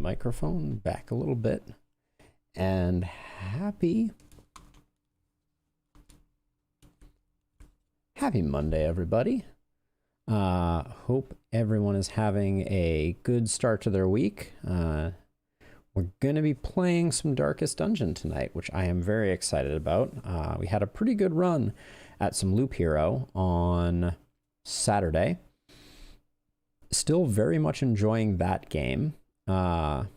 microphone back a little bit. And happy Monday, everybody. Hope everyone is having a good start to their week. We're going to be playing some Darkest Dungeon tonight, which I am very excited about. We had a pretty good run at some Loop Hero on Saturday. Still very much enjoying that game. Want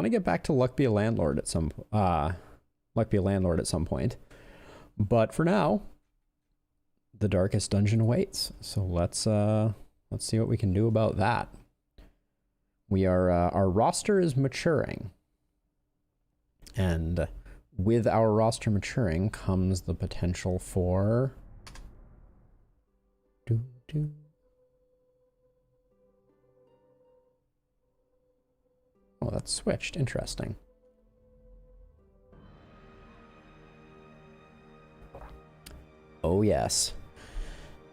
to get back to Luck Be a Landlord at some point. But for now, the Darkest Dungeon awaits. So let's see what we can do about that. We are our roster is maturing. And with our roster maturing comes the potential for Oh, that's switched. Interesting. Oh, yes.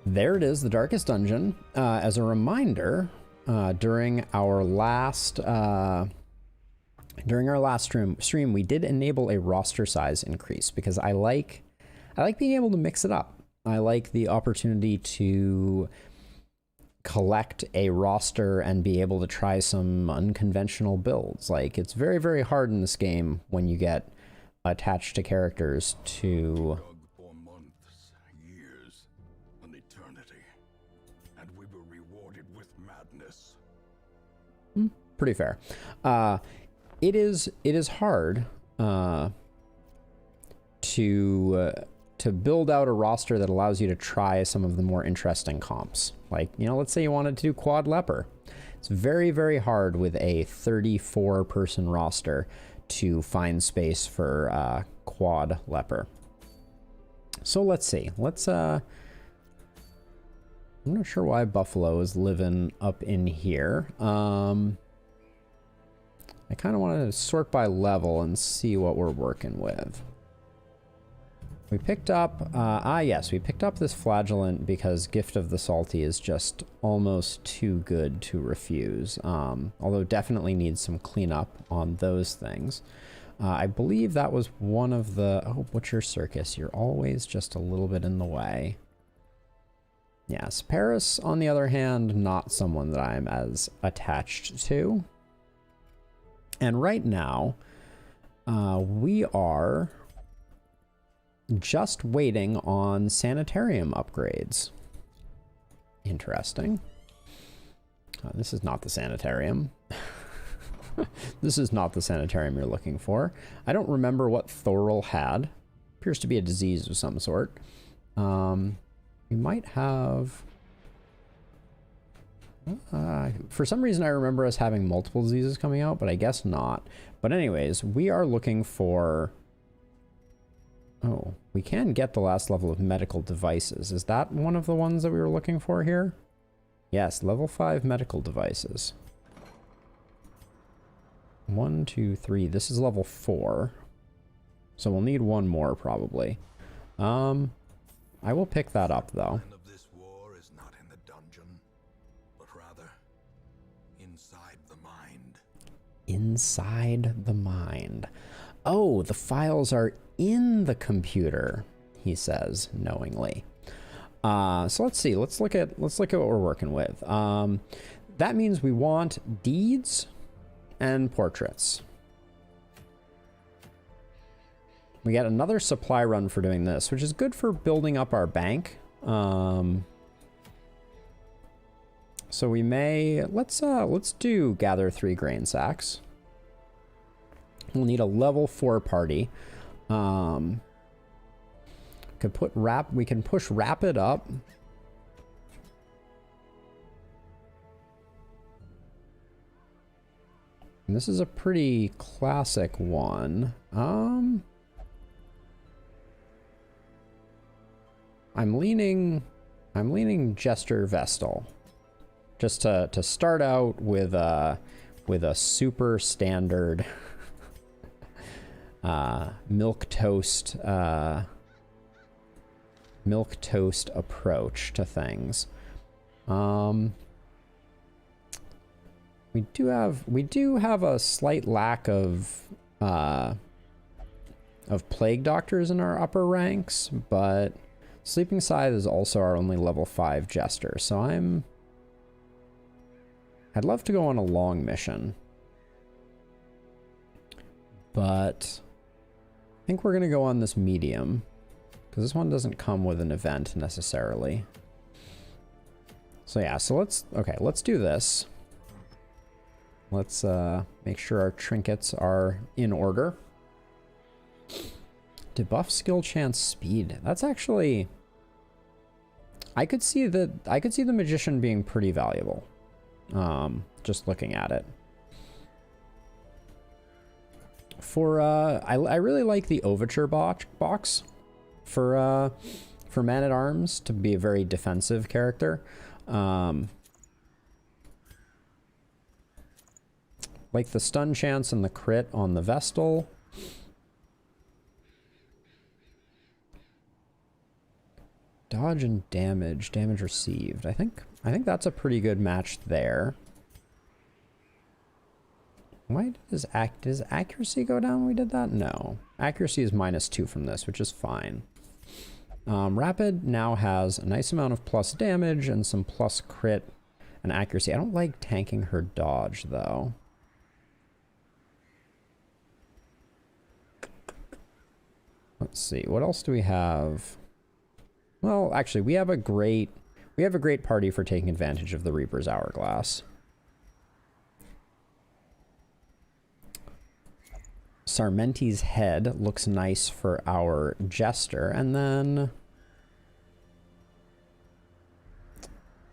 There it is, the Darkest Dungeon. As a reminder, during our last stream, we did enable a roster size increase because I like being able to mix it up. I like the opportunity to collect a roster and be able to try some unconventional builds. Like, it's very, very hard in this game when you get attached to characters to For months, years, an eternity, and we were rewarded with madness. Pretty fair. It is hard to build out a roster that allows you to try some of the more interesting comps. Like, you know, let's say you wanted to do Quad Leper. It's very, very hard with a 34-person roster to find space for Quad Leper. So let's see. I'm not sure why Buffalo is living up in here. I kind of want to sort by level and see what we're working with. We picked up, yes, we picked up this Flagellant because Gift of the Salty is just almost too good to refuse. Although definitely needs some cleanup on those things. I believe that was one of the, oh, Butcher Circus, you're always just a little bit in the way. Yes, Paris, on the other hand, not someone that I'm as attached to. And right now, we are just waiting on sanitarium upgrades. Interesting. This is not the sanitarium. This is not the sanitarium you're looking for. I don't remember what Thorol had. Appears to be a disease of some sort. We might have... for some reason I remember us having multiple diseases coming out, but I guess not. But anyways, we are looking for... Oh, we can get the last level of medical devices. Is that one of the ones that we were looking for here? Yes, level 5 medical devices. 1, 2, 3. This is level 4. So we'll need one more probably. I will pick that up though. The end of this war is not in the dungeon, but rather inside the mind. Inside the mind. Oh, the files are in the computer, he says knowingly. So let's see. Let's look at what we're working with. That means we want deeds and portraits. We get another supply run for doing this, which is good for building up our bank. So we may let's do gather 3 grain sacks. We'll need a level 4 party. We can push rapid up. And this is a pretty classic one. I'm leaning Jester Vestal. Just to start out with a super standard milk toast approach to things. We do have a slight lack of plague doctors in our upper ranks, but Sleeping Scythe is also our only level 5 jester, so I'd love to go on a long mission. But I think we're gonna go on this medium, because this one doesn't come with an event necessarily. So yeah, so let's do this. Let's make sure our trinkets are in order. Debuff skill chance speed. That's actually, I could see the magician being pretty valuable. Just looking at it. For I really like the overture box for Man-at-Arms to be a very defensive character. Like the stun chance and the crit on the Vestal. Dodge and damage received. I think that's a pretty good match there. Why does accuracy go down when we did that? No. Accuracy is -2 from this, which is fine. Rapid now has a nice amount of plus damage and some plus crit and accuracy. I don't like tanking her dodge, though. Let's see, what else do we have? Well, actually, we have a great party for taking advantage of the Reaper's Hourglass. Sarmenti's head looks nice for our jester, and then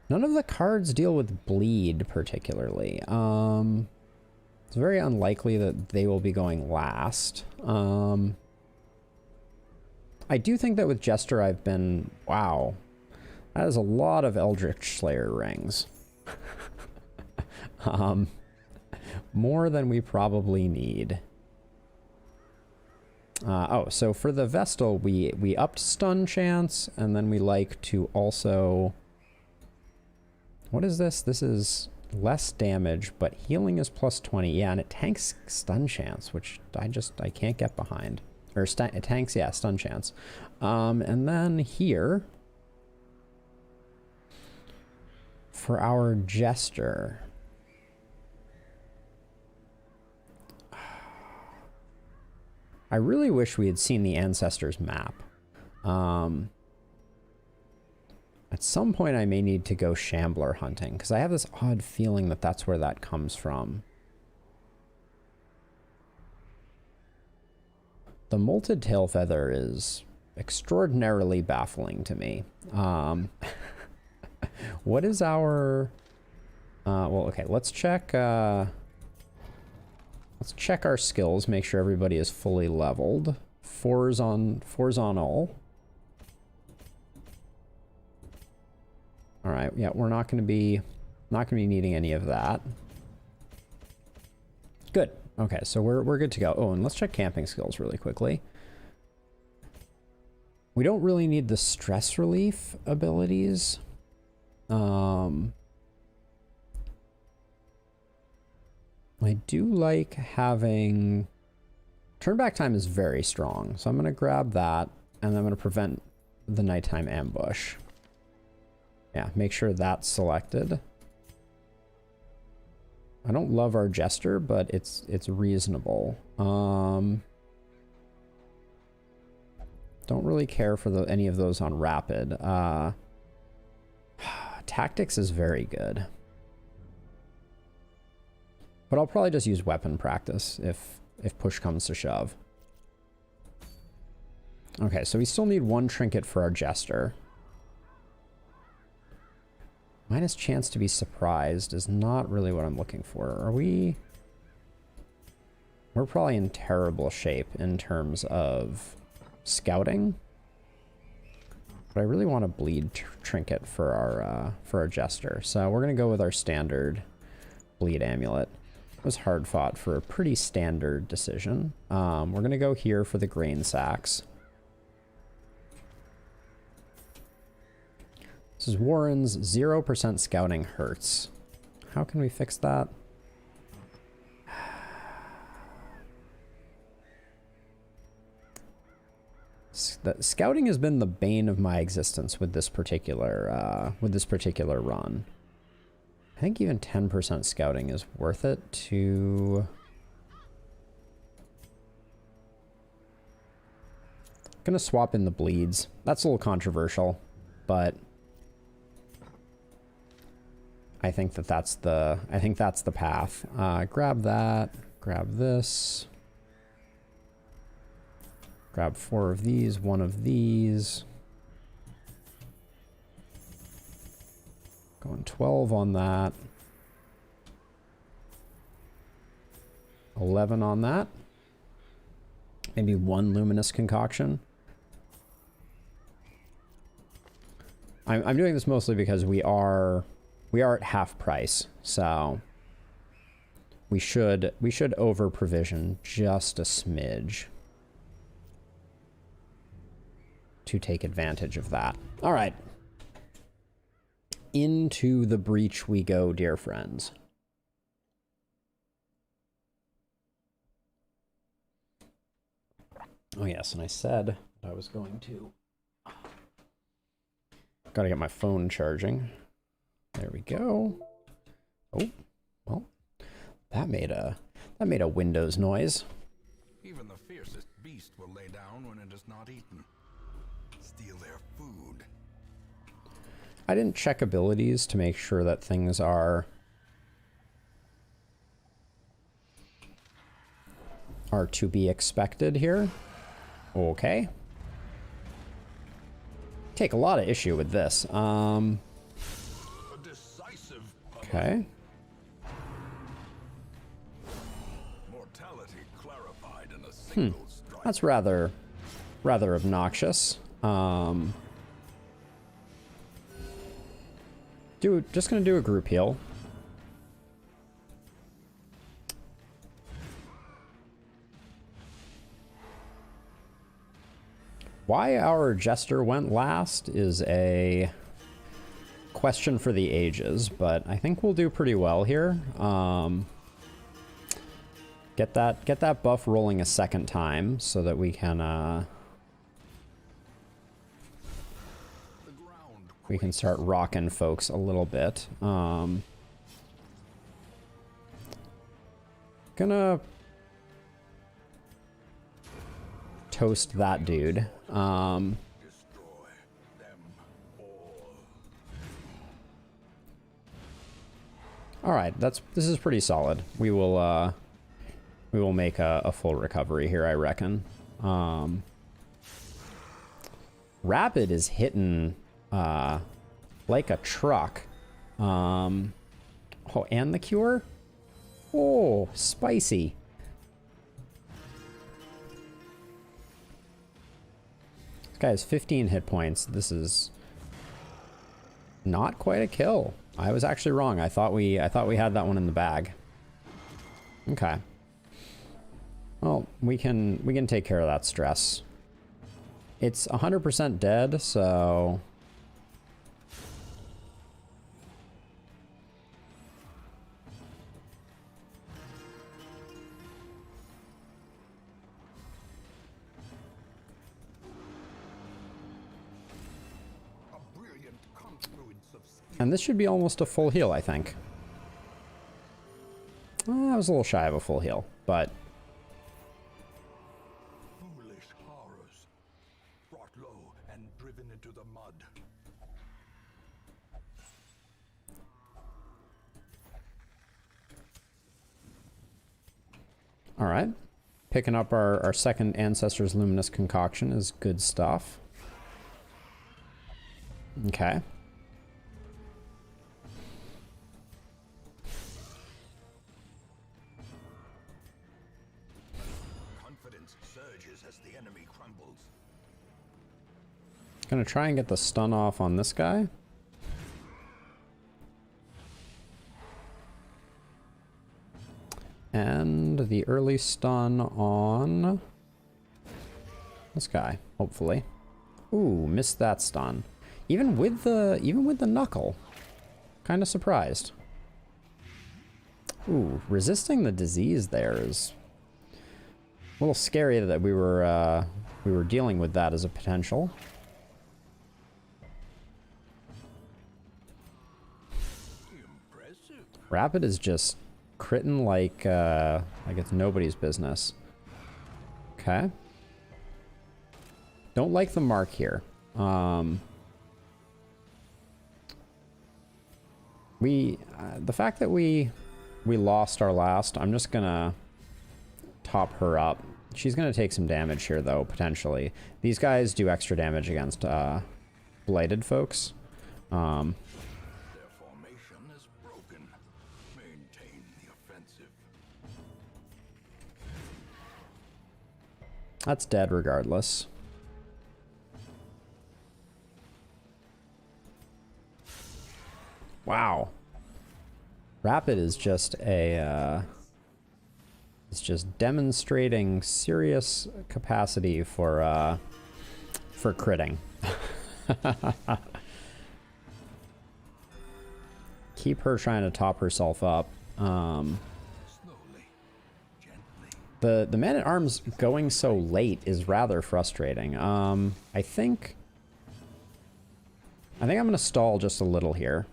none of the cards deal with bleed particularly. It's very unlikely that they will be going last. I do think that with Jester I've been... Wow. That is a lot of Eldritch Slayer rings. More than we probably need. Oh, so for the Vestal, we upped stun chance, and then we like to also... What is this? This is less damage, but healing is +20. Yeah, and it tanks stun chance, which I can't get behind. Or it tanks, yeah, stun chance. And then here, for our Jester, I really wish we had seen the Ancestors map. At some point I may need to go Shambler hunting, because I have this odd feeling that that's where that comes from. The Molted Tailfeather is extraordinarily baffling to me. What is our... well, okay, let's check our skills, make sure everybody is fully leveled. Fours on all. All right, yeah, we're not going to be needing any of that. Good. Okay, so we're good to go. Oh, and let's check camping skills really quickly. We don't really need the stress relief abilities. I do like having... Turn back time is very strong, so I'm going to grab that, and I'm going to prevent the nighttime ambush. Yeah, make sure that's selected. I don't love our Jester, but it's reasonable. Don't really care for any of those on Rapid. Tactics is very good. But I'll probably just use weapon practice if push comes to shove. Okay, so we still need one trinket for our Jester. Minus chance to be surprised is not really what I'm looking for. Are we... We're probably in terrible shape in terms of scouting. But I really want a bleed trinket for our Jester. So we're going to go with our standard bleed amulet. It was hard fought for a pretty standard decision. We're going to go here for the grain sacks. This is Warren's 0% scouting hurts. How can we fix that? Scouting has been the bane of my existence with this particular run. I think even 10% scouting is worth it to... Gonna swap in the bleeds. That's a little controversial, but I think that's the path. Grab that, grab this. Grab 4 of these, 1 of these. Going 12 on that. 11 on that. Maybe 1 luminous concoction. I'm doing this mostly because we are at half price, so we should over provision just a smidge to take advantage of that. All right. Into the breach we go, dear friends. Oh yes, and I said I was going to. Gotta get my phone charging. There we go. Oh, well, that made a Windows noise. Even the fiercest beast will lay down when it is not eaten. Steal their food. I didn't check abilities to make sure that things are to be expected here. Okay. Take a lot of issue with this. A decisive Okay. mortality clarified in a single strike. That's rather obnoxious. Just gonna do a group heal. Why our Jester went last is a question for the ages, but I think we'll do pretty well here. Get that buff rolling a second time so that we can start rocking folks a little bit. Gonna toast that dude. Destroy them all. All right, this is pretty solid. We will make a full recovery here, I reckon. Rapid is hitting like a truck. Oh, and the cure? Oh, spicy. This guy has 15 hit points. This is not quite a kill. I was actually wrong. I thought we had that one in the bag. Okay. Well, we can take care of that stress. It's 100% dead, so A brilliant confluence of skill. and this should be almost a full heal, I think. I was a little shy of a full heal, but Foolish horrors, brought low and driven into the mud. all right. Picking up our second Ancestor's Luminous Concoction is good stuff. Okay. Confidence surges as the enemy crumbles. Gonna try and get the stun off on this guy. And the early stun on this guy, hopefully. Ooh, missed that stun. Even with the knuckle. Kind of surprised. Ooh, resisting the disease there is A little scary that we were dealing with that as a potential. Impressive. Rapid is just critting like it's nobody's business. Okay. Don't like the mark here. The fact that we lost our last, I'm just gonna top her up. She's gonna take some damage here though, potentially. These guys do extra damage against blighted folks. Their formation is broken. Maintain the offensive. That's dead regardless. Wow. Rapid is just a it's just demonstrating serious capacity for critting. Keep her trying to top herself up. Slowly, gently. The Man-at-Arms going so late is rather frustrating. I think I'm gonna stall just a little here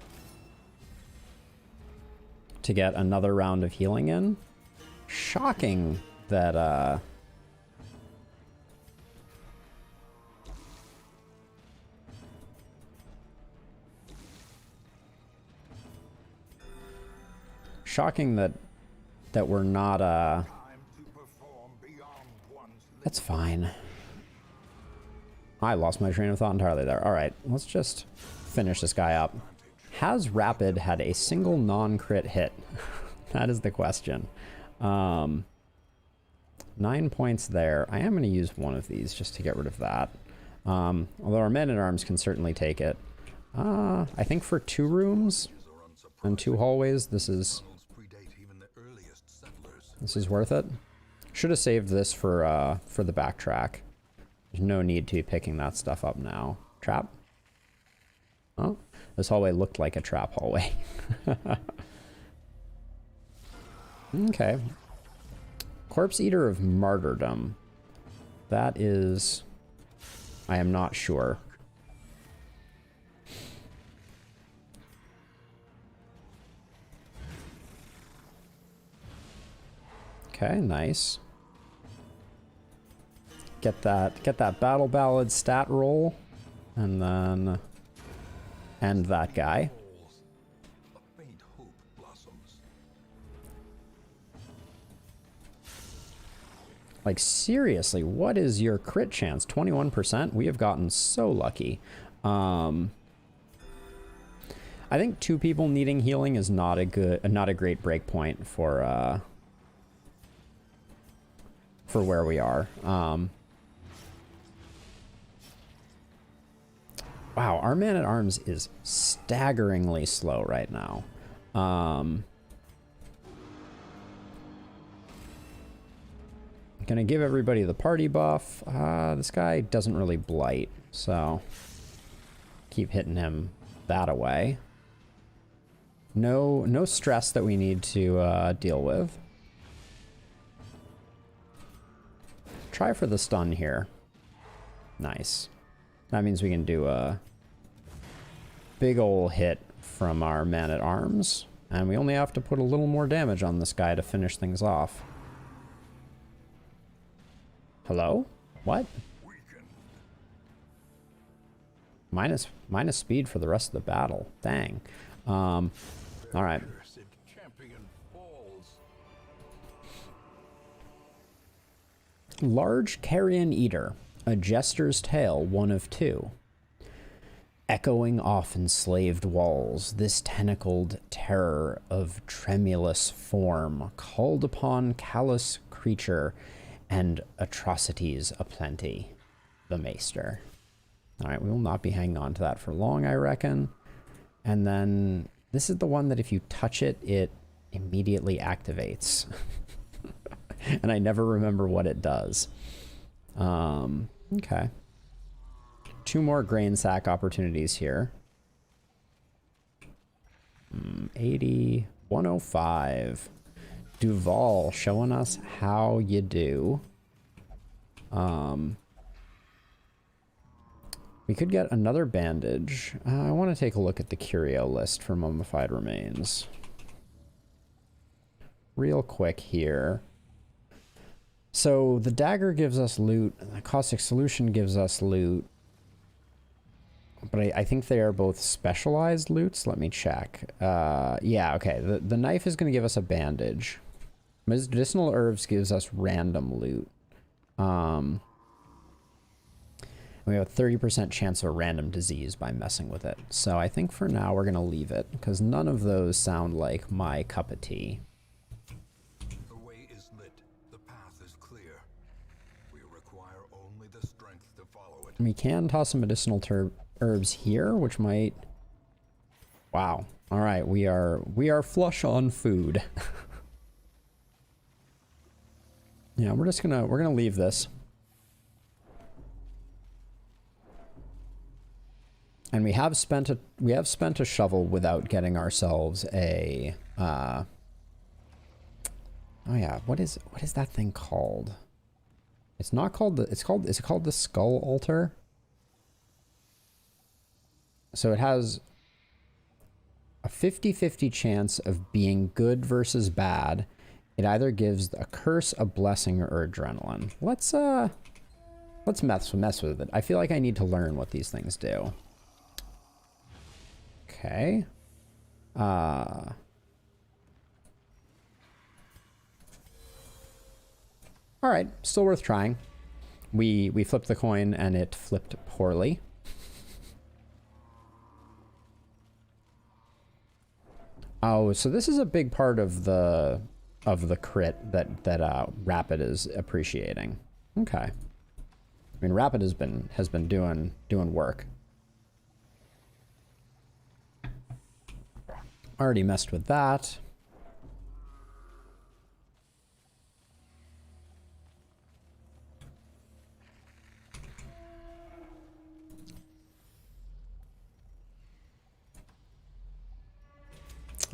to get another round of healing in. Shocking that shocking that we're not Time to perform beyond one's that's fine. I lost my train of thought entirely there. All right, let's just finish this guy up. Has Rapid had a single non-crit hit? That is the question. 9 points there. I am going to use one of these just to get rid of that. Although our Men-at-Arms can certainly take it. I think for 2 rooms and 2 hallways, this is worth it. Should have saved this for the backtrack. There's no need to be picking that stuff up now. Trap? Oh, this hallway looked like a trap hallway. Okay. Corpse Eater of Martyrdom. That is... I am not sure. Okay, nice. Get that Battle Ballad stat roll, and then end that guy. A faint hope blossoms. Like, seriously, what is your crit chance? 21%? We have gotten so lucky. I think 2 people needing healing is not a great break point for where we are. Wow, our Man-at-Arms is staggeringly slow right now. Gonna give everybody the party buff. This guy doesn't really blight, so keep hitting him that away. No stress that we need to deal with. Try for the stun here. Nice. That means we can do a big ol' hit from our Man-at-Arms, and we only have to put a little more damage on this guy to finish things off. Hello? What? Minus speed for the rest of the battle. Dang. All right. Champion falls. Large Carrion Eater, a Jester's Tale, 1 of 2. Echoing off enslaved walls, this tentacled terror of tremulous form called upon callous creature and atrocities aplenty, the Maester. All right, we will not be hanging on to that for long, I reckon. And then this is the one that if you touch it, it immediately activates. And I never remember what it does. Okay. 2 more grain sack opportunities here. 80, 105. Duval showing us how you do. We could get another bandage. I want to take a look at the curio list for mummified remains. Real quick here. So the dagger gives us loot. The caustic solution gives us loot. But I think they are both specialized loots. Let me check. Yeah, okay. The knife is going to give us a bandage. Medicinal herbs gives us random loot. We have a 30% chance of a random disease by messing with it. So I think for now we're going to leave it, because none of those sound like my cup of tea. The way is lit. The path is clear. We require only the strength to follow it. We can toss some medicinal herbs here, which might... Wow. All right, we are flush on food. Yeah, we're gonna leave this. And we have spent a shovel without getting ourselves a oh yeah, what is that thing called? It's not called the is it called the skull altar? So it has a 50-50 chance of being good versus bad. It either gives a curse, a blessing, or adrenaline. Let's mess with it. I feel like I need to learn what these things do. Okay. All right, still worth trying. We flipped the coin and it flipped poorly. Oh, so this is a big part of the crit that Rapid is appreciating. Okay. I mean, Rapid has been doing work. Already messed with that.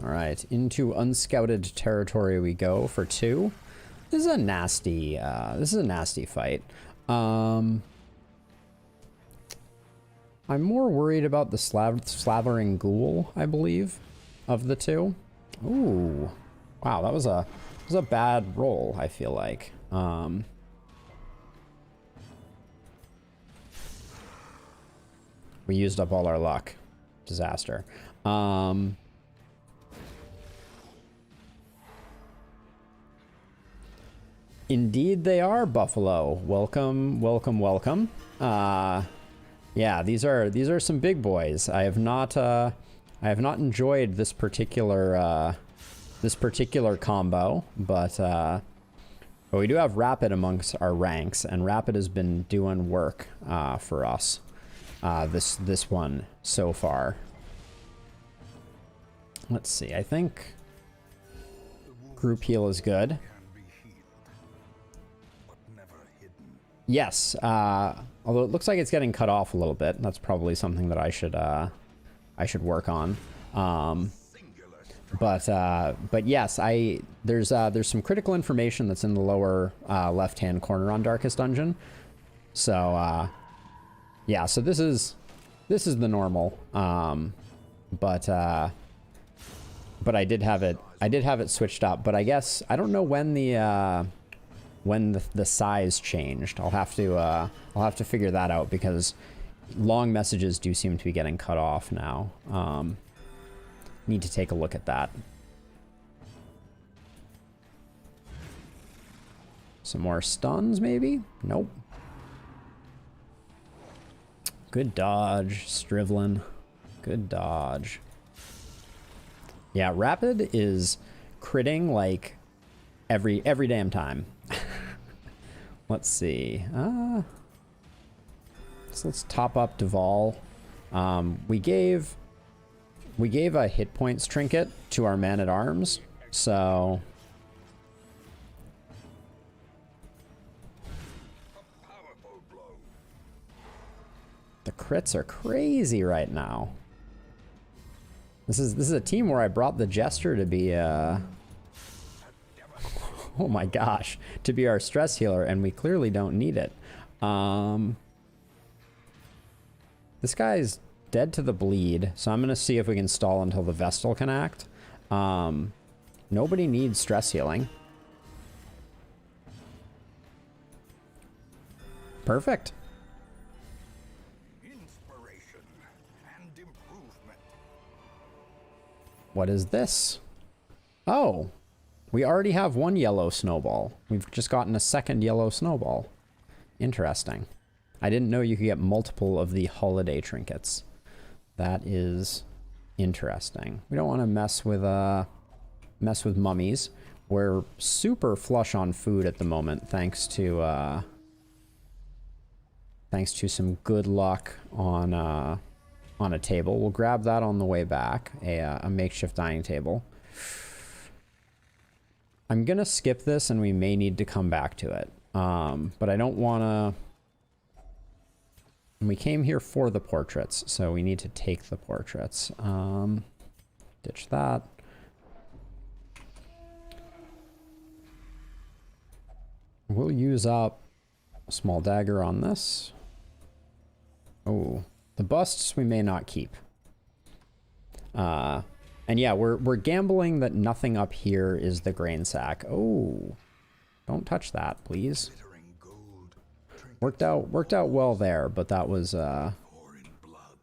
All right, into unscouted territory we go for 2. This is a nasty fight. I'm more worried about the slavering ghoul, I believe, of the 2. Ooh, wow, that was a bad roll, I feel like. We used up all our luck. Disaster. Indeed they are, Buffalo. Welcome, welcome, welcome. Yeah, these are some big boys. I have not enjoyed this particular combo, but we do have Rapid amongst our ranks, and Rapid has been doing work for us this one so far. Let's see. I think group heal is good. Yes, although it looks like it's getting cut off a little bit. That's probably something that I should work on. But yes, there's some critical information that's in the lower left-hand corner on Darkest Dungeon. So yeah, so this is the normal. But I did have it switched up. But I guess I don't know when the size changed. I'll have to figure that out, because long messages do seem to be getting cut off now. Need to take a look at that. Some more stuns, maybe? Nope. Good dodge, Strivlin. Good dodge. Yeah, Rapid is critting like every damn time. Let's see. So let's top up Duval. We gave a hit points trinket to our man-at-arms, so the crits are crazy right now. This is a team where I brought the Jester to be Oh my gosh, to be our stress healer, and we clearly don't need it. This guy's dead to the bleed, so I'm going to see if we can stall until the Vestal can act. Nobody needs stress healing. Perfect. Inspiration and improvement. What is this? Oh, we already have one yellow snowball. We've just gotten a second yellow snowball. Interesting. I didn't know you could get multiple of the holiday trinkets. That is interesting. We don't want to mess with mummies. We're super flush on food at the moment, thanks to some good luck on a table. We'll grab that on the way back, a makeshift dining table. I'm gonna skip this, and we may need to come back to it. But I don't want to... We came here for the portraits, so we need to take the portraits. Ditch that. We'll use up a small dagger on this. Oh, the busts we may not keep. And yeah, we're gambling that nothing up here is the grain sack. Oh, don't touch that, please. Worked out well there, but that was a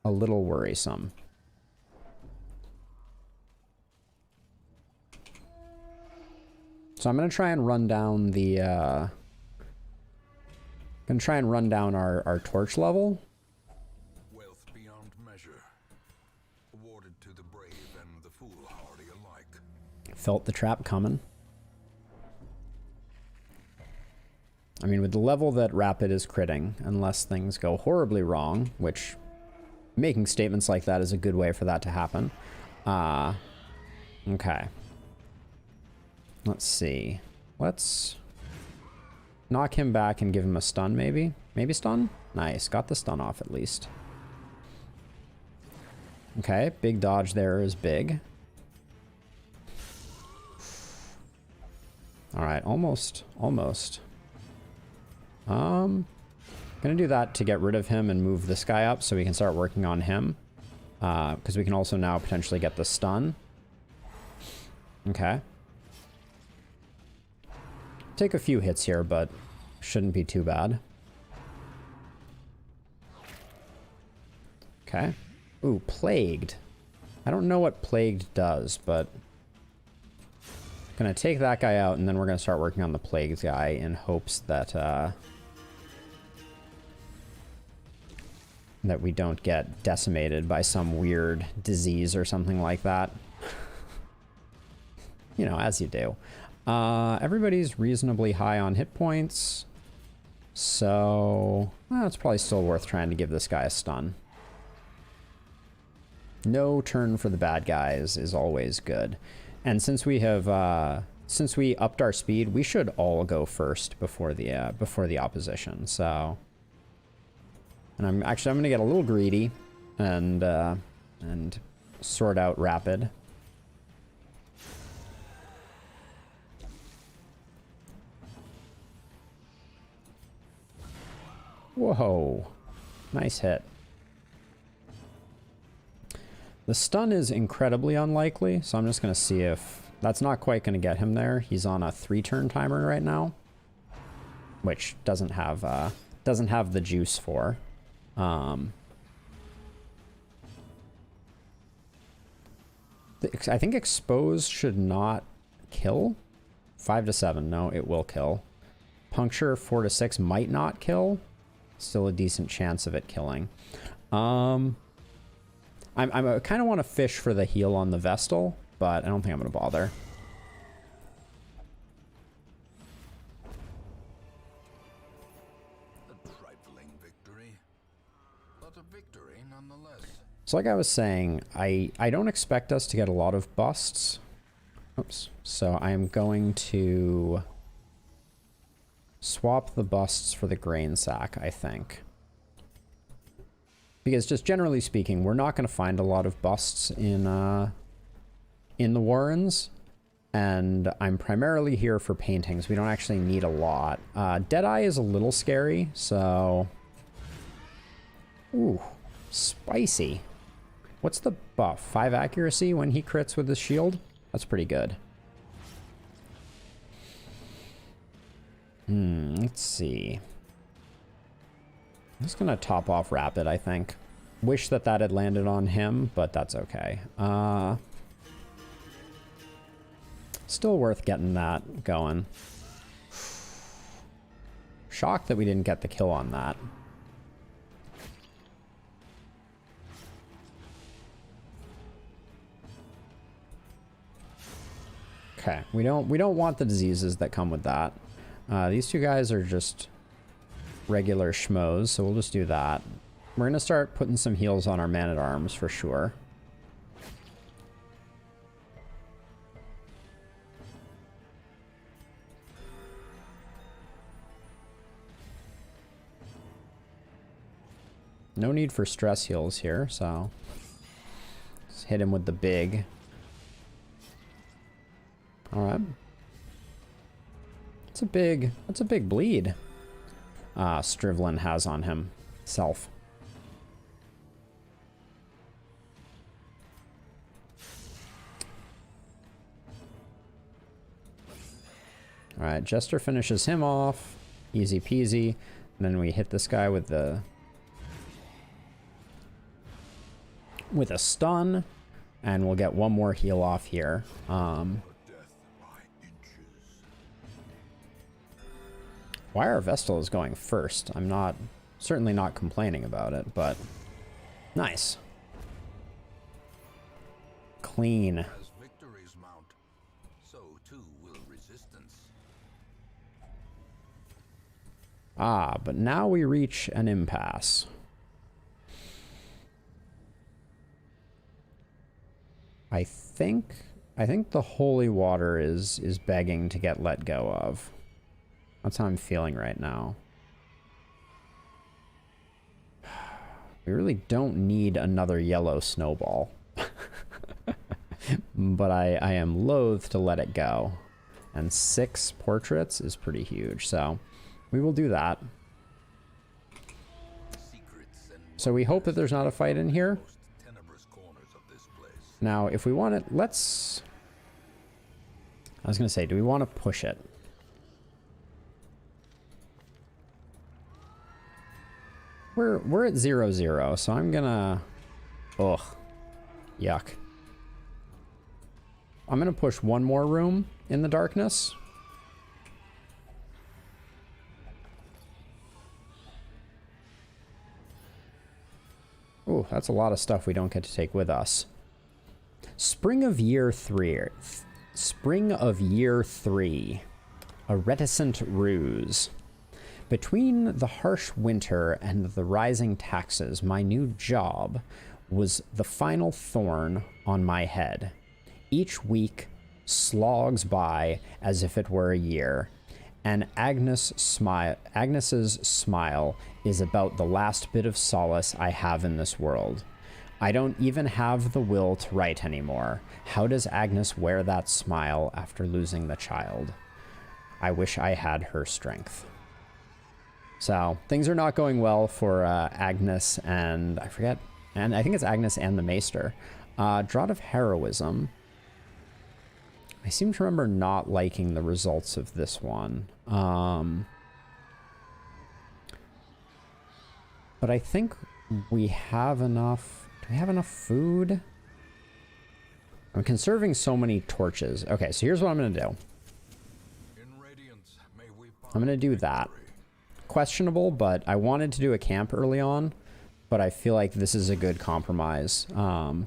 little worrisome. So I'm gonna try and run down the our torch level. Wealth beyond measure, awarded to the brave and the foolhardy alike. Felt the trap coming. I mean, with the level that Rapid is critting, unless things go horribly wrong, which making statements like that is a good way for that to happen. Okay. Let's see. Let's knock him back and give him a stun, maybe? Maybe stun? Nice. Got the stun off at least. Okay, big dodge there is big. Alright, almost. Gonna do that to get rid of him and move this guy up so we can start working on him. Because we can also now potentially get the stun. Okay. Take a few hits here, but shouldn't be too bad. Okay. Ooh, Plagued. I don't know what Plagued does, but... Gonna take that guy out, and then we're gonna start working on the Plagued guy in hopes that, that we don't get decimated by some weird disease or something like that. You know, as you do. Everybody's reasonably high on hit points. So, well, it's probably still worth trying to give this guy a stun. No turn for the bad guys is always good. And since we have, since we upped our speed, we should all go first before the opposition. So, and I'm gonna get a little greedy and sort out Rapid. Whoa, nice hit. The stun is incredibly unlikely, so I'm just going to see if... That's not quite going to get him there. He's on a 3-turn timer right now, which doesn't have the juice for. I think Expose should not kill. 5 to 7, no, it will kill. Puncture 4 to 6 might not kill. Still a decent chance of it killing. I kind of want to fish for the heal on the Vestal, but I don't think I'm going to bother. A trifling victory, but a victory nonetheless. So like I was saying, I don't expect us to get a lot of busts. Oops. So I am going to swap the busts for the grain sack, I think. Because just generally speaking, we're not going to find a lot of busts in the Warrens. And I'm primarily here for paintings. We don't actually need a lot. Deadeye is a little scary, so... Ooh, spicy. What's the buff? 5 accuracy when he crits with his shield? That's pretty good. Let's see. I'm just gonna top off Rapid, I think. Wish that that had landed on him, but that's okay. Still worth getting that going. Shocked that we didn't get the kill on that. Okay, we don't want the diseases that come with that. These two guys are just regular schmoes, so we'll just do that. We're gonna start putting some heals on our man-at-arms for sure. No need for stress heals here, so let's hit him with the big. All right. That's a big bleed. Strivlin has on himself. All right, Jester finishes him off. Easy peasy. And then we hit this guy with a stun, and we'll get one more heal off here. Why our Vestal is going first? I'm certainly not complaining about it, but nice. Clean. As victories mount, so too will resistance. Ah, but now we reach an impasse. I think the holy water is begging to get let go of. That's how I'm feeling right now. We really don't need another yellow snowball. But I am loath to let it go. And 6 portraits is pretty huge, so we will do that. So we hope that there's not a fight in here. Now, if we want it, let's... I was going to say, do we want to push it? We're at 0-0, so I'm gonna... Ugh. Yuck. I'm gonna push one more room in the darkness. Ooh, that's a lot of stuff we don't get to take with us. Spring of Year 3. Spring of Year 3. A reticent ruse. Between the harsh winter and the rising taxes, my new job was the final thorn on my head. Each week slogs by as if it were a year, and Agnes's smile is about the last bit of solace I have in this world. I don't even have the will to write anymore. How does Agnes wear that smile after losing the child? I wish I had her strength. So things are not going well for Agnes and I forget, and I think it's Agnes and the Maester. Draught of Heroism. I seem to remember not liking the results of this one. But I think we have enough. Do we have enough food? I'm conserving so many torches. Okay, so here's what I'm going to do. I'm going to do that. Questionable, but I wanted to do a camp early on, but I feel like this is a good compromise. Mind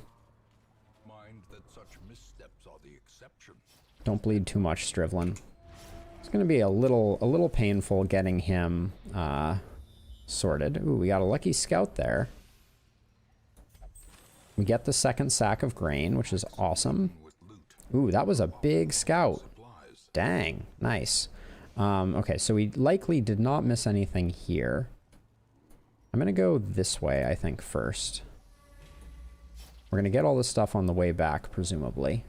that such missteps are the exception. Don't bleed too much, Strivlin. It's going to be a little painful getting him sorted. Ooh, we got a lucky scout there. We get the second sack of grain, which is awesome. Ooh, that was a big scout. Dang, nice. Okay, so we likely did not miss anything here. I'm going to go this way, I think, first. We're going to get all this stuff on the way back, presumably.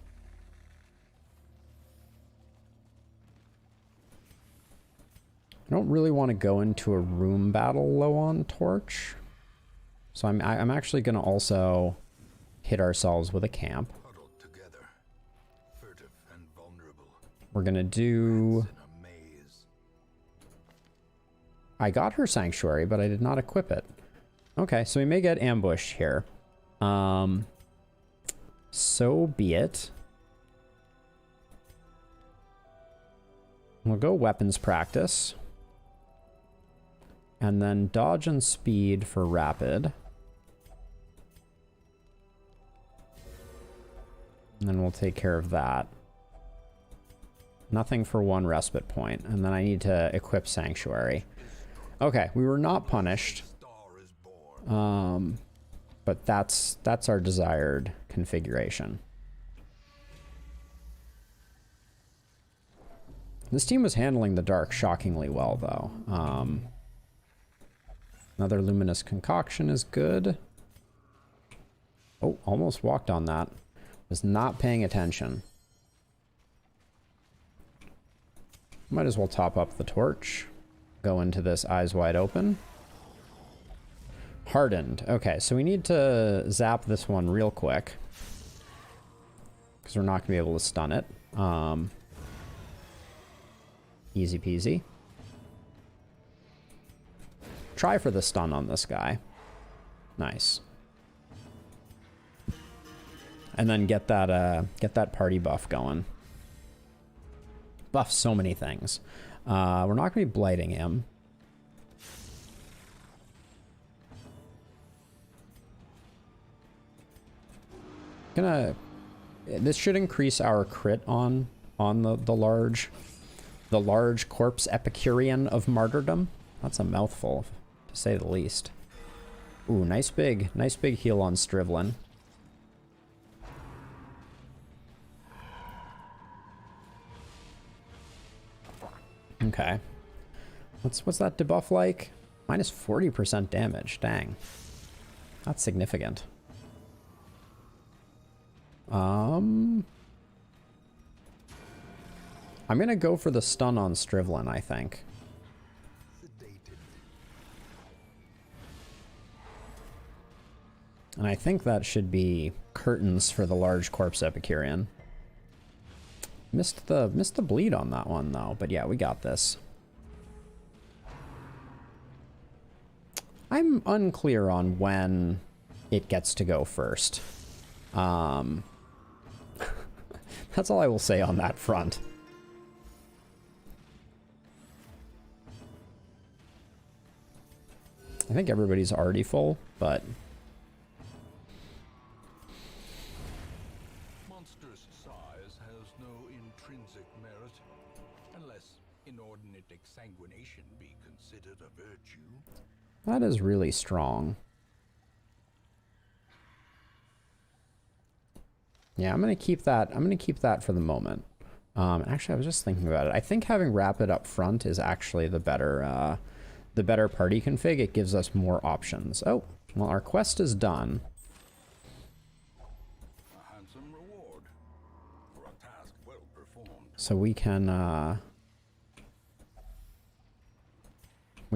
I don't really want to go into a room battle low on torch. So I'm actually going to also hit ourselves with a camp. Huddled together, furtive and vulnerable. We're going to do... In a maze. I got her sanctuary, but I did not equip it. Okay, so we may get ambushed here. So be it. We'll go weapons practice. And then dodge and speed for rapid. And then we'll take care of that. Nothing for one respite point. And then I need to equip sanctuary. Okay, we were not punished. But that's our desired configuration. This team was handling the dark shockingly well, though. Another luminous concoction is good. Oh, almost walked on that. Was not paying attention. Might as well top up the torch. Go into this eyes wide open. Hardened. Okay, so we need to zap this one real quick. Because we're not going to be able to stun it. Easy peasy. Try for the stun on this guy. Nice. And then get that party buff going. Buff so many things. We're not going to be blighting him. This should increase our crit on the large corpse Epicurean of martyrdom. That's a mouthful, to say the least. Ooh, nice big heal on Strivlin. Okay. What's that debuff like? Minus 40% damage. Dang. That's significant. I'm gonna go for the stun on Strivlin, I think. And I think that should be curtains for the large corpse Epicurean. Missed the bleed on that one though, but yeah, we got this. I'm unclear on when it gets to go first. That's all I will say on that front. I think everybody's already full, but... Monstrous size has no intrinsic merit, unless inordinate exsanguination be considered a virtue. That is really strong. Yeah, I'm gonna keep that. I'm gonna keep that for the moment. Actually, I was just thinking about it. I think having rapid up front is actually the better party config. It gives us more options. Oh, well, our quest is done. A handsome reward for a task well performed. So we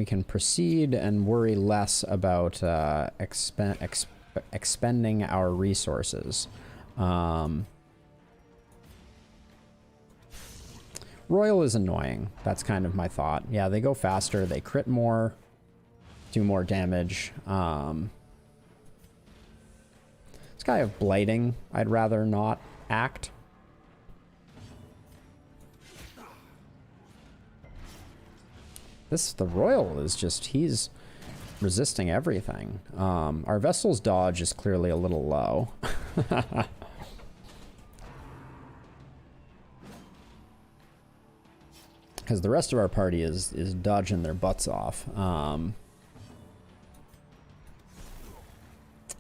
can proceed and worry less about expending our resources. Royal is annoying. That's kind of my thought. Yeah, they go faster, they crit more, do more damage. This guy of blighting, I'd rather not act. The Royal is just, he's resisting everything. Our Vessel's dodge is clearly a little low. Because the rest of our party is dodging their butts off.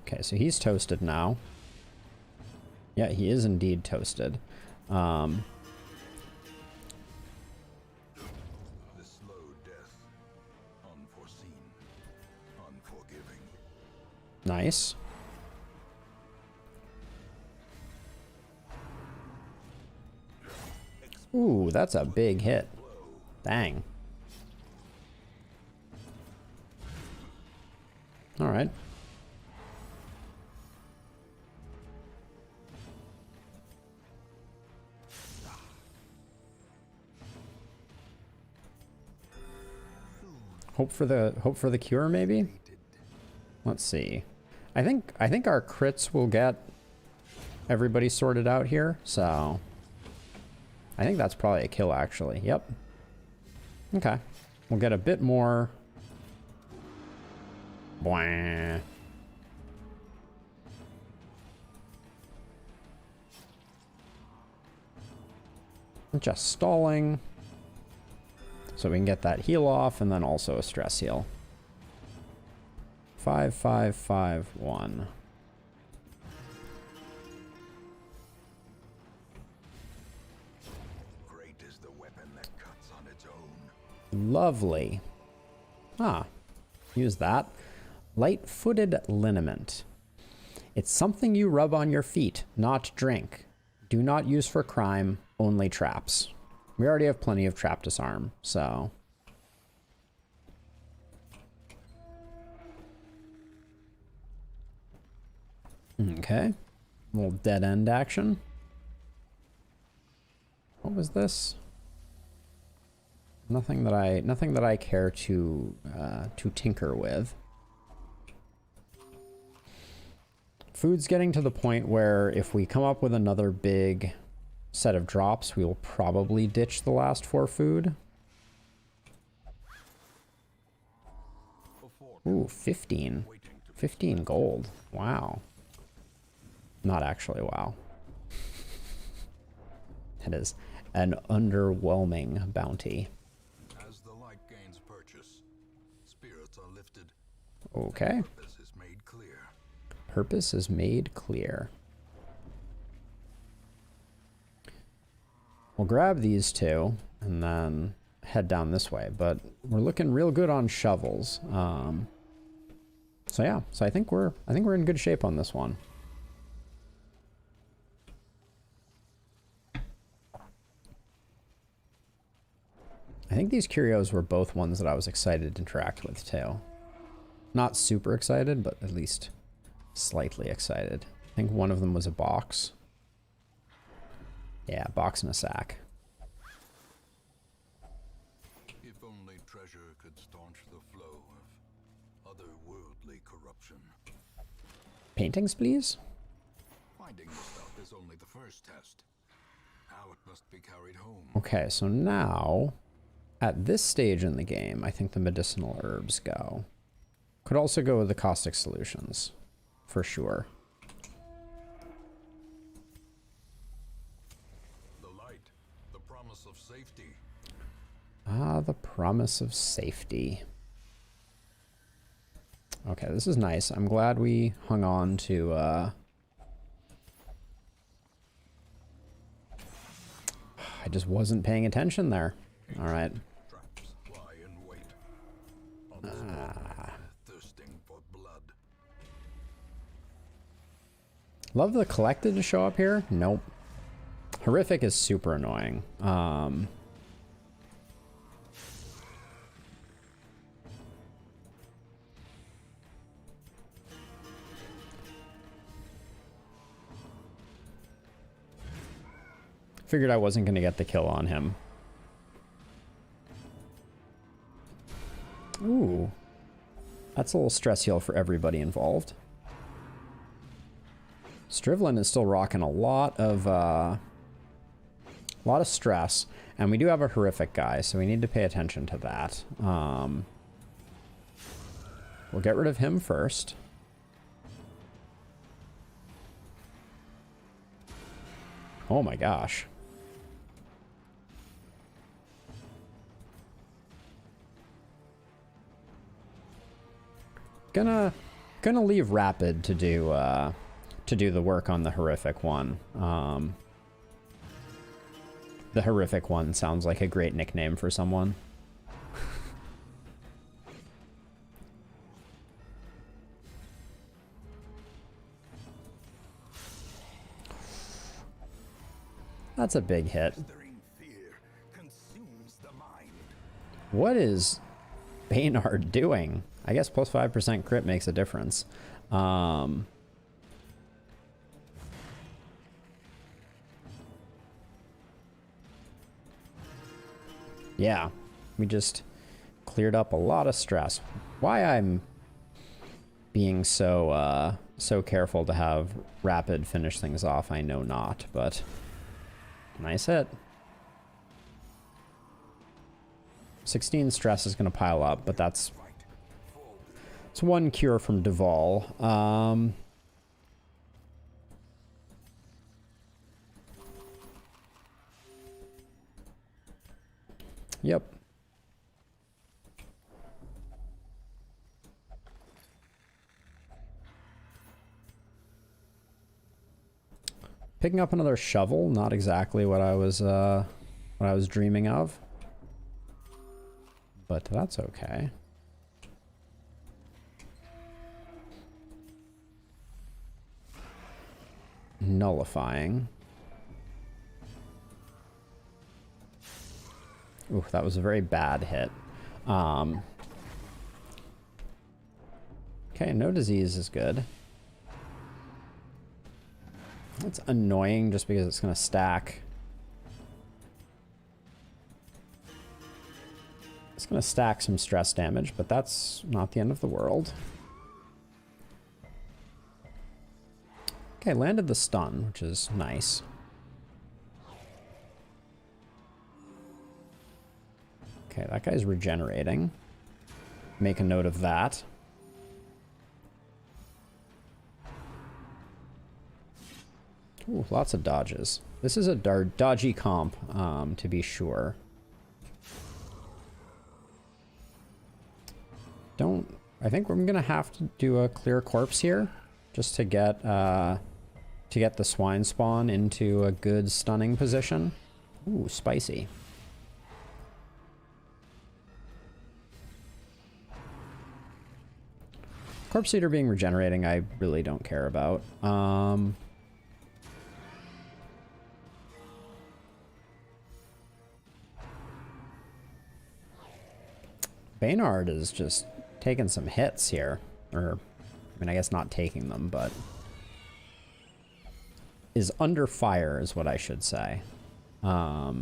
Okay, so he's toasted now. Yeah, he is indeed toasted. The slow death, unforeseen, unforgiving. Nice. Ooh, that's a big hit. Dang. All right. Hope for the cure, maybe. Let's see. I think our crits will get everybody sorted out here, so I think that's probably a kill, actually. Yep. Okay. We'll get a bit more. Bwah. Just stalling. So we can get that heal off and then also a stress heal. 5, 5, 5, 1. Great is the weapon that cuts on its own. Lovely. Ah, use that. Light-footed liniment. It's something you rub on your feet, not drink. Do not use for crime, only traps. We already have plenty of trap disarm, so. Okay. A little dead end action. What was this? Nothing that I care to tinker with. Food's getting to the point where if we come up with another big set of drops, we will probably ditch the last 4 food. Ooh, 15. 15 gold. Wow. Not actually wow. That is an underwhelming bounty. As the light gains purchase, spirits are lifted. Okay. Purpose is made clear. Purpose is made clear. We'll grab these 2 and then head down this way, but we're looking real good on shovels. So yeah, so I think we're in good shape on this one. I think these curios were both ones that I was excited to interact with too. Not super excited, but at least slightly excited. I think one of them was a box. Yeah, box and a sack. If only treasure could staunch the flow of otherworldly corruption. Paintings, please? Finding the stuff is only the first test. Now it must be carried home. Okay, so now, at this stage in the game, I think the medicinal herbs go. Could also go with the caustic solutions, for sure. The light, the promise of safety. Ah, the promise of safety. Okay, this is nice. I'm glad we hung on to, I just wasn't paying attention there. All right. Traps lie in wait. On the spot, thirsting for blood. Love the collected to show up here. Nope. Horrific is super annoying. Figured I wasn't going to get the kill on him. Ooh. That's a little stress heal for everybody involved. Strivlin is still rocking a lot of stress, and we do have a horrific guy, so we need to pay attention to that. We'll get rid of him first. Oh my gosh. Gonna leave Rapid to do the work on the horrific one. The horrific one sounds like a great nickname for someone. That's a big hit. What is Baynard doing? I guess plus 5% crit makes a difference. Yeah, we just cleared up a lot of stress. Why I'm being so so careful to have Rapid finish things off, I know not, but nice hit. 16 stress is going to pile up, but it's one cure from Duval. Yep. Picking up another shovel, not exactly what I was dreaming of. But that's okay. Nullifying. Ooh, that was a very bad hit. Okay, no disease is good. That's annoying just because it's going to stack. It's going to stack some stress damage, but that's not the end of the world. Okay, landed the stun, which is nice. Okay, that guy's regenerating. Make a note of that. Ooh, lots of dodges. This is a dodgy comp, to be sure. I think we're gonna have to do a clear corpse here, just to get the swine spawn into a good stunning position. Ooh, spicy. Corpse Eater being regenerating, I really don't care about. Baynard is just taking some hits here. Or, I mean, I guess not taking them, but is under fire is what I should say. At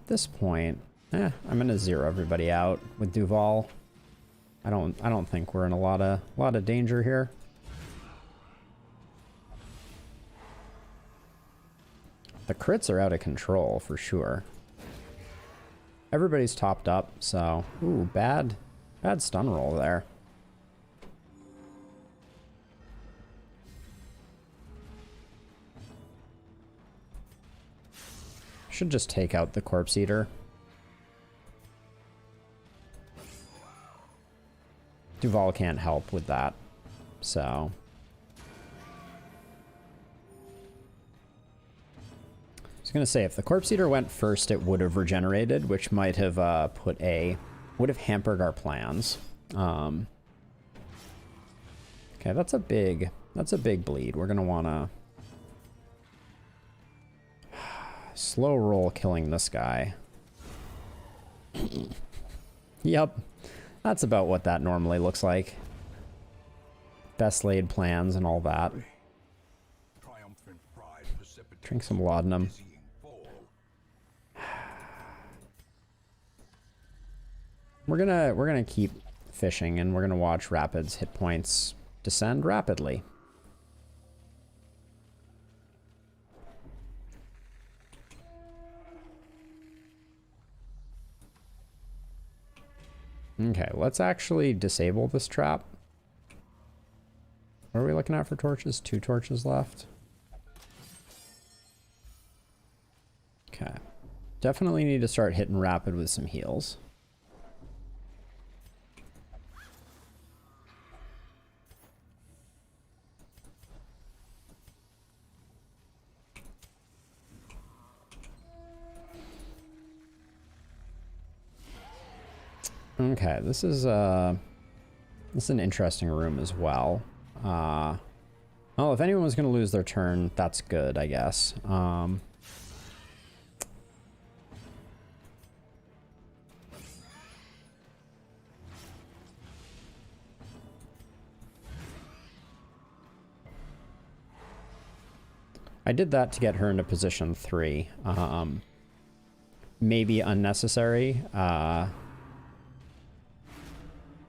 this point, I'm gonna zero everybody out with Duval. I don't think we're in a lot of danger here. The crits are out of control for sure. Everybody's topped up, so ooh, bad stun roll there. Should just take out the Corpse Eater. Duval can't help with that, so. I was gonna say, if the Corpse Eater went first, it would have regenerated, which might have would have hampered our plans. Okay, that's a big bleed. We're gonna wanna slow roll killing this guy. Yep. That's about what that normally looks like. Best laid plans and all that. Drink some laudanum. We're gonna keep fishing, and we're gonna watch Rapid's hit points descend rapidly. Okay, let's actually disable this trap. What are we looking at for torches? 2 torches left. Okay. Definitely need to start hitting Rapid with some heals. Okay, this is an interesting room as well. Well, if anyone was going to lose their turn, that's good, I guess. I did that to get her into position 3. Maybe unnecessary.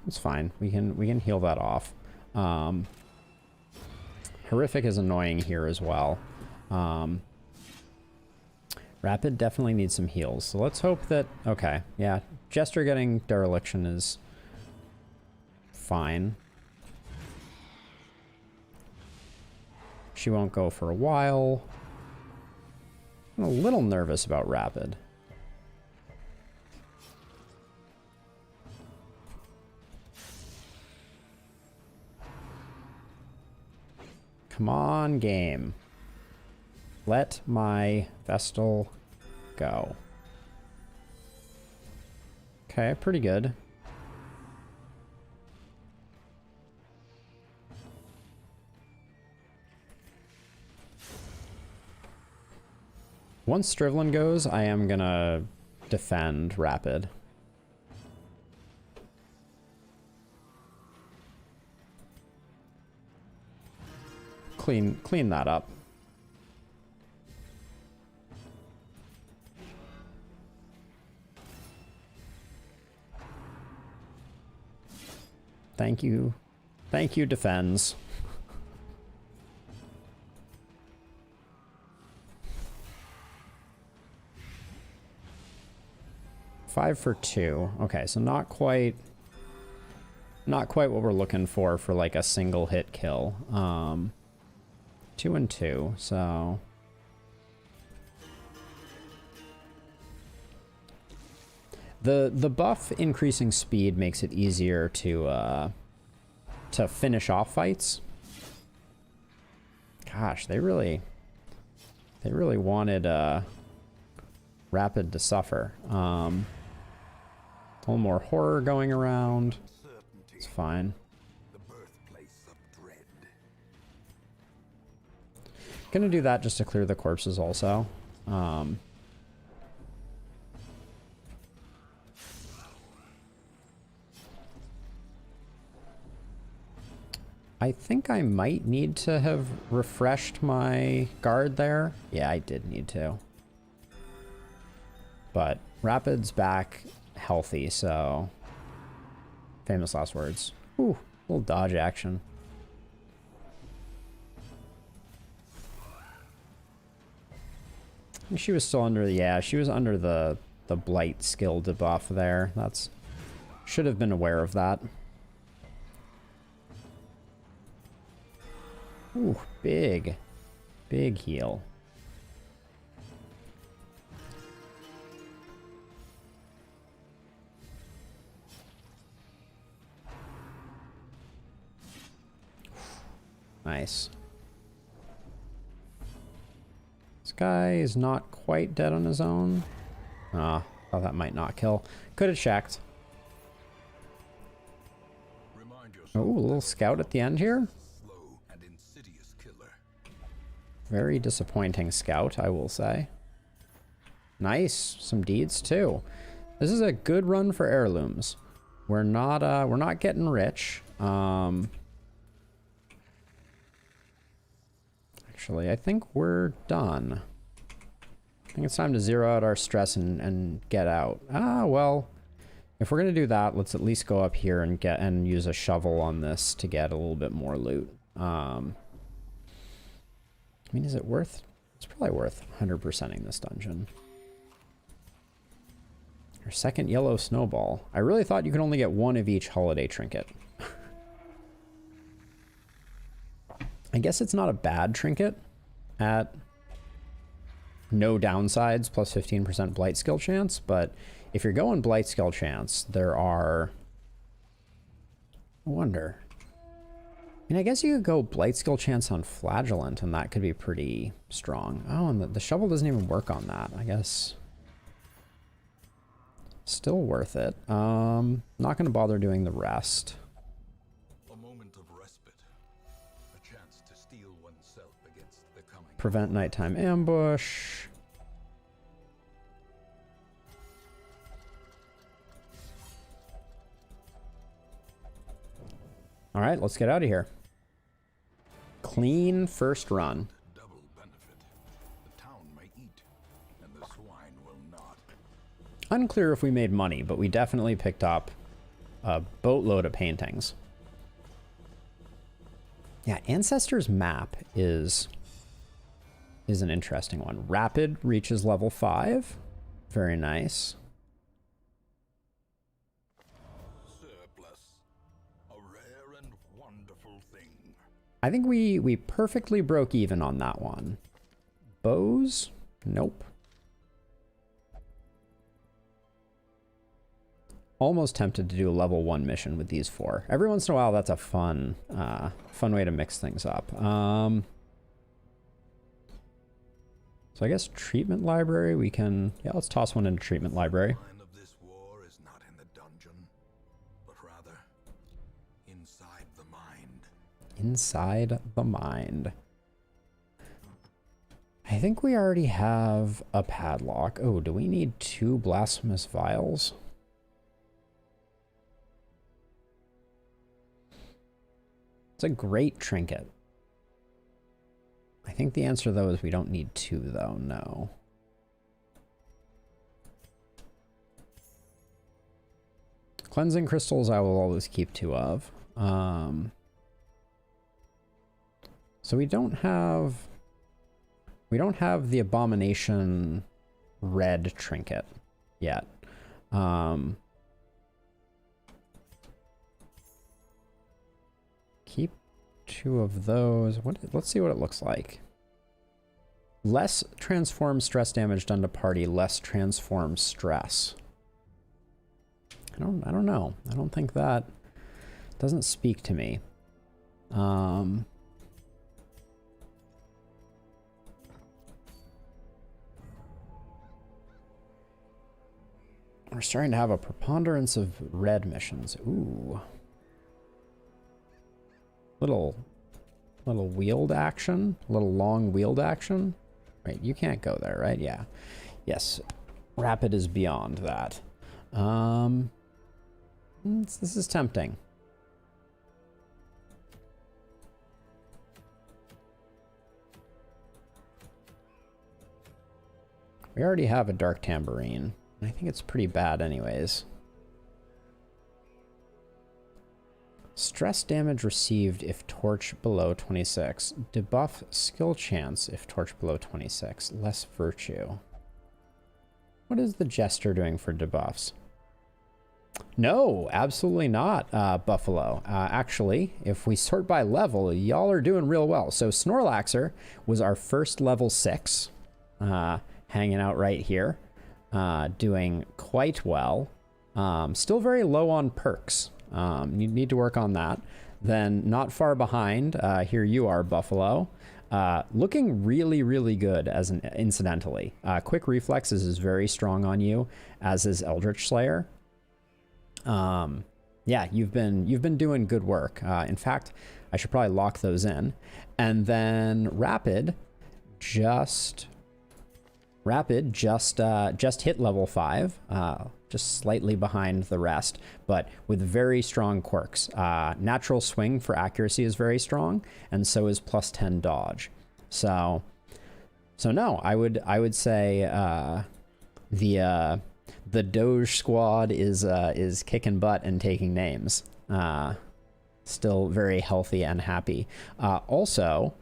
It's fine. We can heal that off. Horrific is annoying here as well. Rapid definitely needs some heals. So let's hope that... Okay, yeah. Jester getting Dereliction is fine. She won't go for a while. I'm a little nervous about Rapid. Come on, game. Let my Vestal go. Okay, pretty good. Once Strivlin goes, I am gonna defend Rapid. Clean that up. Thank you. Thank you, defends. Five for 2. Okay, so not quite what we're looking for like a single hit kill. 2 and 2, so the buff increasing speed makes it easier to finish off fights. Gosh, they really wanted Rapid to suffer. A little more horror going around. It's fine. Gonna do that just to clear the corpses also. I think I might need to have refreshed my guard there. Yeah, I did need to. But Rapid's back healthy, so... Famous last words. Ooh, little dodge action. She was still under the... Yeah, she was under the Blight skill debuff there. That's... Should have been aware of that. Ooh, big. Big heal. Nice. This guy is not quite dead on his own. Ah, thought that might not kill. Could have checked. Oh, a little scout at the end here. Very disappointing scout, I will say. Nice, some deeds too. This is a good run for heirlooms. We're not getting rich. Actually, I think we're done. I think it's time to zero out our stress and get out. Ah, well, if we're gonna do that, let's at least go up here and use a shovel on this to get a little bit more loot. I mean, is it worth? It's probably worth 100%ing this dungeon. Our second yellow snowball. I really thought you could only get one of each holiday trinket. I guess it's not a bad trinket at no downsides plus 15% blight skill chance, but if you're going blight skill chance, there are... I wonder. I mean, I guess you could go blight skill chance on flagellant and that could be pretty strong. Oh, and the shovel doesn't even work on that, I guess. Still worth it. Not gonna bother doing the rest. A moment of respite. A chance to steel oneself against the coming. Prevent nighttime ambush. Alright, let's get out of here. Clean first run. Double benefit. unclear if we made money, but we definitely picked up a boatload of paintings. Yeah, Ancestors map is an interesting one. Rapid reaches level 5. Very nice. Surplus. A rare and wonderful thing. I think we perfectly broke even on that one. Bows? Nope. Almost tempted to do a level 1 mission with these 4. Every once in a while, that's a fun way to mix things up. So I guess treatment library, we can... Yeah, let's toss one into treatment library. The line of this war is not in the dungeon, but rather inside the mind. Inside the mind. I think we already have a padlock. Oh, do we need 2 blasphemous vials? It's a great trinket. I think the answer, though, is we don't need 2, though. No. Cleansing crystals I will always keep 2 of. So we don't have the abomination red trinket yet. Keep 2 of those. Let's see what it looks like. Less transform stress damage done to party, less transform stress. I don't know. I don't think that doesn't speak to me. We're starting to have a preponderance of red missions. Ooh. Little wheeled action, a little long wheeled action. Right, you can't go there, right? Yeah. Yes, rapid is beyond that. This is tempting. We already have a dark tambourine, and I think it's pretty bad anyways. Stress damage received if torch below 26. Debuff skill chance if torch below 26. Less virtue. What is the Jester doing for debuffs? No, absolutely not, Buffalo. Actually, if we sort by level, y'all are doing real well. So Snorlaxer was our first level 6, hanging out right here, doing quite well. Still very low on perks. You need to work on that. Then not far behind, here you are, Buffalo. Looking really, really good as an incidentally. Quick reflexes is very strong on you, as is Eldritch Slayer. Yeah, you've been doing good work. In fact, I should probably lock those in. And then Rapid just hit level 5. Just slightly behind the rest, but with very strong quirks. Natural swing for accuracy is very strong, and so is +10 dodge. So no, I would say the Doge squad is kicking butt and taking names. Still very healthy and happy. Also,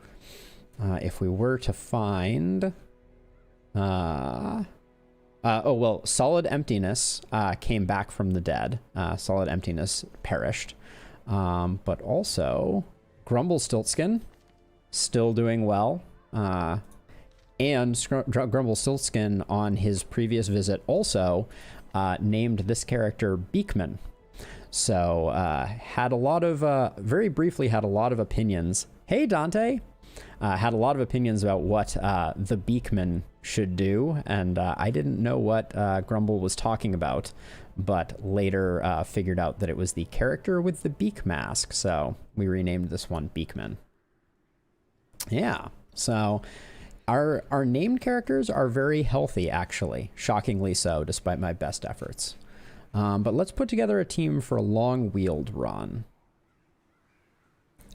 if we were to find oh, well, Solid Emptiness came back from the dead. Solid Emptiness perished. But also, Grumblestiltskin, still doing well. And Grumblestiltskin, on his previous visit, also named this character Beakman. So, had a lot of, very briefly had a lot of opinions. Hey, Dante! Had a lot of opinions about what the Beakman should do, and I didn't know what Grumble was talking about, but later figured out that it was the character with the beak mask, so we renamed this one Beakman. Yeah, so our named characters are very healthy, actually, shockingly so, despite my best efforts. But let's put together a team for a long-wheeled run.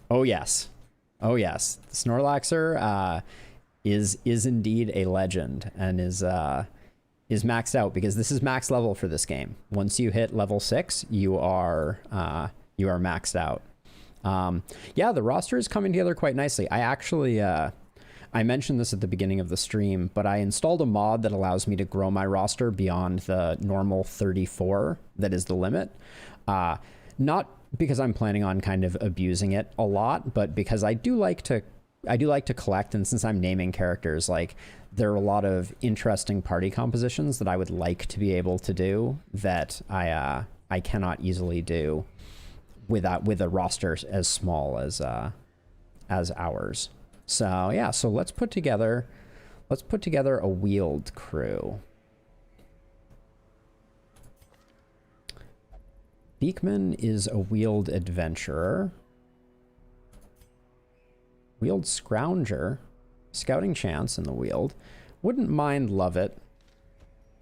Oh, yes. Oh, yes. Snorlaxer is indeed a legend and is maxed out, because this is max level for this game. Once you hit level 6, you are maxed out. Yeah, the roster is coming together quite nicely. I actually I mentioned this at the beginning of the stream, but I installed a mod that allows me to grow my roster beyond the normal 34 that is the limit. Not because I'm planning on kind of abusing it a lot, but because I do like to collect, and since I'm naming characters, like, there are a lot of interesting party compositions that I would like to be able to do that I cannot easily do with a roster as small as ours. So yeah, so let's put together a wheeled crew. Beekman is a wheeled adventurer. Wheeled scrounger. Scouting chance in the wheeled. Wouldn't mind Lovett.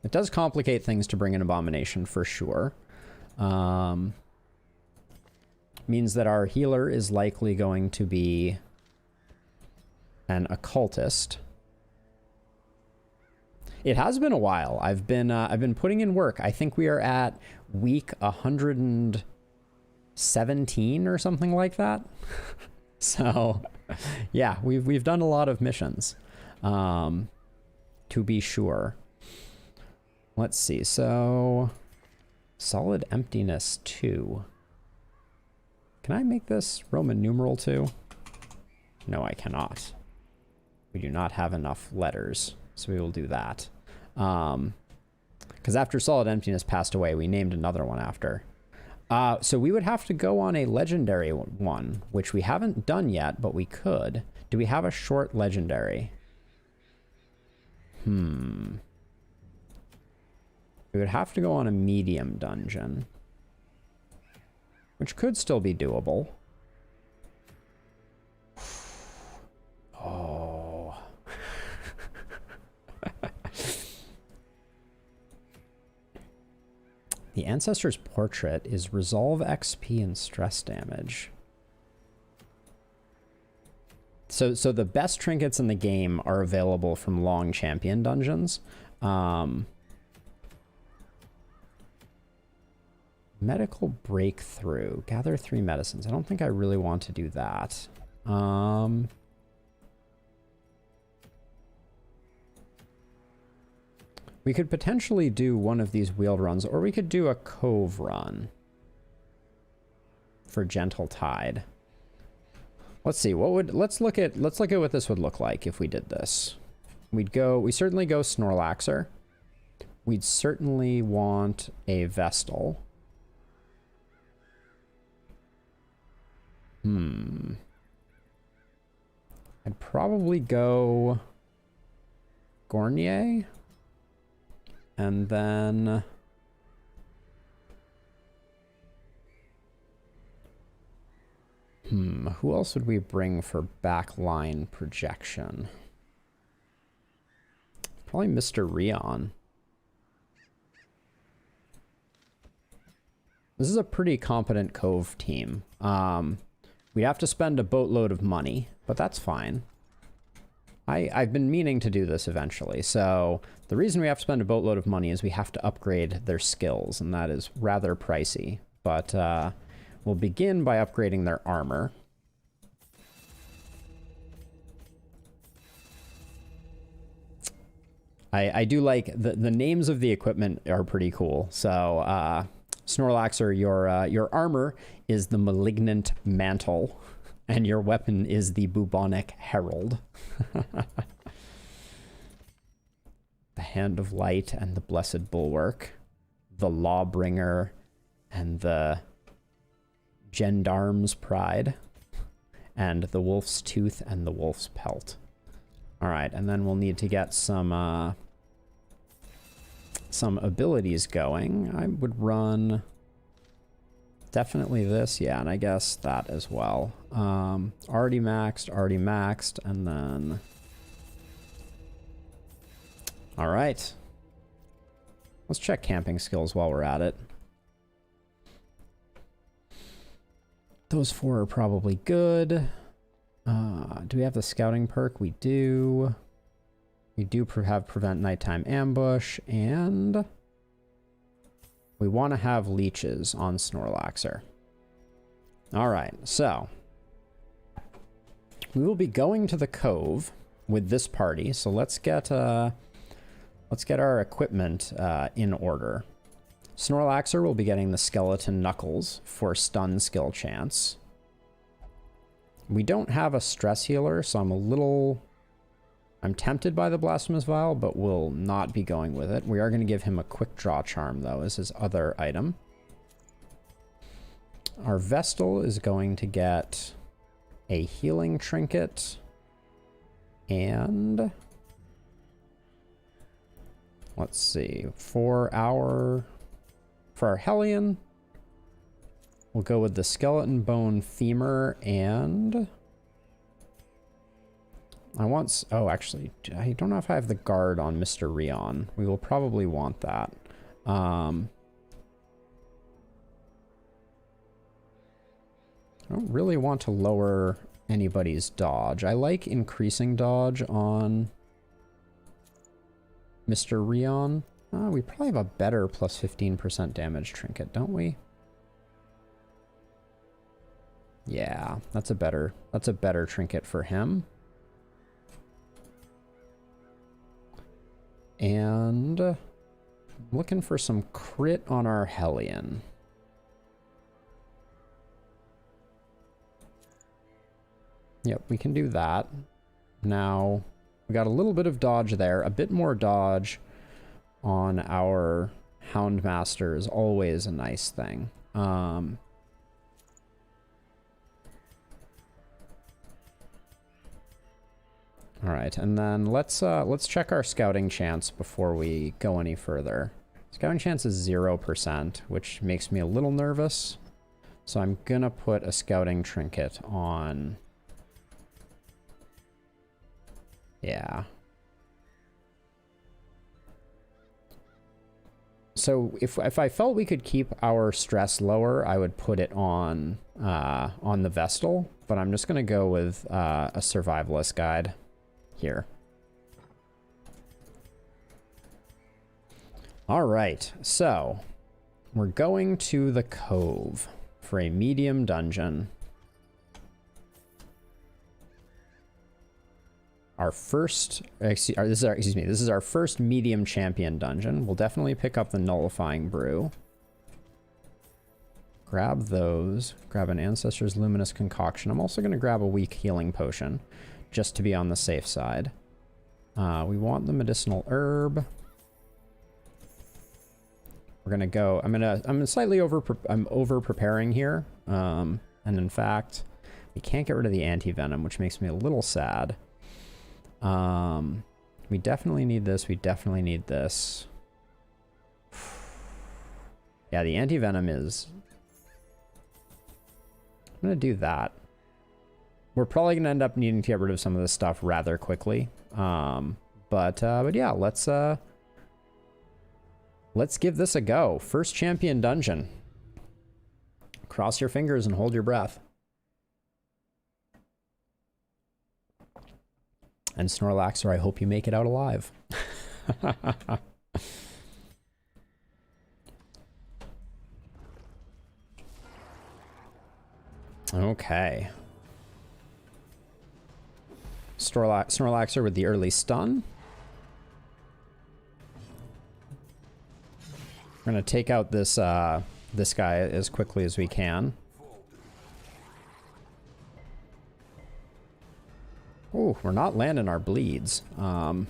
It does complicate things to bring an abomination for sure. Means that our healer is likely going to be an occultist. It has been a while. I've been putting in work. I think we are at week 117 or something like that. So, yeah, we've done a lot of missions, to be sure. Let's see. So, solid emptiness 2. Can I make this Roman numeral 2? No, I cannot. We do not have enough letters, so we will do that. Because after Solid Emptiness passed away, we named another one after. So we would have to go on a legendary one, which we haven't done yet, but we could. Do we have a short legendary? We would have to go on a medium dungeon, which could still be doable. Oh. The Ancestor's Portrait is Resolve XP and Stress Damage. So the best trinkets in the game are available from long champion dungeons. Medical Breakthrough. Gather 3 medicines. I don't think I really want to do that. We could potentially do one of these wheeled runs, or we could do a cove run for Gentle Tide. Let's see. Let's look at what this would look like if we did this. We certainly go Snorlaxer. We'd certainly want a Vestal. I'd probably go Gornier. And then who else would we bring for backline projection? Probably Mr. Rion. This is a pretty competent Cove team. We'd have to spend a boatload of money, but that's fine. I've been meaning to do this eventually. So the reason we have to spend a boatload of money is we have to upgrade their skills, and that is rather pricey. But we'll begin by upgrading their armor. I do like the names of the equipment are pretty cool. So Snorlaxer, your armor is the Malignant Mantle. And your weapon is the Bubonic Herald. The Hand of Light and the Blessed Bulwark. The Lawbringer and the Gendarme's Pride. And the Wolf's Tooth and the Wolf's Pelt. Alright, and then we'll need to get some abilities going. I would run... definitely this, yeah, and I guess that as well. Already maxed, and then... All right. Let's check camping skills while we're at it. Those 4 are probably good. Do we have the scouting perk? We do. We do have prevent nighttime ambush, and we want to have leeches on Snorlaxer. All right, so we will be going to the cove with this party. So let's get our equipment in order. Snorlaxer will be getting the skeleton knuckles for stun skill chance. We don't have a stress healer, so I'm tempted by the Blasphemous Vial, but will not be going with it. We are going to give him a quick draw charm, though, as his other item. Our Vestal is going to get a healing trinket. And let's see, for our Hellion, we'll go with the skeleton bone femur, and oh, actually, I don't know if I have the guard on Mr. Rion. We will probably want that. I don't really want to lower anybody's dodge. I like increasing dodge on Mr. Rion. We probably have a better plus 15% damage trinket, don't we? Yeah, that's a better trinket for him. And I'm looking for some crit on our Hellion. Yep, we can do that. Now, we got a little bit of dodge there. A bit more dodge on our Houndmaster is always a nice thing. All right, and then let's check our scouting chance before we go any further. Scouting chance is 0%, which makes me a little nervous. So I'm gonna put a scouting trinket on. Yeah. So if I felt we could keep our stress lower, I would put it on the Vestal, but I'm just gonna go with a survivalist guide here. All right, so we're going to the Cove for a medium dungeon. Our first, this is our first medium champion dungeon. We'll definitely pick up the Nullifying Brew. Grab those. Grab an Ancestor's Luminous Concoction. I'm also going to grab a weak healing potion, just to be on the safe side. We want the medicinal herb. We're gonna go. I'm slightly over preparing here. And in fact, we can't get rid of the anti-venom, which makes me a little sad. We definitely need this. We definitely need this. Yeah, the anti-venom is. I'm gonna do that. We're probably gonna end up needing to get rid of some of this stuff rather quickly. But yeah, let's give this a go. First champion dungeon. Cross your fingers and hold your breath. And Snorlaxer, I hope you make it out alive. Okay. Snorlaxer with the early stun. We're gonna take out this this guy as quickly as we can. Ooh, we're not landing our bleeds. As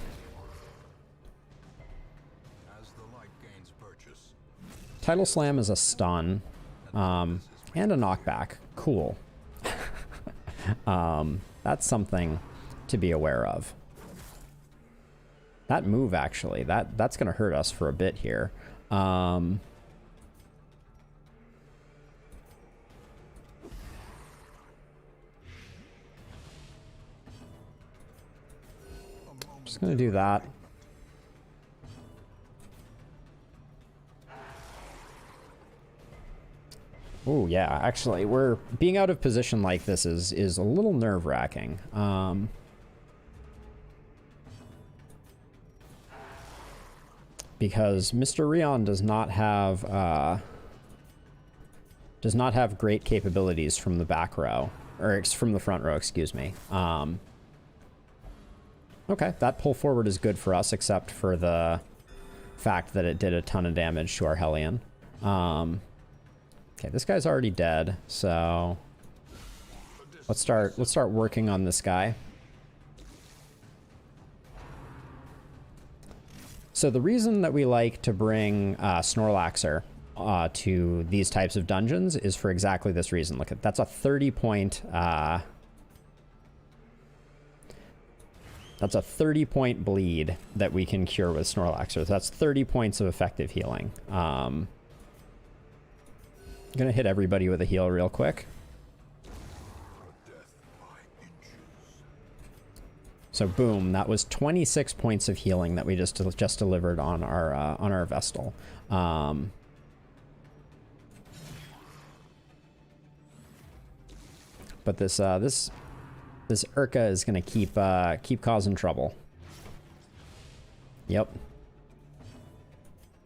the light gains purchase. Tidal Slam is a stun, and a knockback. Cool. That's something to be aware of. That move, actually, that's gonna hurt us for a bit here. Just gonna do that. Oh yeah, actually, we're being out of position like this is a little nerve-wracking. because Mr. Rion does not have great capabilities from the back row, or from the front row, excuse me. Okay, that pull forward is good for us, except for the fact that it did a ton of damage to our Hellion. Okay, this guy's already dead, so let's start working on this guy. So the reason that we like to bring Snorlaxer to these types of dungeons is for exactly this reason. Look, that's a 30-point that's a 30-point bleed that we can cure with Snorlaxer. That's 30 points of effective healing. I'm gonna hit everybody with a heal real quick. So boom, that was 26 points of healing that we just delivered on our Vestal. But this Urka is gonna keep causing trouble. Yep.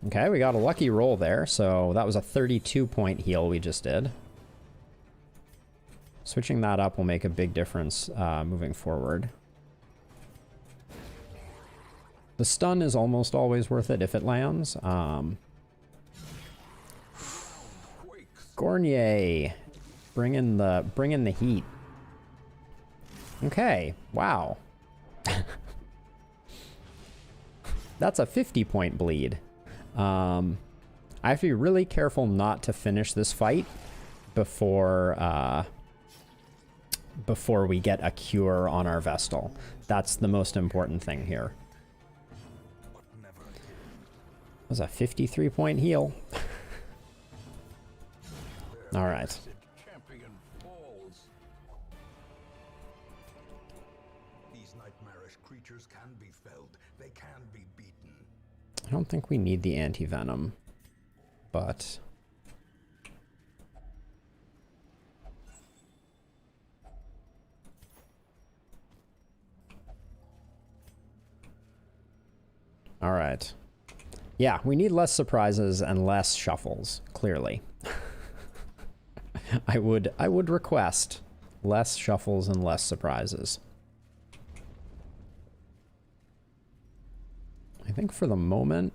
Okay, we got a lucky roll there, so that was a 32-point heal we just did. Switching that up will make a big difference moving forward. The stun is almost always worth it if it lands. Gornier, bring in the heat. Okay, wow. That's a 50-point bleed. I have to be really careful not to finish this fight before we get a cure on our Vestal. That's the most important thing here. That was a 53-point heal. All right. These nightmarish creatures can be felled. They can be beaten. I don't think we need the anti-venom, but all right. Yeah, we need less surprises and less shuffles, clearly. I would request less shuffles and less surprises. I think for the moment,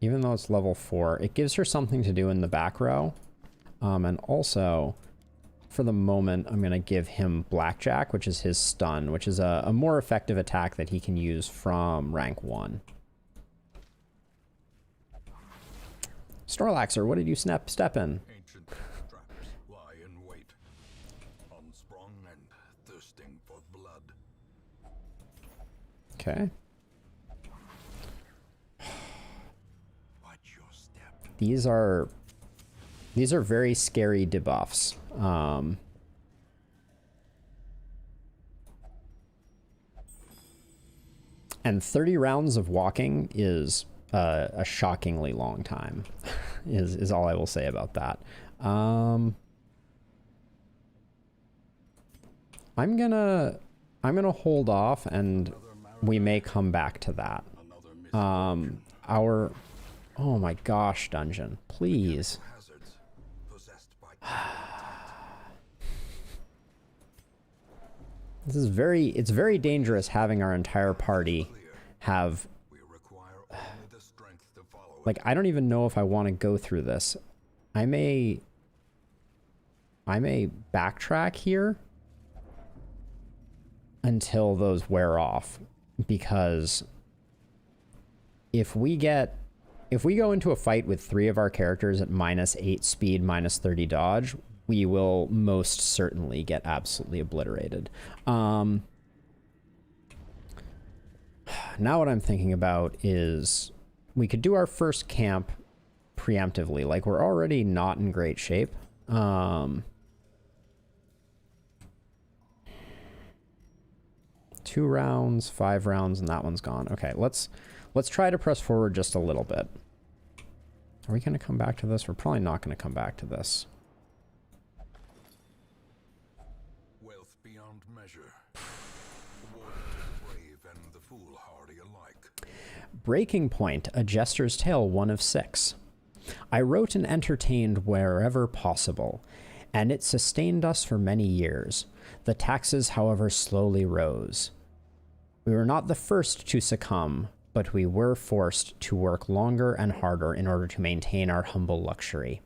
even though it's level 4, it gives her something to do in the back row. And also, for the moment, I'm going to give him Blackjack, which is his stun, which is a more effective attack that he can use from rank 1. Snorlaxer, what did you step in? Ancient traps lie in wait, unsprung and thirsting for blood. Okay. Watch your step. These are very scary debuffs. And 30 rounds of walking is a shockingly long time, is all I will say about that. I'm gonna hold off, and we may come back to that. Oh my gosh, dungeon, please. It's very dangerous having our entire party have, like, I don't even know if I want to go through this. I may backtrack here until those wear off, because if we go into a fight with 3 of our characters at -8 speed, -30 dodge, we will most certainly get absolutely obliterated. Now what I'm thinking about is we could do our first camp preemptively. Like, we're already not in great shape. 2 rounds, 5 rounds, and that one's gone. Okay, let's try to press forward just a little bit. Are we going to come back to this? We're probably not going to come back to this. Wealth beyond measure. Awarded to the brave and the foolhardy alike. Breaking Point, A Jester's Tale 1 of 6. I wrote and entertained wherever possible, and it sustained us for many years. The taxes, however, slowly rose. We were not the first to succumb, but we were forced to work longer and harder in order to maintain our humble luxury.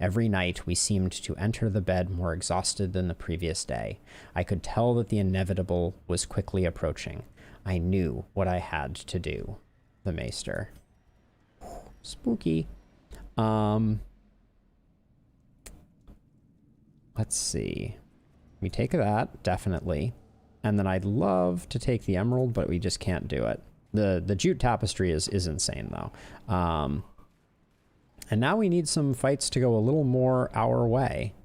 Every night we seemed to enter the bed more exhausted than the previous day. I could tell that the inevitable was quickly approaching. I knew what I had to do. The Maester. Spooky. Let's see. We take that, definitely. And then I'd love to take the emerald, but we just can't do it. The jute tapestry is insane, though. And now we need some fights to go a little more our way.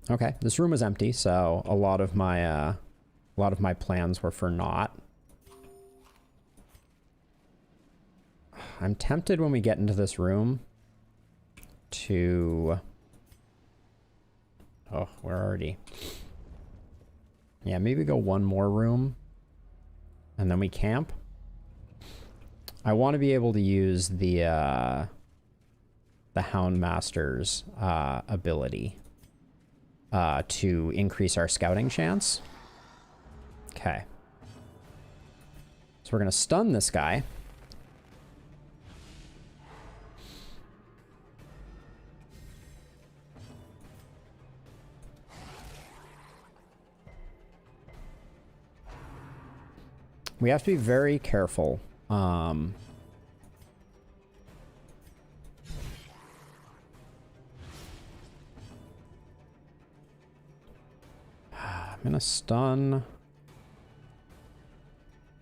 Okay, this room is empty, so a lot of my plans were for naught. I'm tempted when we get into this room to... Oh, we're already... Yeah, maybe go one more room and then we camp. I want to be able to use the Houndmaster's ability to increase our scouting chance. Okay. So we're going to stun this guy. We have to be very careful. I'm gonna stun.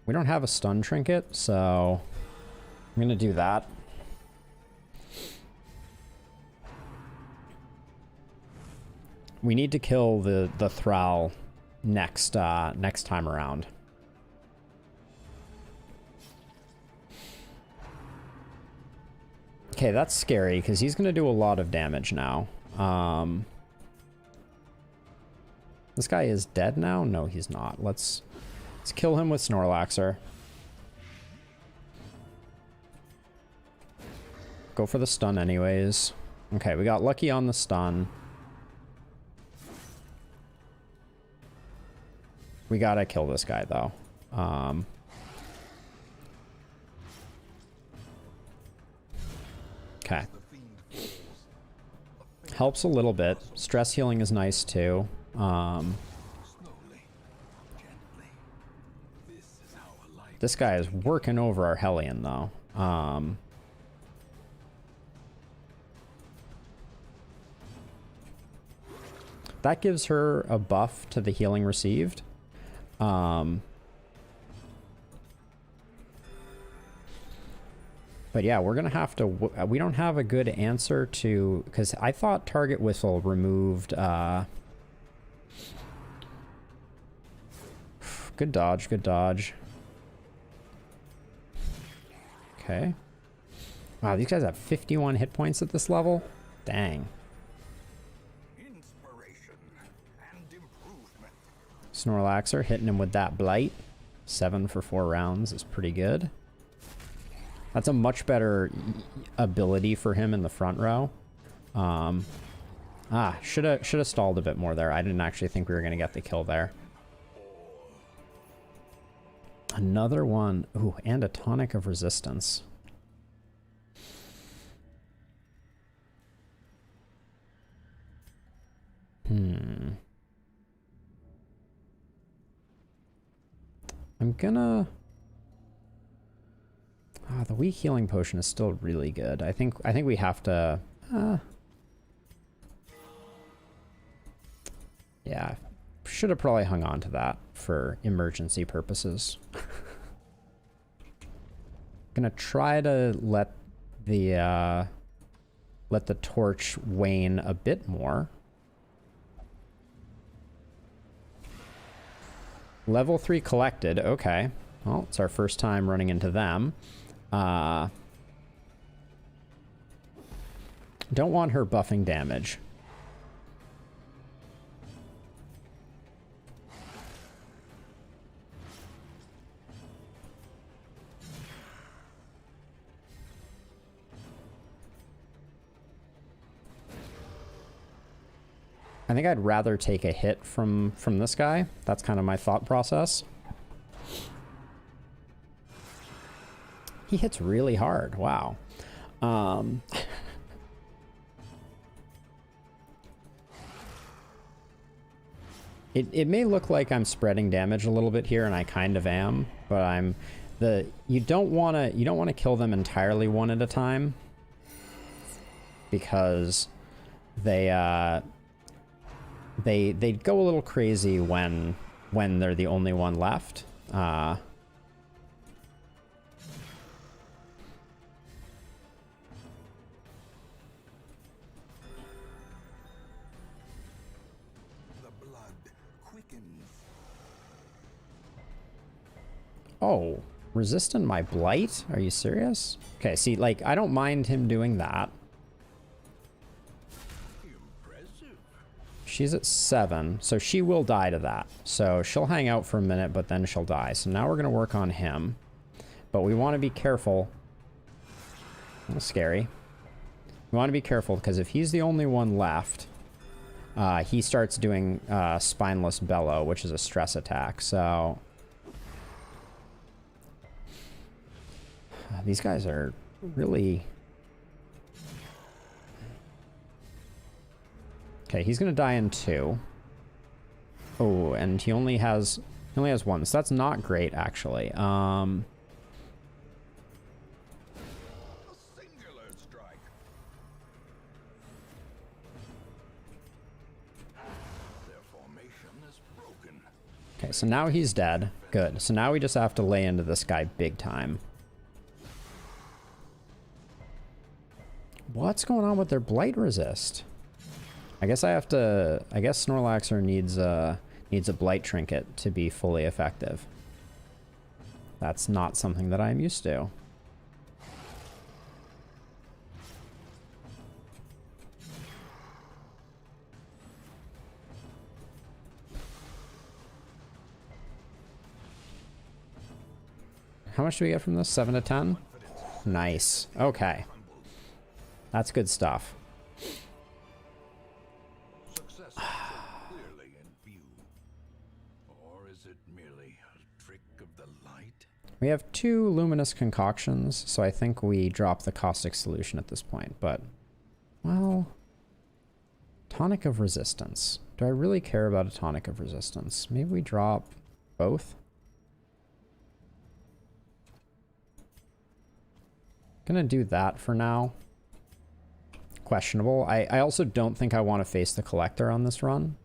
We don't have a stun trinket, so I'm gonna do that. We need to kill the Thrall next time around. Okay, that's scary because he's gonna do a lot of damage now. This guy is dead now? No, he's not. Let's kill him with Snorlaxer. Go for the stun anyways. Okay, we got lucky on the stun. We gotta kill this guy though. Okay. Helps a little bit. Stress healing is nice too. This guy is working over our Hellion though. That gives her a buff to the healing received. But yeah, we're gonna have to... we don't have a good answer to... Because I thought Target Whistle removed... Good dodge, good dodge. Okay. Wow, these guys have 51 hit points at this level? Dang. Snorlaxer hitting him with that Blight. 7 for 4 rounds is pretty good. That's a much better ability for him in the front row. Should have stalled a bit more there. I didn't actually think we were going to get the kill there. Another one. Ooh, and a Tonic of Resistance. I'm gonna... the weak healing potion is still really good. I think we have to... yeah, should have probably hung on to that for emergency purposes. Gonna try to let the torch wane a bit more. Level 3 collected. Okay. Well, it's our first time running into them. Don't want her buffing damage. I think I'd rather take a hit from this guy. That's kind of my thought process. He hits really hard. Wow. It may look like I'm spreading damage a little bit here, and I kind of am, but you don't want to kill them entirely one at a time, because they go a little crazy when they're the only one left. The blood quickens. Oh, resistant my blight? Are you serious? Okay, see, like, I don't mind him doing that. Impressive. She's at 7, so she will die to that. So she'll hang out for a minute, but then she'll die. So now we're going to work on him. But we want to be careful. A little scary. We want to be careful, because if he's the only one left, he starts doing Spineless Bellow, which is a stress attack. So these guys are really... Okay, he's gonna die in 2. Oh, and he only has 1, so that's not great, actually. A singular strike. Their formation is broken. Okay, so now he's dead. Good. So now we just have to lay into this guy big time. What's going on with their blight resist? I guess Snorlaxer needs a blight trinket to be fully effective. That's not something that I'm used to. How much do we get from this? 7 to 10? Nice. Okay. That's good stuff. Success clearly in view. Or is it merely a trick of the light? We have 2 luminous concoctions, so I think we drop the caustic solution at this point, but, well, tonic of resistance. Do I really care about a tonic of resistance? Maybe we drop both? Gonna do that for now. Questionable. I also don't think I want to face the collector on this run.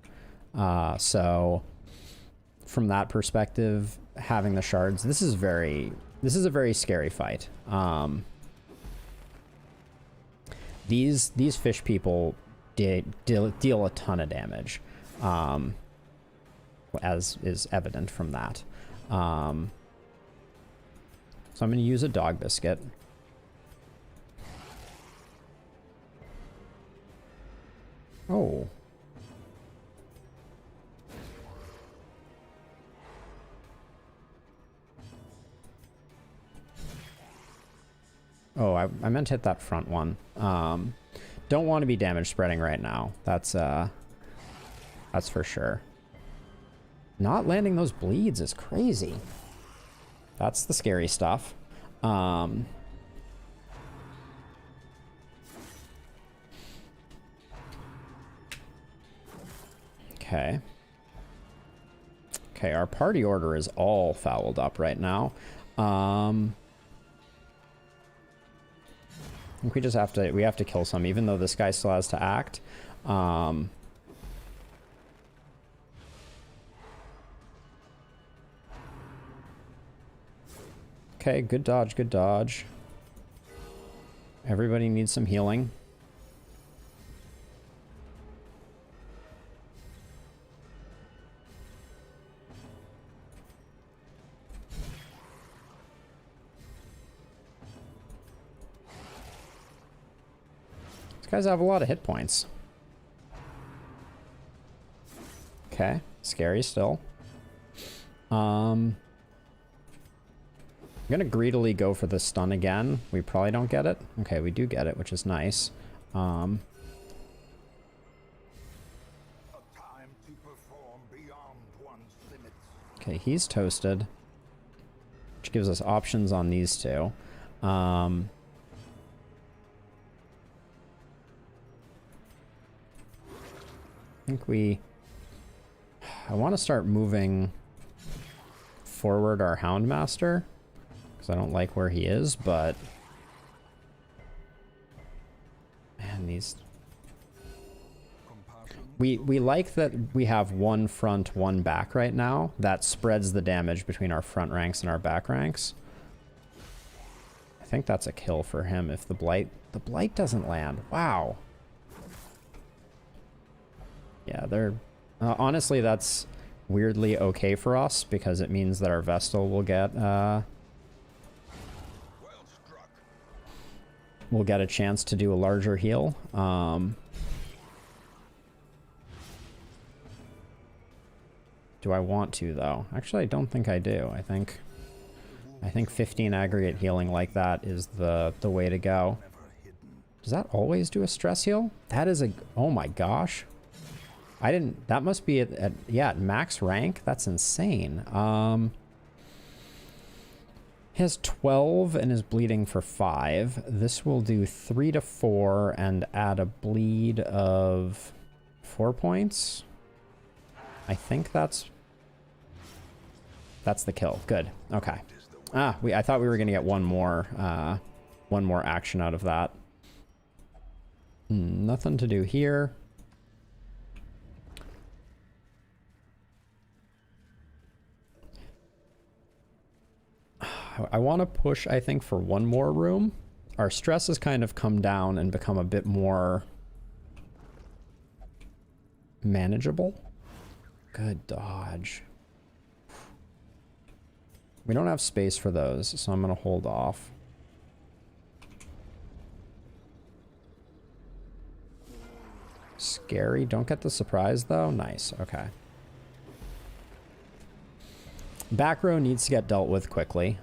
So from that perspective, having the shards, this is a very scary fight. These fish people deal a ton of damage, as is evident from that. So I'm going to use a dog biscuit. Oh. Oh, I meant to hit that front one. Don't want to be damage spreading right now. That's for sure. Not landing those bleeds is crazy. That's the scary stuff. Okay. Okay, our party order is all fouled up right now. I think we just have to kill some, even though this guy still has to act. Okay, good dodge, good dodge. Everybody needs some healing. Guys have a lot of hit points. Okay, scary still. I'm gonna greedily go for the stun again. We probably don't get it. Okay, we do get it, which is nice. A Okay, he's toasted. Which gives us options on these two. I think I want to start moving forward our Houndmaster, because I don't like where he is, but... Man, these... We like that we have one front, one back right now. That spreads the damage between our front ranks and our back ranks. I think that's a kill for him if the Blight doesn't land. Wow. Yeah, they're... honestly, that's weirdly okay for us, because it means that our Vestal will get, we'll get a chance to do a larger heal. Do I want to, though? Actually, I don't think I do. I think 15 aggregate healing like that is the way to go. Does that always do a stress heal? That is a... Oh my gosh. I didn't... That must be at max rank? That's insane. He has 12 and is bleeding for 5. This will do 3 to 4 and add a bleed of 4 points. I think that's the kill. Good. Okay. I thought we were gonna get one more action out of that. Nothing to do here. I want to push, I think, for one more room. Our stress has kind of come down and become a bit more manageable. Good dodge. We don't have space for those, so I'm going to hold off. Scary. Don't get the surprise, though. Nice. Okay. Back row needs to get dealt with quickly.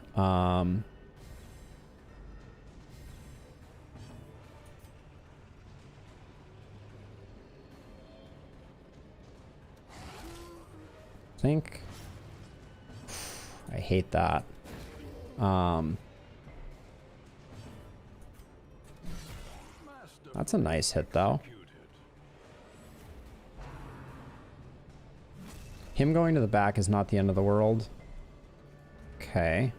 Think I hate that. That's a nice hit, though. Him going to the back is not the end of the world. Okay.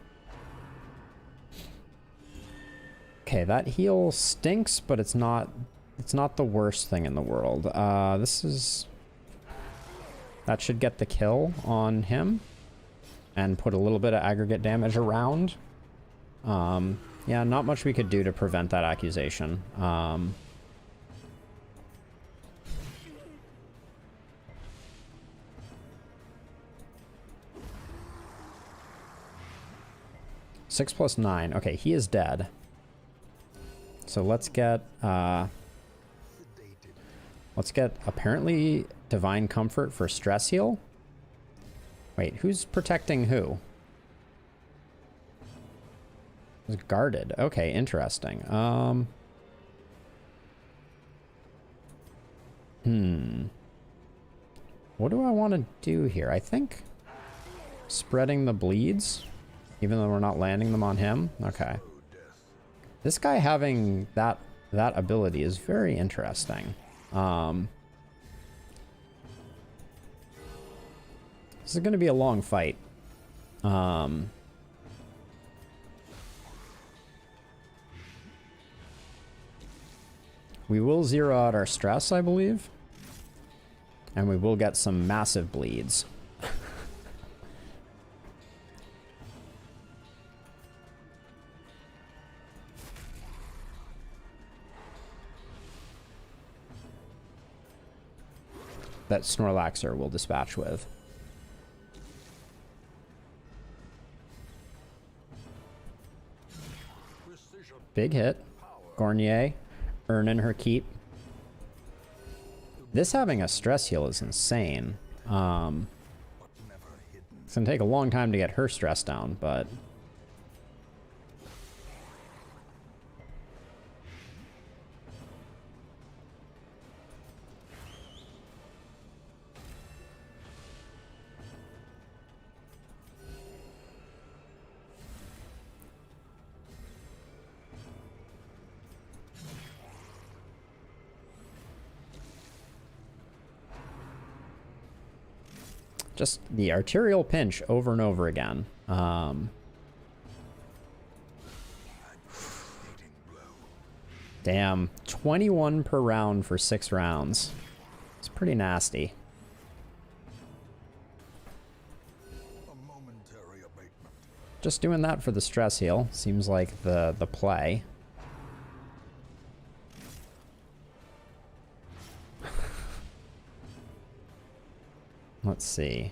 Okay, that heal stinks, but it's not the worst thing in the world. That should get the kill on him and put a little bit of aggregate damage around. Yeah, not much we could do to prevent that accusation. 6 plus 9. Okay, he is dead. So let's get apparently Divine Comfort for stress heal. Wait, who's protecting who? It's guarded. Okay, interesting. What do I want to do here? I think spreading the bleeds, even though we're not landing them on him. Okay. This guy having that ability is very interesting. This is going to be a long fight. We will zero out our stress, I believe. And we will get some massive bleeds. That Snorlaxer will dispatch with. Big hit. Gornier earning her keep. This having a stress heal is insane. It's gonna take a long time to get her stress down, but... just the arterial pinch over and over again. Damn, 21 per round for 6 rounds. It's pretty nasty. Just doing that for the stress heal seems like the play. Let's see.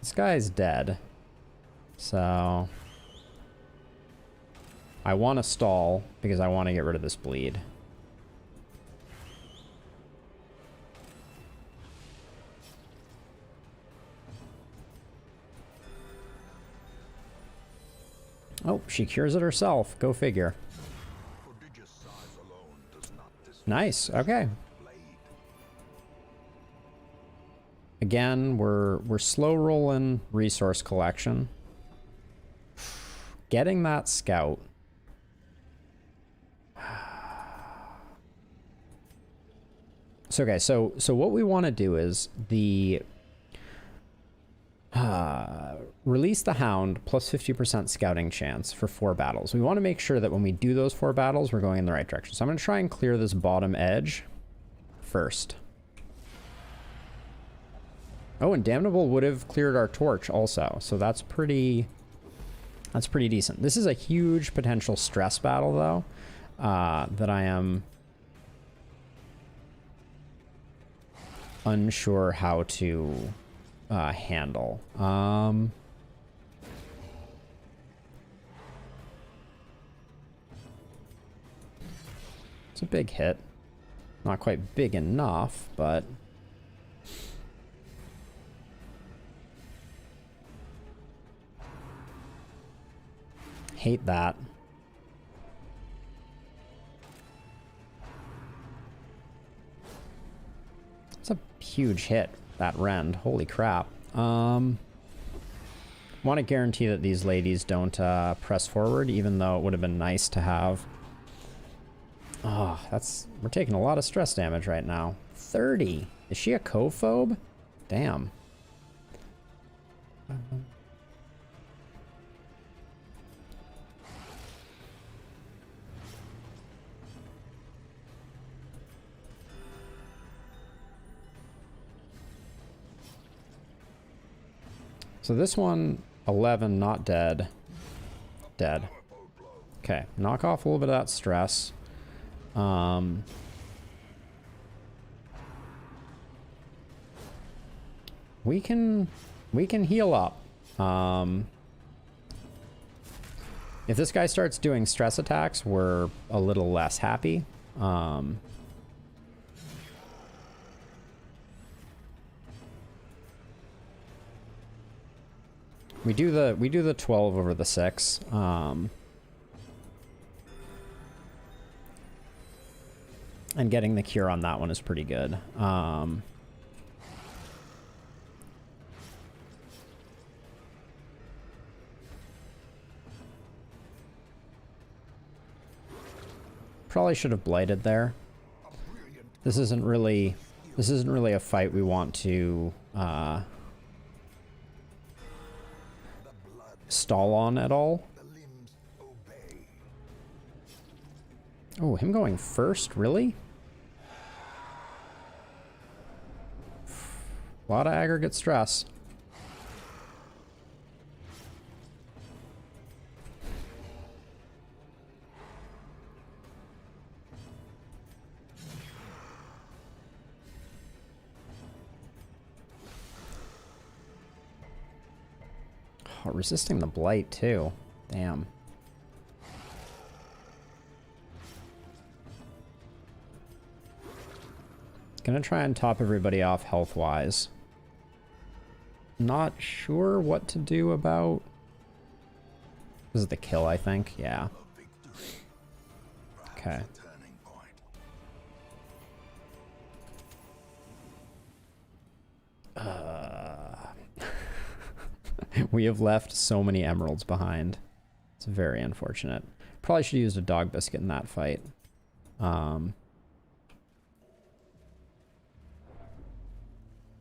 This guy's dead. So I want to stall because I want to get rid of this bleed. Oh, she cures it herself. Go figure. Nice. Okay. Again, we're slow rolling resource collection. Getting that scout. So okay, so what we want to do is the release the hound plus 50% scouting chance for 4 battles. We want to make sure that when we do those 4 battles, we're going in the right direction. So I'm going to try and clear this bottom edge first. Oh, and Damnable would have cleared our torch also, so that's pretty decent. This is a huge potential stress battle, though, that I am unsure how to handle. It's a big hit. Not quite big enough, but hate that. It's a huge hit, that rend. Holy crap. Want to guarantee that these ladies don't press forward, even though it would have been nice to have. Oh, we're taking a lot of stress damage right now. 30. Is she a co-phobe? Damn. So this one, 11, not dead. Dead. Okay, knock off a little bit of that stress. We can heal up. If this guy starts doing stress attacks, we're a little less happy. We do the 12 over the 6. And getting the cure on that one is pretty good. Probably should have blighted there. This isn't really a fight we want to stall on at all. Oh, him going first? Really? A lot of aggregate stress. Oh, resisting the blight too. Damn. Gonna try and top everybody off health-wise. Not sure what to do about... This is the kill, I think. Yeah. Okay. We have left so many emeralds behind. It's very unfortunate. Probably should have used a dog biscuit in that fight.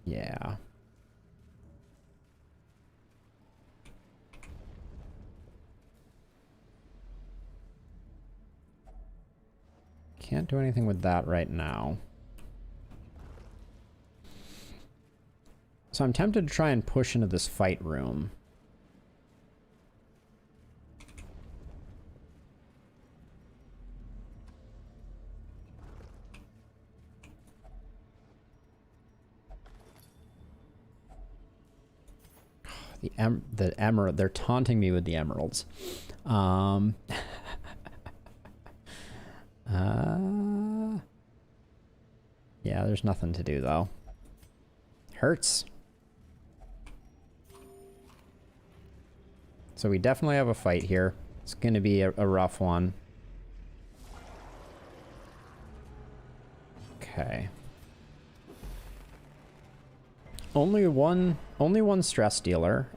Yeah. can't do anything with that right now. So I'm tempted to try and push into this fight room. The emerald, they're taunting me with the emeralds. Yeah, there's nothing to do though. Hurts. So we definitely have a fight here. It's gonna be a rough one. Okay. Only one stress dealer.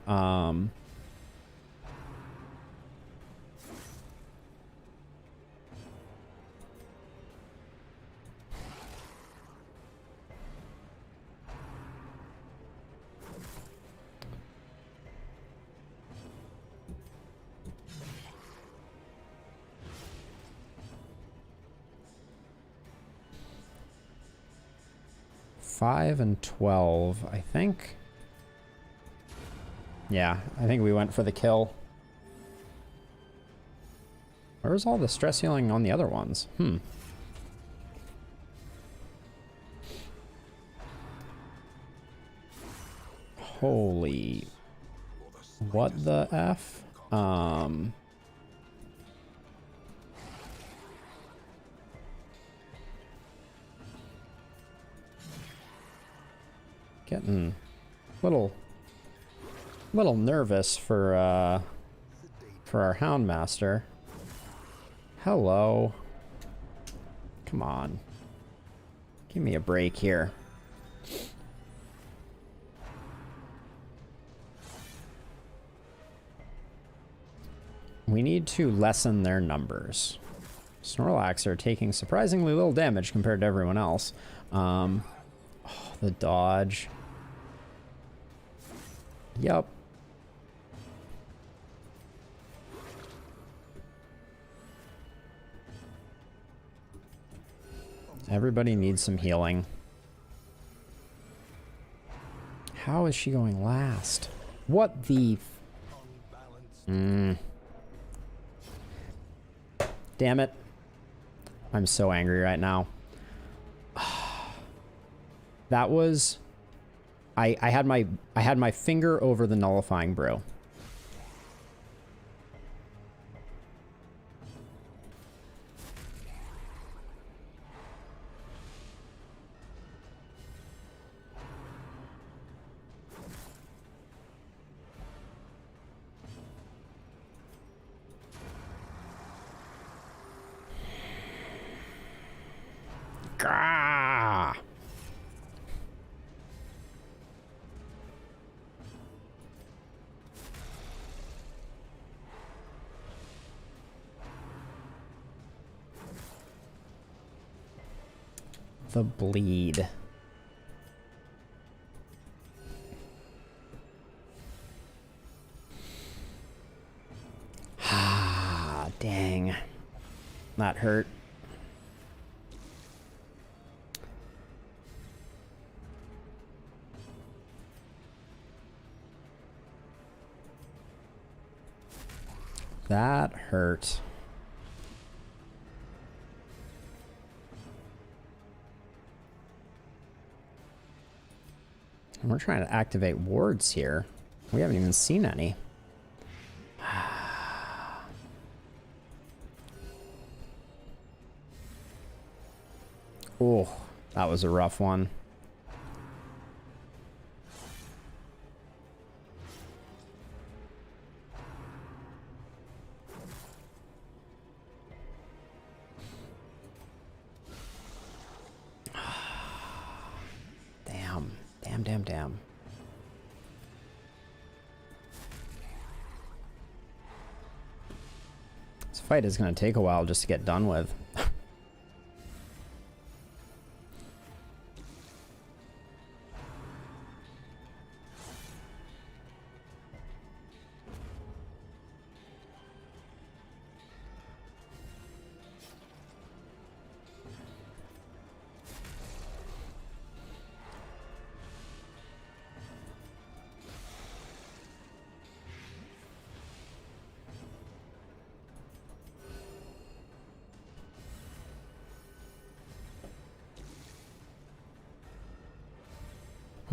Five and 12, I think. Yeah, I think we went for the kill. Where's all the stress healing on the other ones? Holy... What the F? Getting little nervous for our Houndmaster. Hello. Come on. Give me a break here. We need to lessen their numbers. Snorlax are taking surprisingly little damage compared to everyone else. Oh, the dodge. Yup. Everybody needs some healing. How is she going last? What the... Damn it. I'm so angry right now. That was... I had my finger over the nullifying brew. Gah! The bleed. Ah, dang. That hurt. That hurt. And we're trying to activate wards here. We haven't even seen any. Oh, that was a rough one. Damn. This fight is going to take a while just to get done with.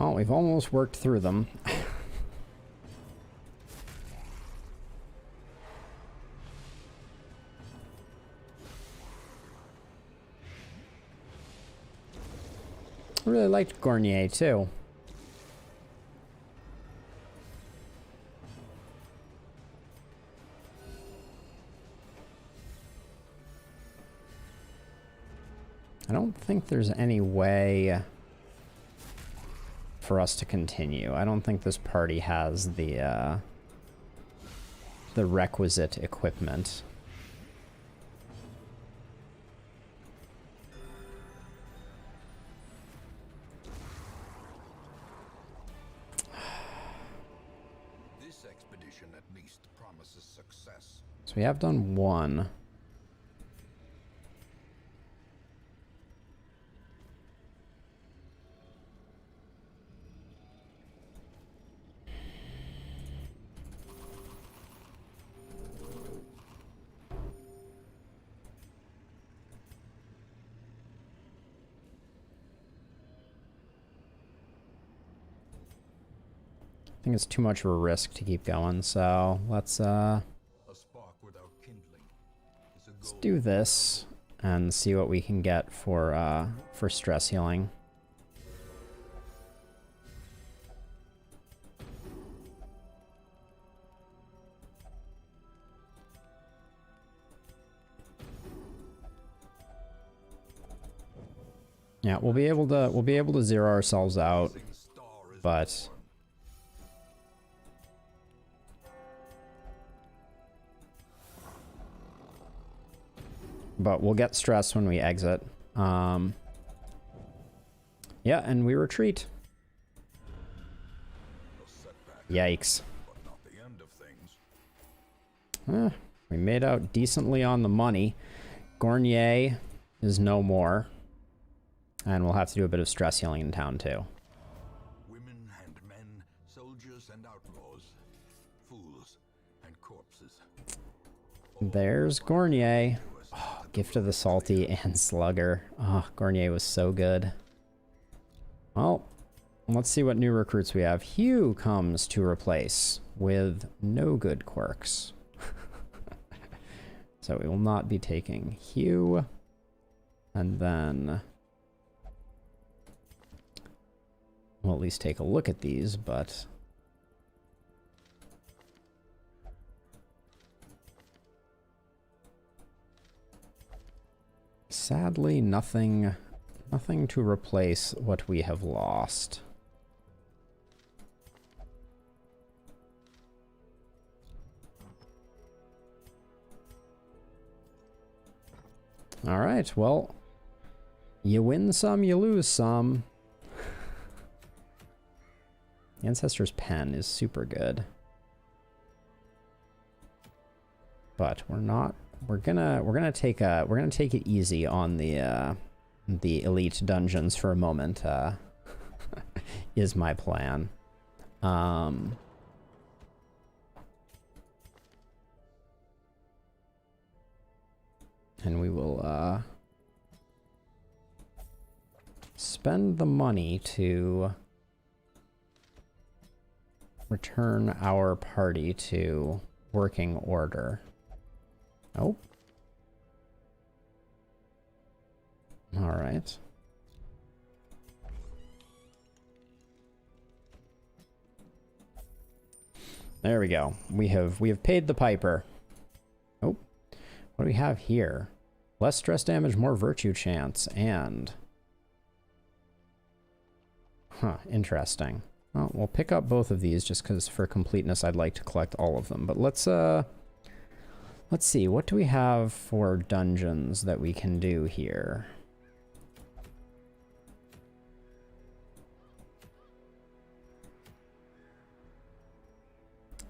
Oh, we've almost worked through them. I really liked Gornier too. I don't think there's any way for us to continue. I don't think this party has the requisite equipment. This expedition at least promises success. So we have done one. I think it's too much of a risk to keep going, so let's A spark without kindling is a let's goal. do this and see what we can get for stress healing. Yeah, we'll be able to zero ourselves out, Rising star is but we'll get stress when we exit. Yeah, and we retreat. a setback, Yikes. but not the end of things. We made out decently on the money. Gornier is no more. And we'll have to do a bit of stress healing in town too. Women and men, soldiers and outlaws, fools and corpses. There's Gornier. Oh, Gift of the Salty and Slugger. Oh, Gornier was so good. Well, let's see what new recruits we have. Hugh comes to replace with no good quirks. So we will not be taking Hugh. And then we'll at least take a look at these, but sadly nothing to replace what we have lost. All right, well, you win some, you lose some. The Ancestor's Pen is super good. But we're gonna take it easy on the elite dungeons for a moment, is my plan. And we will spend the money to return our party to working order. Oh. All right. There we go. We have paid the piper. Oh. What do we have here? Less stress damage, more virtue chance, and interesting. Well, we'll pick up both of these just because for completeness I'd like to collect all of them. But let's see, what do we have for dungeons that we can do here?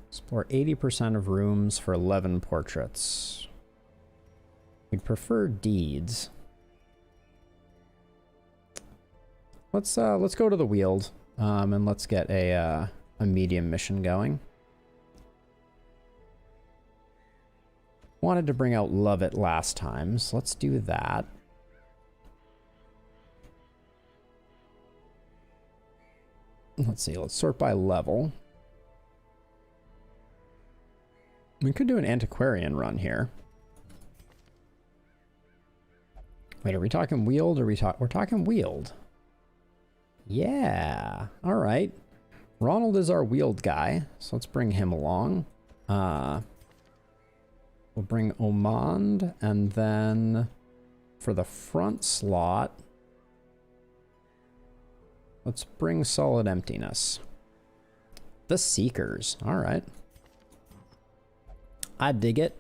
Explore 80% of rooms for 11 portraits. We'd prefer deeds. Let's go to the Weald, and let's get a medium mission going. Wanted to bring out Lovett last time, so let's do that. Let's see, let's sort by level. We could do an antiquarian run here. Wait, are we talking wield or we're talking wield? Yeah. All right. Ronald is our wield guy, so let's bring him along. We'll bring Omand, and then for the front slot, let's bring Solid Emptiness. The Seekers. All right. I dig it.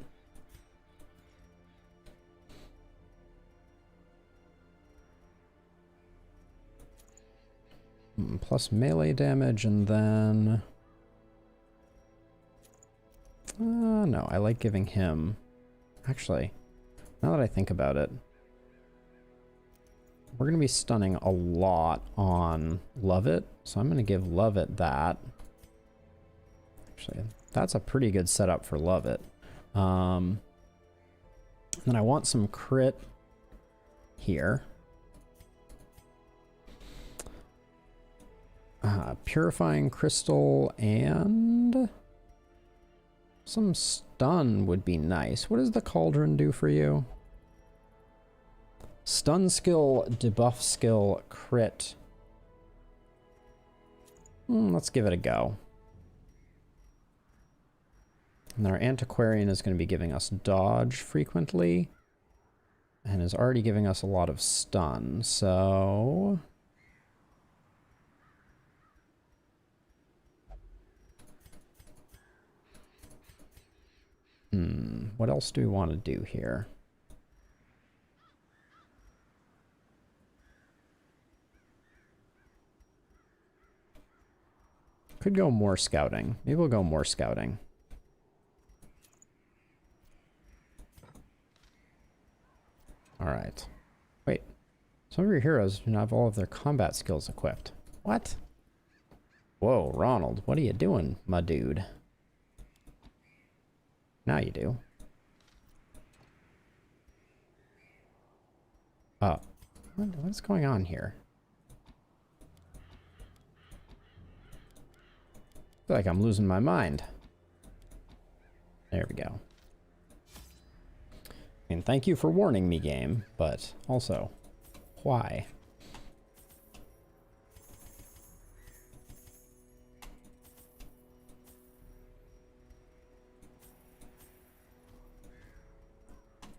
Plus melee damage, and then... no, I like giving him... Actually, now that I think about it, we're going to be stunning a lot on Lovett, so I'm going to give Lovett that. Actually, that's a pretty good setup for Lovett. And then I want some crit here. Purifying Crystal and some stun would be nice. What does the Cauldron do for you? Stun skill, debuff skill, crit. Let's give it a go. And our Antiquarian is going to be giving us dodge frequently. And is already giving us a lot of stun, so... what else do we want to do here? Could go more scouting. Maybe we'll go more scouting. Alright. Wait. Some of your heroes do not have all of their combat skills equipped. What? Whoa, Ronald, what are you doing, my dude? Now you do. Oh. What's going on here? I feel like I'm losing my mind. There we go. I mean, thank you for warning me, game, but also, why?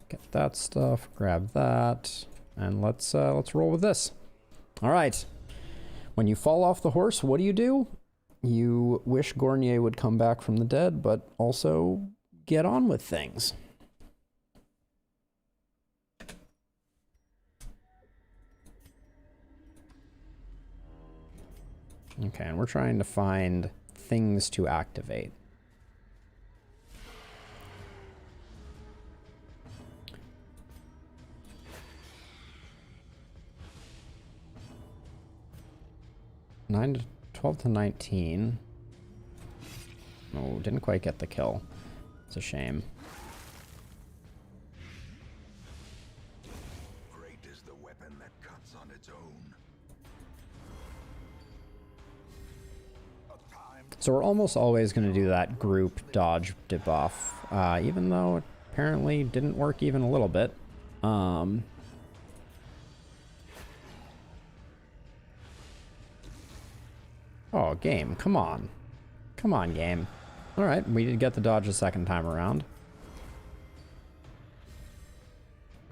Get that stuff, grab that, and let's roll with this. All right. When you fall off the horse, what do? You wish Gornier would come back from the dead, but also get on with things. Okay, and we're trying to find things to activate. Nine to 12 to 19. Oh, didn't quite get the kill. It's a shame. Great is the weapon that cuts on its own. So we're almost always going to do that group dodge debuff, even though it apparently didn't work even a little bit. Oh, game, come on. Come on, game. Alright, we did get the dodge a second time around.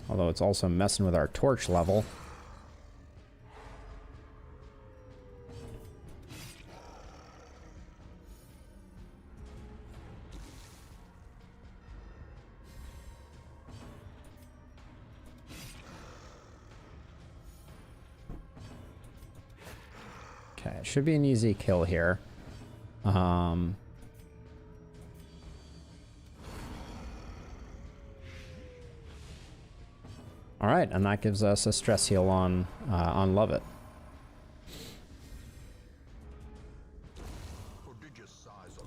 Although it's also messing with our torch level. Okay, it should be an easy kill here. Alright, and that gives us a stress heal on Lovett.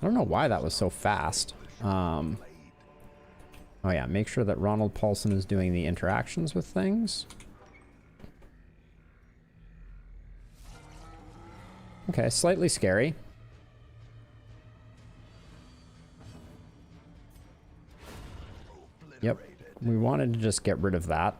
I don't know why that was so fast. Oh yeah, make sure that Ronald Paulson is doing the interactions with things. Okay, slightly scary. Yep, we wanted to just get rid of that.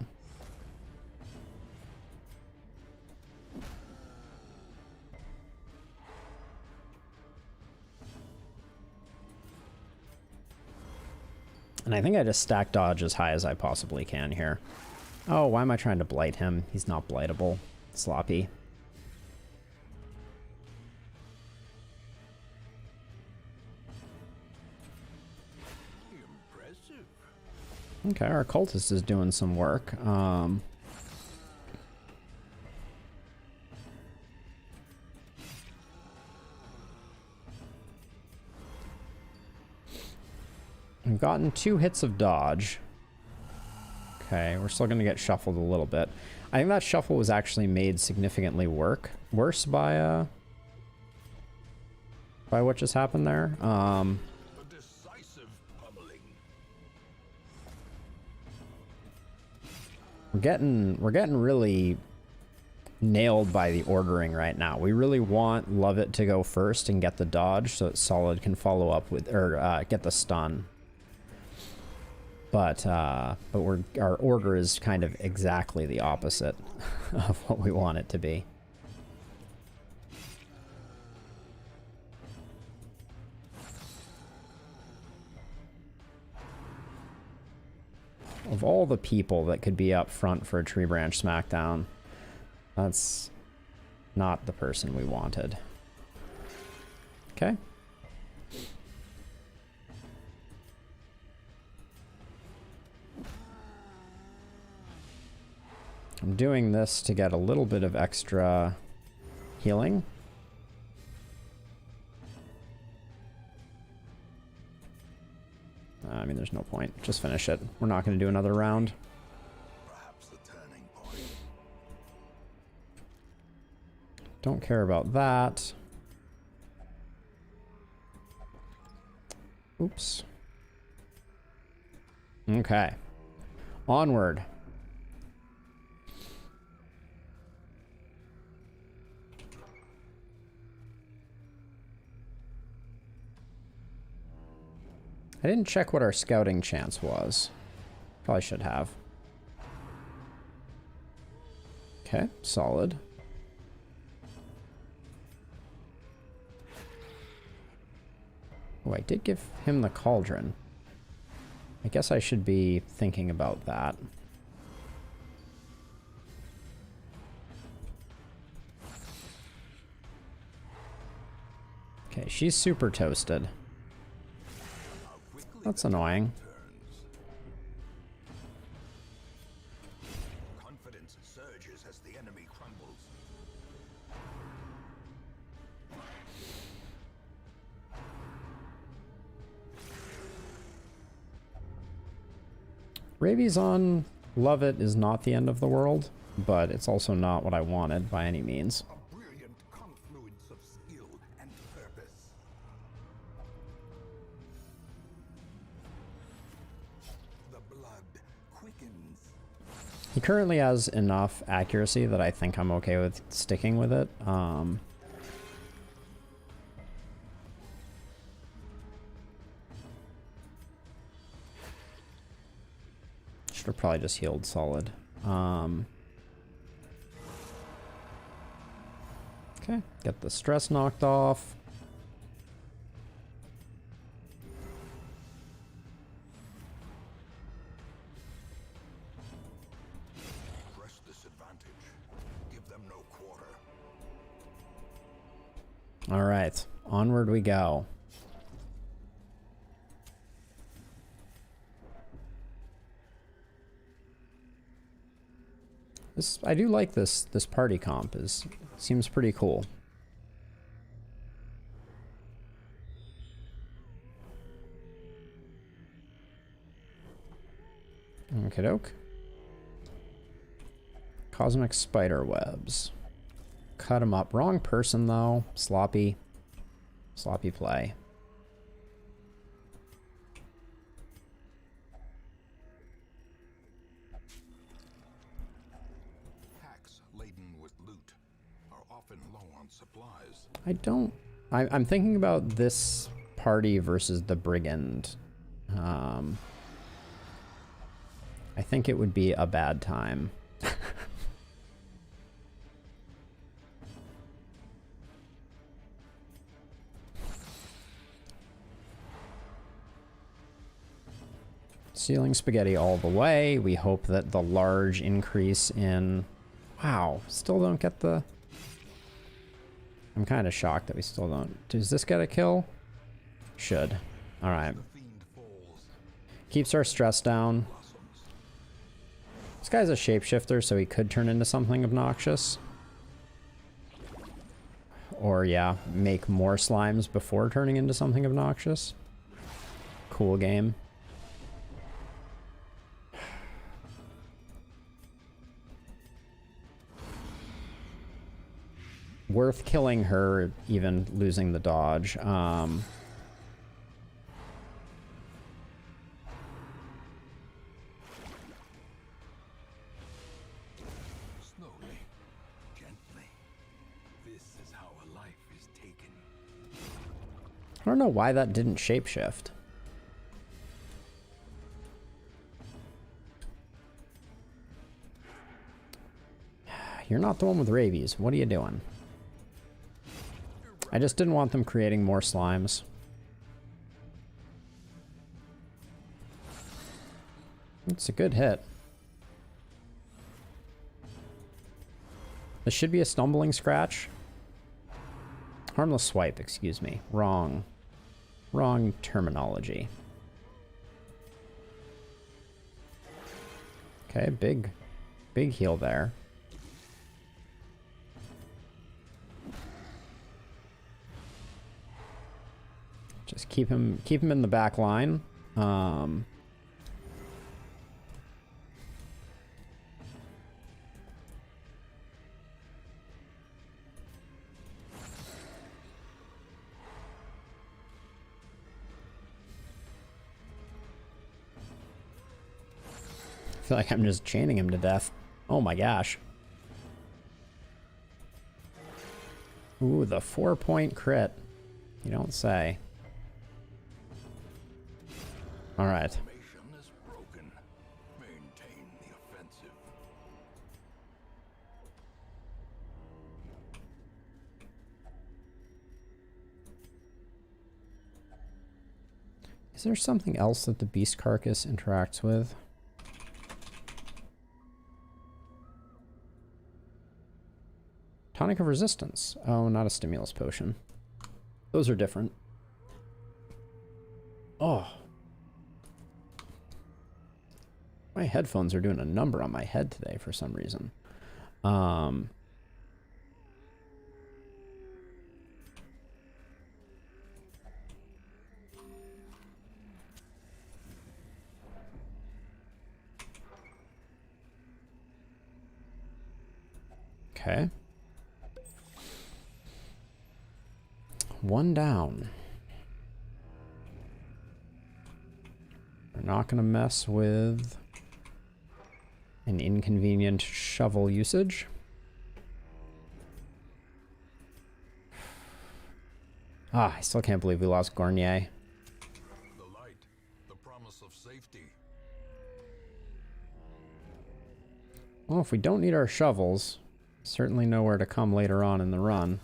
And I think I just stack dodge as high as I possibly can here. Oh, why am I trying to blight him? He's not blightable. Sloppy. Impressive. Okay, our cultist is doing some work. We've gotten 2 hits of dodge. Okay, we're still going to get shuffled a little bit. I think that shuffle was actually made significantly worse by what just happened there. A decisive pummeling. We're getting really nailed by the ordering right now. We really want Lovett to go first and get the dodge so that Solid can follow up with, or get the stun. But our order is kind of exactly the opposite of what we want it to be. Of all the people that could be up front for a Tree Branch Smackdown, that's not the person we wanted. Okay. I'm doing this to get a little bit of extra healing. I mean, there's no point. Just finish it. We're not going to do another round. Perhaps the turning point. Don't care about that. Oops. Okay. Onward. I didn't check what our scouting chance was. Probably should have. Okay, solid. Oh, I did give him the cauldron. I guess I should be thinking about that. Okay, she's super toasted. That's annoying. Confidence surges as the enemy crumbles. Rabies on Lovett is not the end of the world, but it's also not what I wanted by any means. A brilliant confluence of skill and purpose. The blood quickens. He currently has enough accuracy that I think I'm okay with sticking with it. Should have probably just healed Solid. Okay, get the stress knocked off. Press this advantage. Give them no quarter. All right, onward we go. I do like this party comp. Seems pretty cool. Okie doke. Cosmic spider webs. Cut him up. Wrong person though. Sloppy play. Packs laden with loot are often often low on supplies. I'm thinking about this party versus the brigand. I think it would be a bad time. Ceiling spaghetti all the way. We hope that the large increase in... Wow, still don't get the... I'm kind of shocked that we still don't... Does this get a kill? Should. Alright. Keeps our stress down. This guy's a shapeshifter, so he could turn into something obnoxious. Or, yeah, make more slimes before turning into something obnoxious. Cool game. Worth killing her, even losing the dodge. Slowly, gently. This is how a life is taken. I don't know why that didn't shapeshift. You're not the one with rabies. What are you doing? I just didn't want them creating more slimes. It's a good hit. This should be a stumbling scratch. Harmless swipe, excuse me. Wrong terminology. Okay, big heal there. Just keep him in the back line. I feel like I'm just chaining him to death. Oh my gosh. Ooh, the 4-point crit. You don't say. All right. Formation is broken. Maintain the offensive. Is there something else that the beast carcass interacts with? Tonic of resistance. Oh, not a stimulus potion. Those are different. Oh. My headphones are doing a number on my head today for some reason. Okay. One down. We're not going to mess with an inconvenient shovel usage. Ah, I still can't believe we lost Gornier. The light, the promise of safety. Well, if we don't need our shovels, certainly know where to come later on in the run.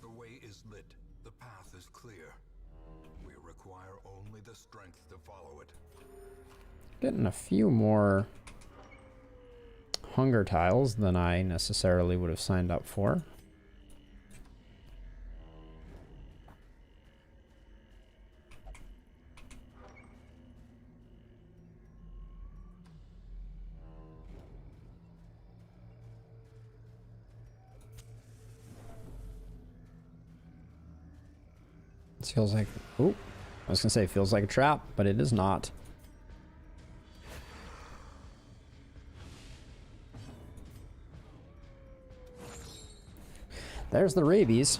The way is lit. The path is clear. We require only the strength to follow it. Getting a few more hunger tiles than I necessarily would have signed up for. This feels like... Oh, I was going to say it feels like a trap, but it is not. There's the rabies.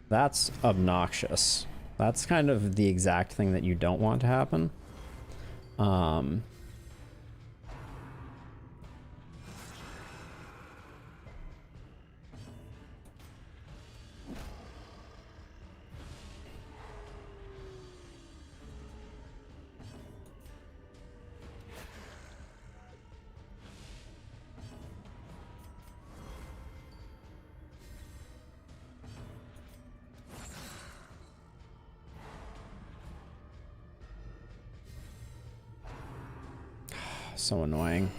That's obnoxious. That's kind of the exact thing that you don't want to happen. So annoying.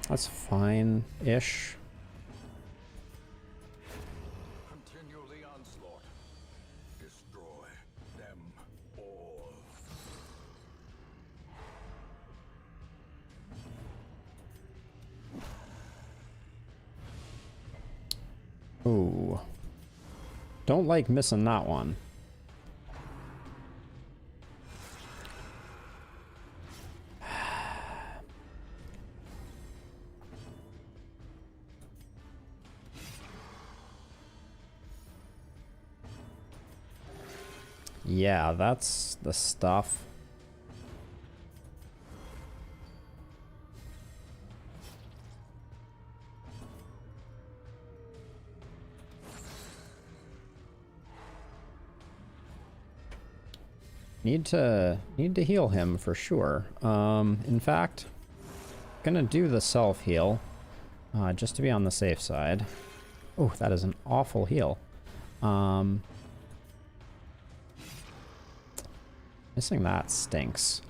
That's fine-ish. Continue the onslaught. Destroy them all. Ooh. Don't like missing that one. Yeah, that's the stuff. Need to heal him for sure. In fact, gonna do the self heal, just to be on the safe side. Oh, that is an awful heal. Missing that stinks.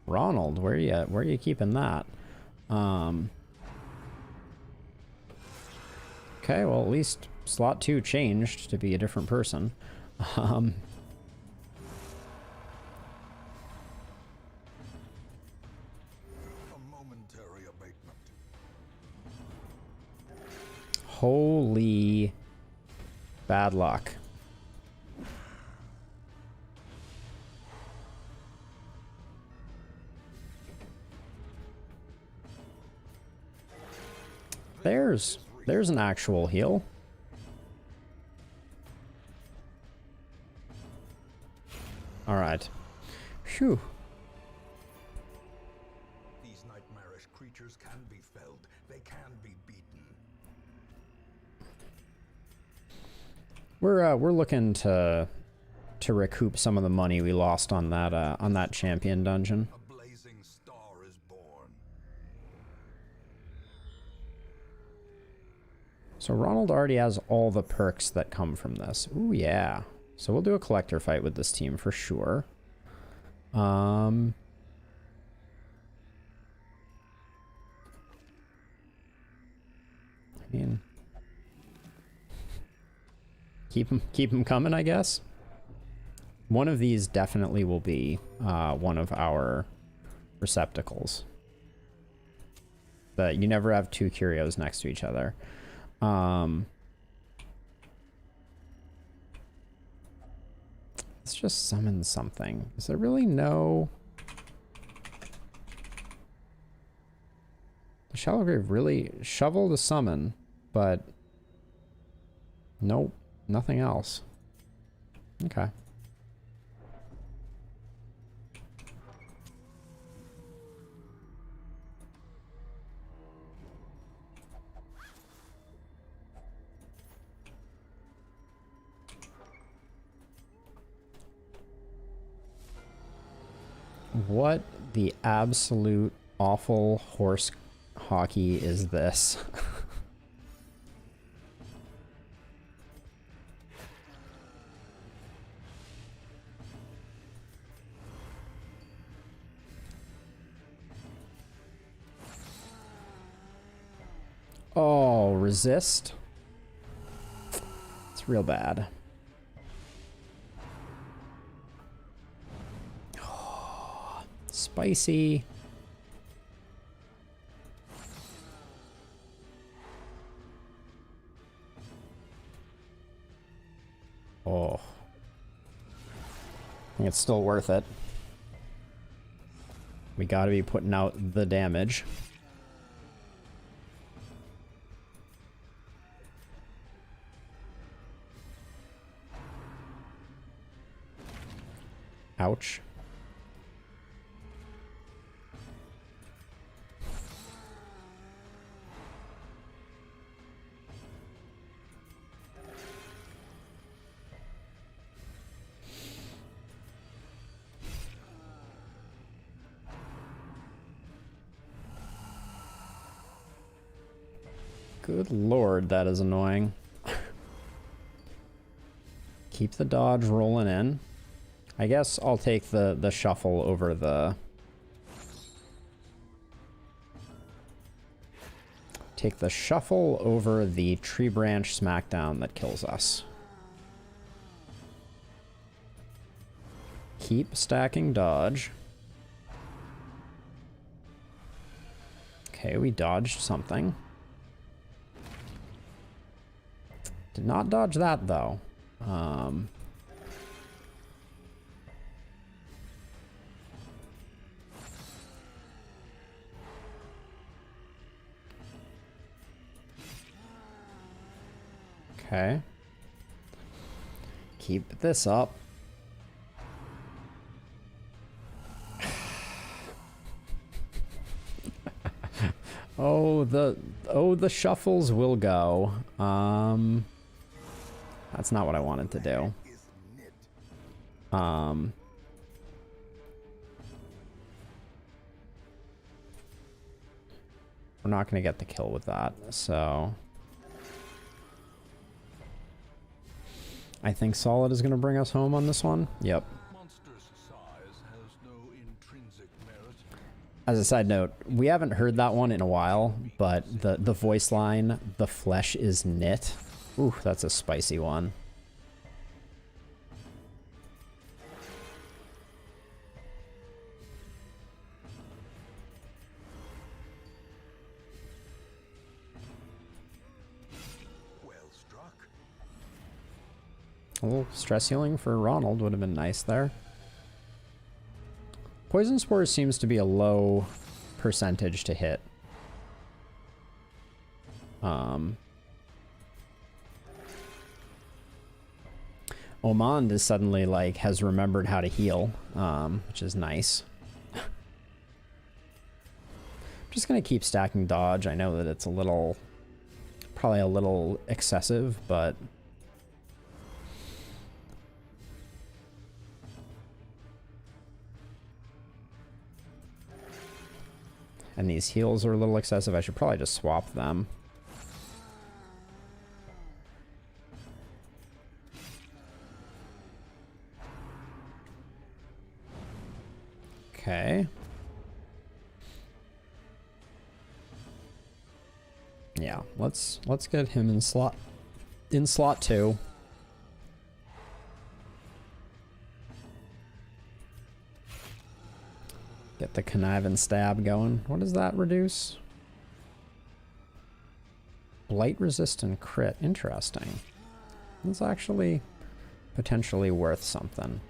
Ronald, where are you keeping that? Okay, well, at least slot 2 changed to be a different person. A momentary abatement. Holy bad luck. There's an actual heal. All right. Phew. These nightmarish creatures can be felled. They can be beaten. We're looking to recoup some of the money we lost on that champion dungeon. A blazing star is born. So Ronald already has all the perks that come from this. Ooh, yeah. So we'll do a collector fight with this team for sure. I mean, keep them coming, I guess. One of these definitely will be one of our receptacles. But you never have 2 curios next to each other. Let's just summon something. Is there really no... The Shallow Grave really... Shovel to summon, but... Nope, nothing else. Okay. What the absolute awful horse hockey is this? Oh, resist? It's real bad. Spicy. Oh. I think it's still worth it. We gotta be putting out the damage. Ouch. Good lord, that is annoying. Keep the dodge rolling in. I guess I'll take the shuffle over the... Take the shuffle over the tree branch smackdown that kills us. Keep stacking dodge. Okay, we dodged something. Did not dodge that, though. Okay. Keep this up. the shuffles will go. That's not what I wanted to do. We're not going to get the kill with that, so... I think Solid is going to bring us home on this one. Yep. As a side note, we haven't heard that one in a while, but the voice line, "the flesh is knit." Ooh, that's a spicy one. A little stress healing for Ronald would have been nice there. Poison Spore seems to be a low percentage to hit. Omand is suddenly like has remembered how to heal, which is nice. I'm just gonna keep stacking dodge. I know that it's a little, probably a little excessive, but and these heals are a little excessive. I should probably just swap them. Okay. Yeah, let's get him in slot 2. Get the connive and stab going. What does that reduce? Blight resistant crit. Interesting. That's actually potentially worth something.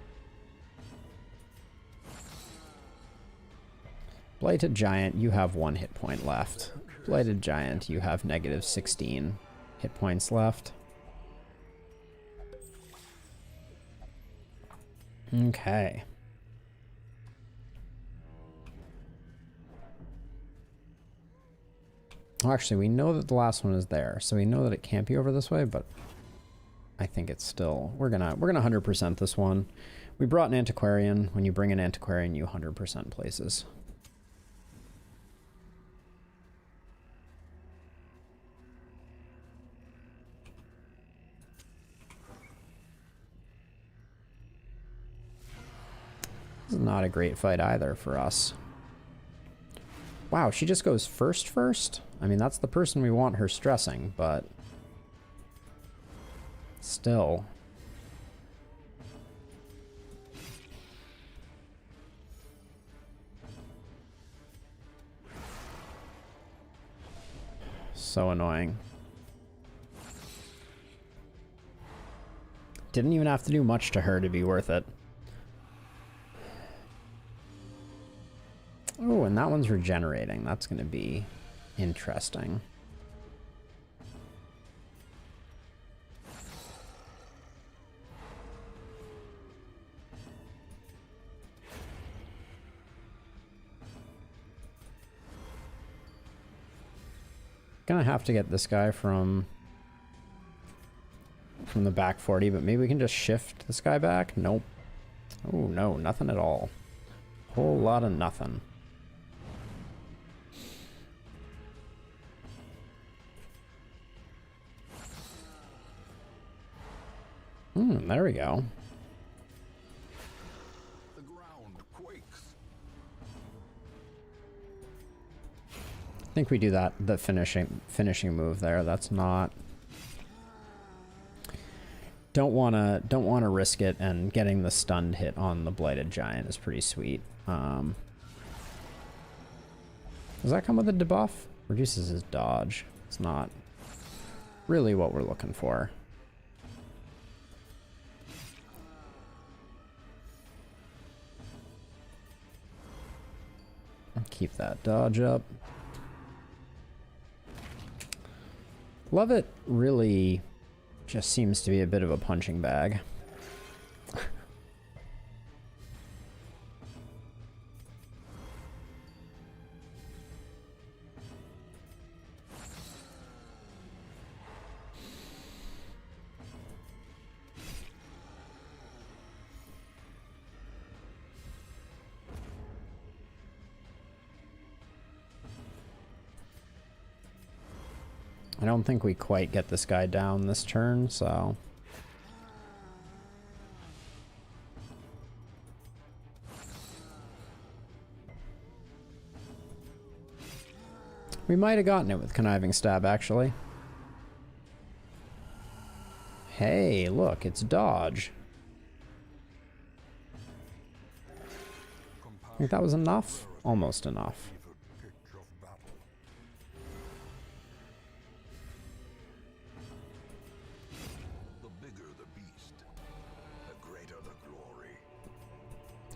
Blighted Giant, you have 1 hit point left. Blighted Giant, you have negative 16 hit points left. Okay. Well, actually, we know that the last one is there, so we know that it can't be over this way, but I think it's still... We're gonna 100% this one. We brought an Antiquarian. When you bring an Antiquarian, you 100% places. This is not a great fight either for us. Wow, she just goes first? I mean, that's the person we want her stressing, but... still. So annoying. Didn't even have to do much to her to be worth it. Oh, and that one's regenerating. That's going to be interesting. Gonna have to get this guy from the back 40, but maybe we can just shift this guy back. Nope. Oh no, nothing at all. Whole lot of nothing. There we go. The ground quakes. I think we do that, the finishing move there. That's not... Don't wanna risk it, and getting the stunned hit on the Blighted Giant is pretty sweet. Does that come with a debuff? Reduces his dodge. It's not really what we're looking for. Keep that dodge up. Lovett really just seems to be a bit of a punching bag. I don't think we quite get this guy down this turn, so... We might have gotten it with Conniving Stab, actually. Hey, look, it's dodge. I think that was enough? Almost enough.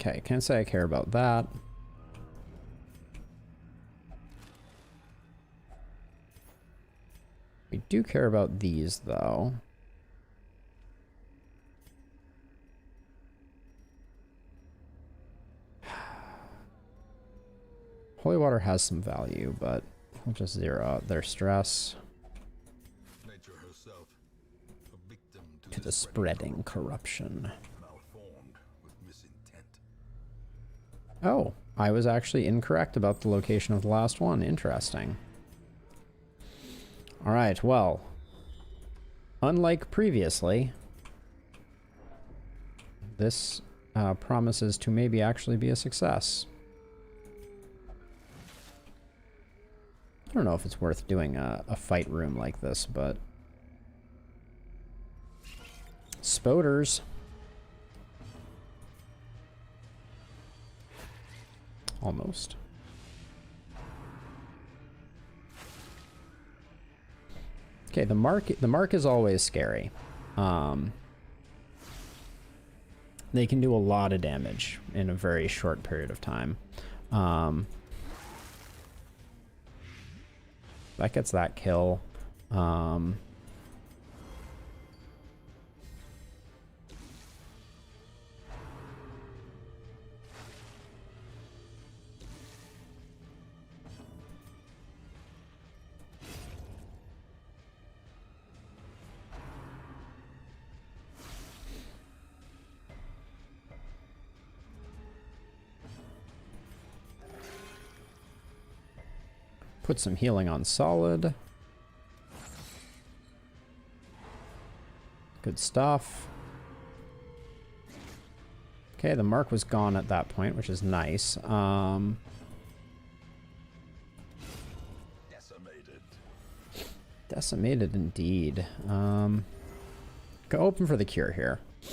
Okay, can't say I care about that. We do care about these, though. Holy Water has some value, but we'll just zero out their stress. Nature herself, a victim To the spreading corruption. malformed with misintent. Oh, I was actually incorrect about the location of the last one. Interesting. Alright, well, unlike previously, this promises to maybe actually be a success. I don't know if it's worth doing a fight room like this, but... Spoders. Almost. Okay, the mark is always scary. They can do a lot of damage in a very short period of time. That gets that kill. Put some healing on solid. Good stuff. Okay, the mark was gone at that point, which is nice. Decimated. Decimated indeed. Go open for the cure here. A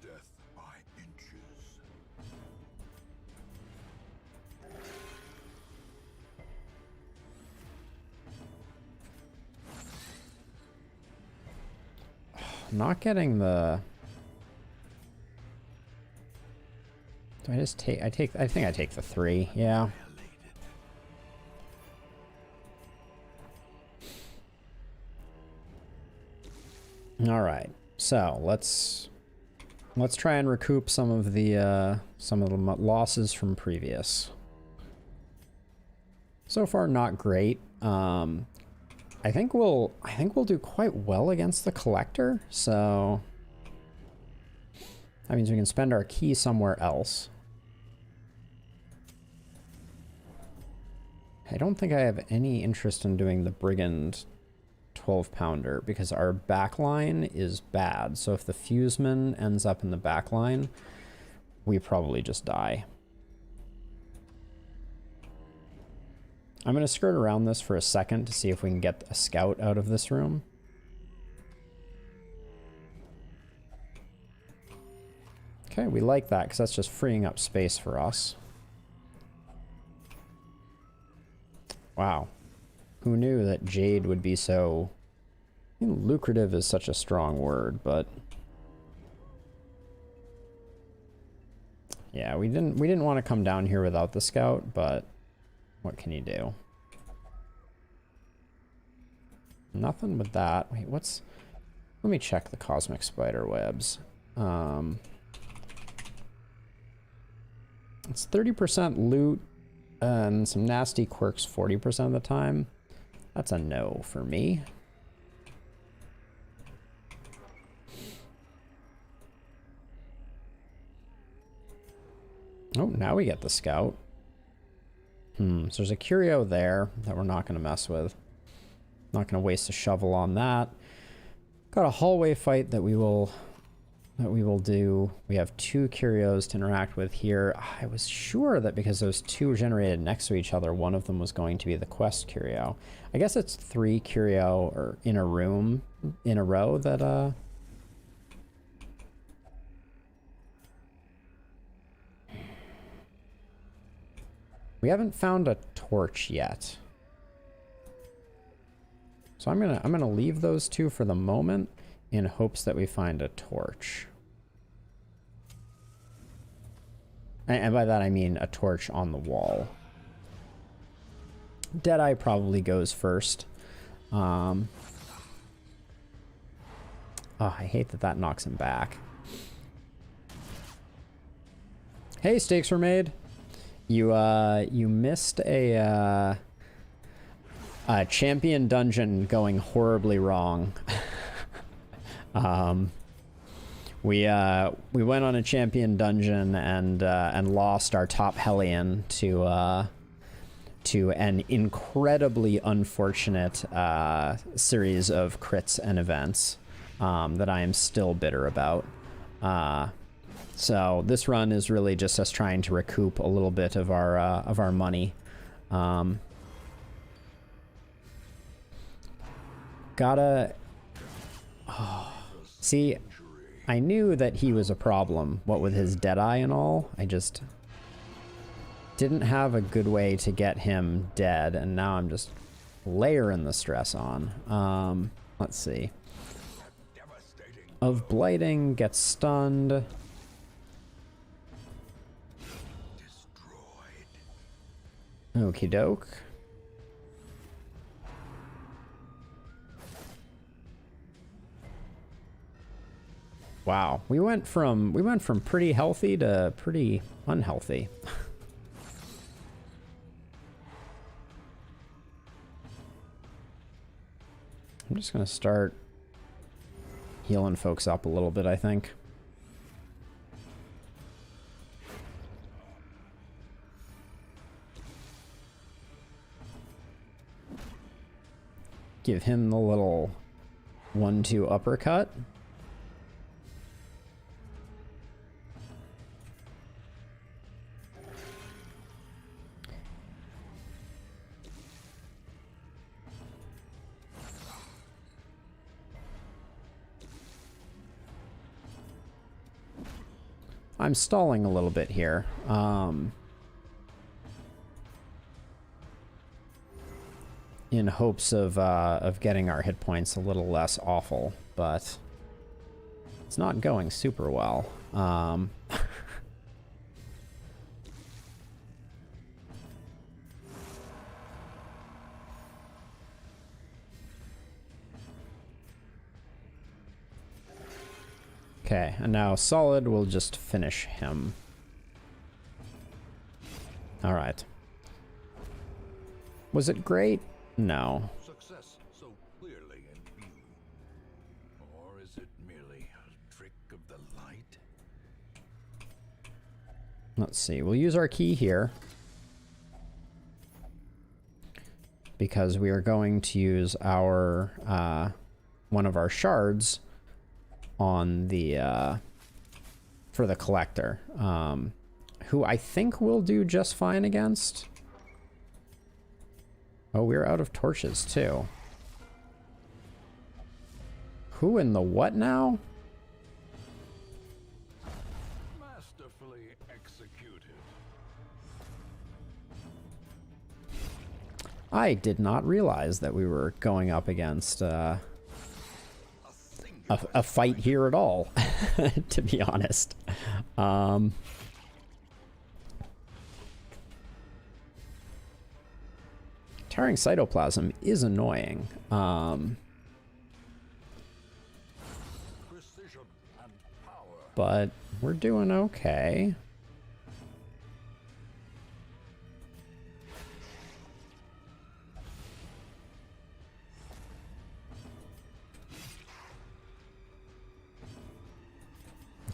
death by inches. not getting the... Do I just take... I think I take the 3, yeah. Alright, so let's try and recoup some of the losses from previous. So far, not great. I think we'll do quite well against the collector. So that means we can spend our key somewhere else. I don't think I have any interest in doing the brigand 12-pounder because our backline is bad. So if the fuseman ends up in the backline, we probably just die. I'm going to skirt around this for a second to see if we can get a scout out of this room. Okay, we like that because that's just freeing up space for us. Wow. Who knew that jade would be so... I mean, lucrative is such a strong word, but... Yeah, we didn't want to come down here without the scout, but... What can you do? Nothing with that. Wait, what's... Let me check the cosmic spider webs. It's 30% loot and some nasty quirks 40% of the time. That's a no for me. Oh, now we get the scout. So there's a curio there that we're not going to mess with. Not going to waste a shovel on that. Got a hallway fight that we will do. We have 2 curios to interact with here. I was sure that because those 2 were generated next to each other, one of them was going to be the quest curio. I guess it's 3 curio or in a room in a row that we haven't found a torch yet. So I'm gonna leave those 2 for the moment in hopes that we find a torch. And by that I mean a torch on the wall. Deadeye probably goes first. Oh, I hate that that knocks him back. Hey, stakes were made. You missed a champion dungeon going horribly wrong. We went on a champion dungeon and lost our top Hellion to an incredibly unfortunate series of crits and events that I am still bitter about. So this run is really just us trying to recoup a little bit of our money. Gotta... Oh. See, I knew that he was a problem, what with his Deadeye and all. I just didn't have a good way to get him dead, and now I'm just layering the stress on. Let's see. Of Blighting, gets stunned. Okie doke. Wow, we went from pretty healthy to pretty unhealthy. I'm just gonna start healing folks up a little bit, I think. Give him the little 1-2 uppercut. I'm stalling a little bit here. In hopes of getting our hit points a little less awful, but It's not going super well. Okay, and now Solid will just finish him. Alright. Was it great? No. Success so clearly in view. Or is it merely a trick of the light? Let's see. We'll use our key here. Because we are going to use our, one of our shards on the, for the collector. Who I think will do just fine against. Oh, we're out of torches, too. Who in the what now? Masterfully executed. I did not realize that we were going up against a fight here at all, to be honest. Tearing cytoplasm is annoying. Precision and power. But we're doing okay.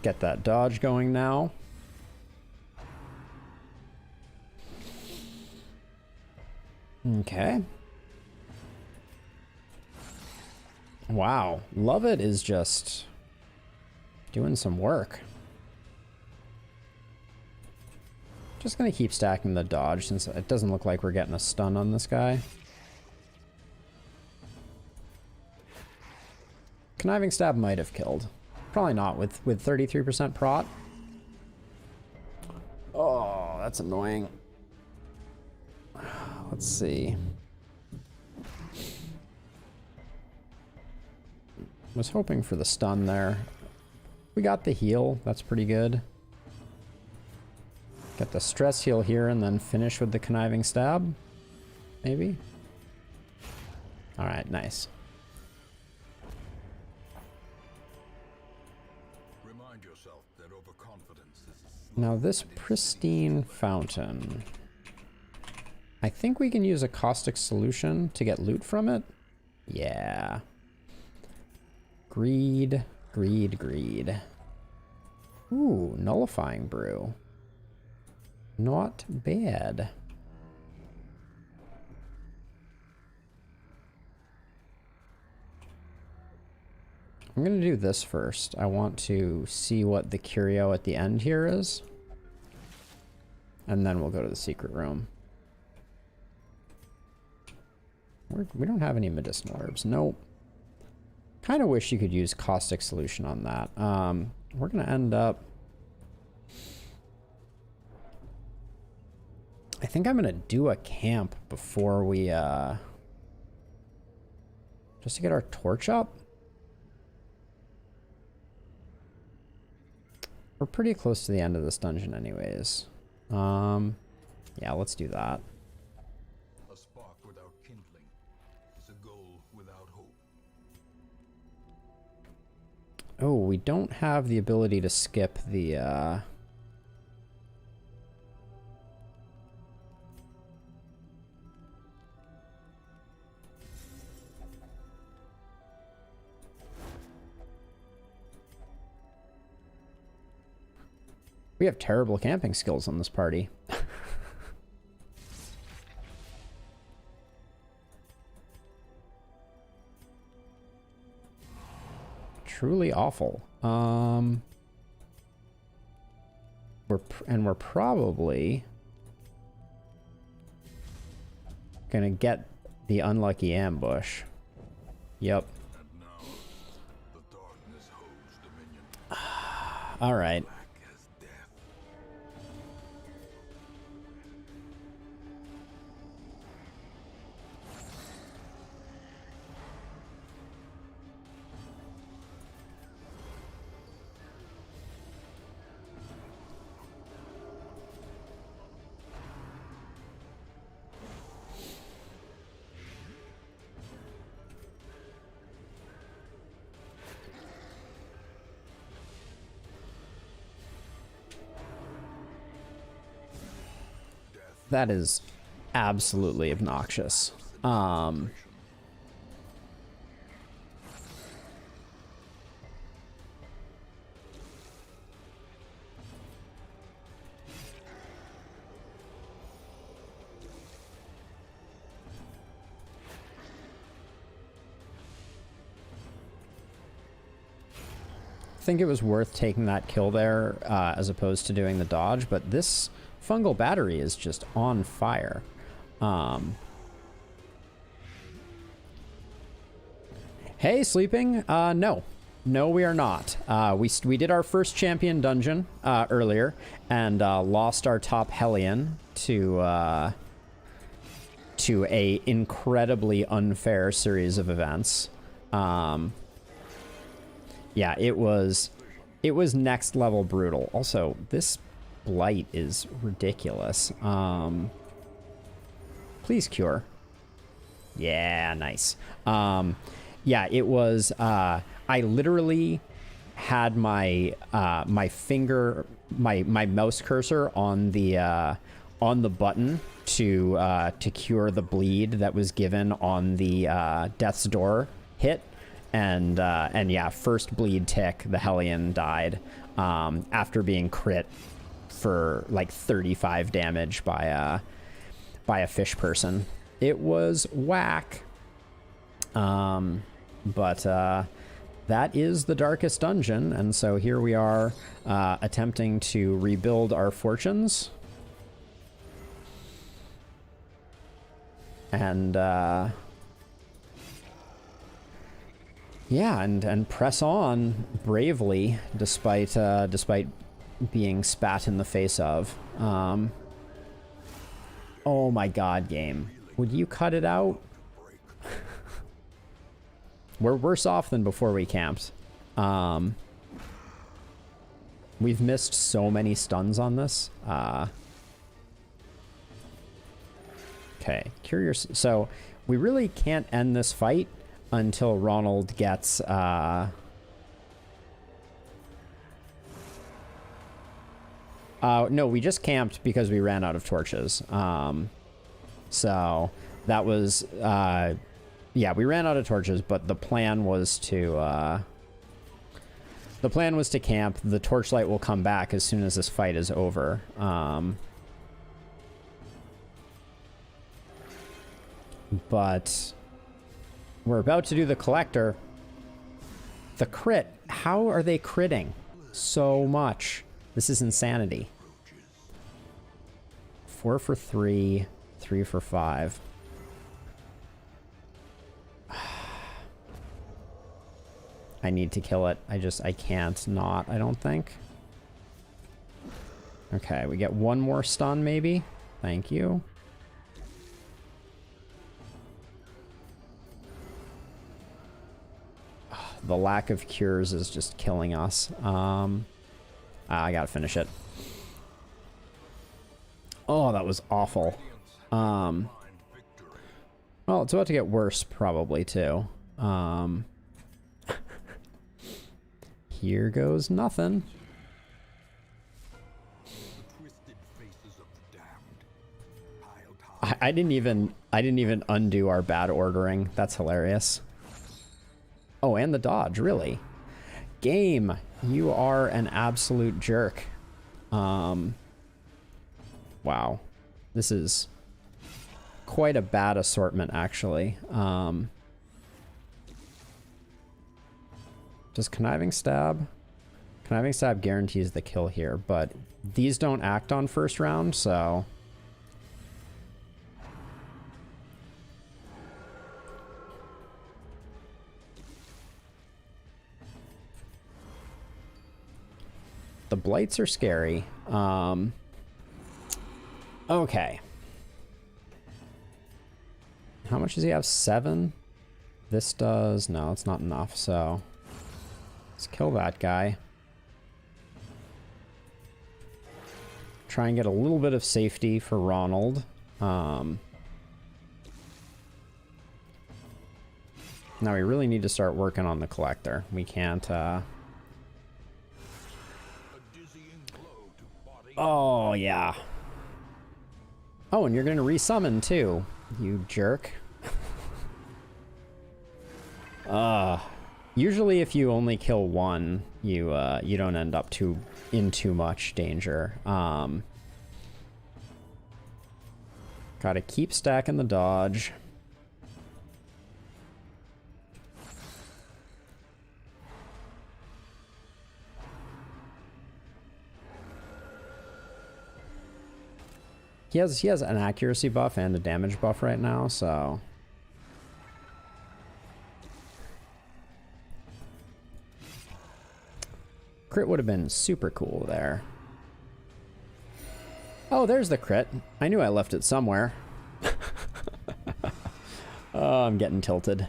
Get that dodge going now. Okay. Wow. Love It is just doing some work. Just gonna keep stacking the dodge since it doesn't look like we're getting a stun on this guy. Conniving Stab might have killed. Probably not with 33% prot. Oh, that's annoying. Let's see. Was hoping for the stun there. We got the heal. That's pretty good. Get the stress heal here and then finish with the Conniving Stab. Maybe. All right, nice. Remind yourself that overconfidence is Now this pristine fountain. I think we can use a caustic solution to get loot from it. Yeah. Greed, greed, greed. Ooh, nullifying brew. Not bad. I'm gonna do this first. I want to see what the curio at the end here is. And then we'll go to the secret room. We don't have any medicinal herbs. Nope. Kind of wish you could use caustic solution on that. We're gonna end up... I think I'm gonna do a camp before we, just to get our torch up. We're pretty close to the end of this dungeon anyways. Yeah, let's do that. a spark without kindling. Is a goal without hope. Oh, we don't have the ability to skip the, We have terrible camping skills on this party. Truly awful. We're probably gonna get the unlucky ambush. Yep. And now, the darkness holds dominion. All right. Black as death. That is absolutely obnoxious. I think it was worth taking that kill there as opposed to doing the dodge, but this fungal battery is just on fire. Hey, sleeping? No, we are not. We did our first champion dungeon earlier and lost our top Hellion to a incredibly unfair series of events. Yeah, it was next level brutal. Also, this blight is ridiculous. Please cure. Yeah, nice. Yeah, it was, I literally had my, my finger, my mouse cursor on the button to cure the bleed that was given on the, Death's Door hit. And yeah, first bleed tick, the Hellion died, after being crit for like 35 damage by a fish person. It was whack. But that is the darkest dungeon, and so here we are attempting to rebuild our fortunes. And yeah, and press on bravely despite being spat in the face of. Oh my god, game. Would you cut it out? We're worse off than before we camped. We've missed so many stuns on this. Okay, curious. So we really can't end this fight until Ronald gets no, we just camped because we ran out of torches. So that was yeah, we ran out of torches, but the plan was to camp. The torchlight will come back as soon as this fight is over. But we're about to do the collector. The crit. How are they critting so much? This is insanity. 4 for 3, 3 for 5. I need to kill it. I can't not, I don't think. Okay, we get one more stun maybe. Thank you. The lack of cures is just killing us. I gotta finish it. Oh, that was awful. Well, it's about to get worse probably too. Here goes nothing. I didn't even undo our bad ordering. That's hilarious. Oh, and the dodge, really? Game, you are an absolute jerk. Wow. This is quite a bad assortment, actually. Does Conniving Stab? Conniving Stab guarantees the kill here, but these don't act on first round, so... The blights are scary. Okay. How much does he have? 7? This does... No, it's not enough, so... Let's kill that guy. Try and get a little bit of safety for Ronald. Now we really need to start working on the collector. We can't... Oh, yeah. Oh, and you're going to resummon too, you jerk. Usually if you only kill one, you don't end up in too much danger. Gotta keep stacking the dodge. He has an accuracy buff and a damage buff right now, so... Crit would have been super cool there. Oh, there's the crit. I knew I left it somewhere. Oh, I'm getting tilted.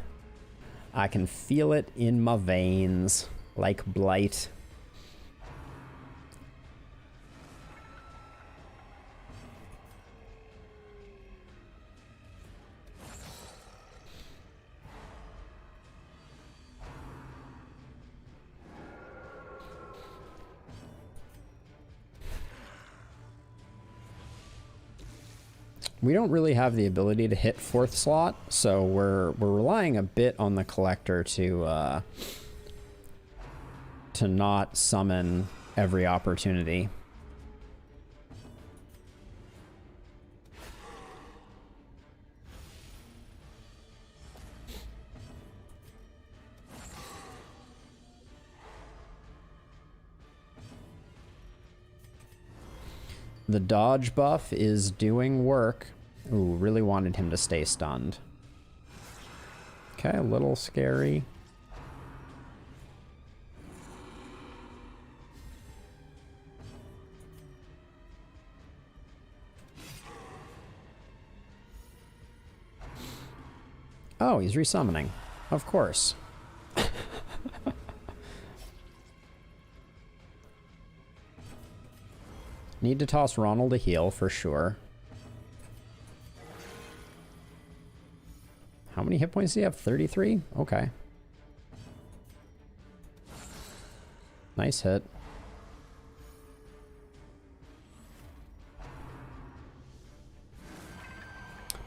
I can feel it in my veins, like blight. We don't really have the ability to hit 4th slot, so we're relying a bit on the collector to not summon every opportunity. The dodge buff is doing work. Ooh, really wanted him to stay stunned. Okay, a little scary. Oh, he's resummoning. Of course. Need to toss Ronald a heal for sure. How many hit points do you have? 33? Okay. Nice hit.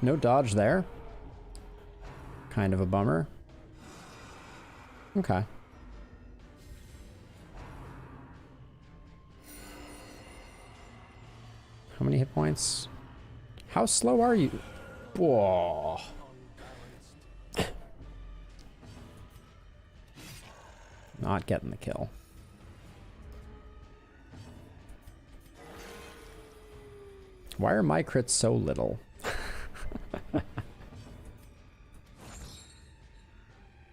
No dodge there. Kind of a bummer. Okay. How many hit points? How slow are you? Whoa. Not getting the kill. Why are my crits so little?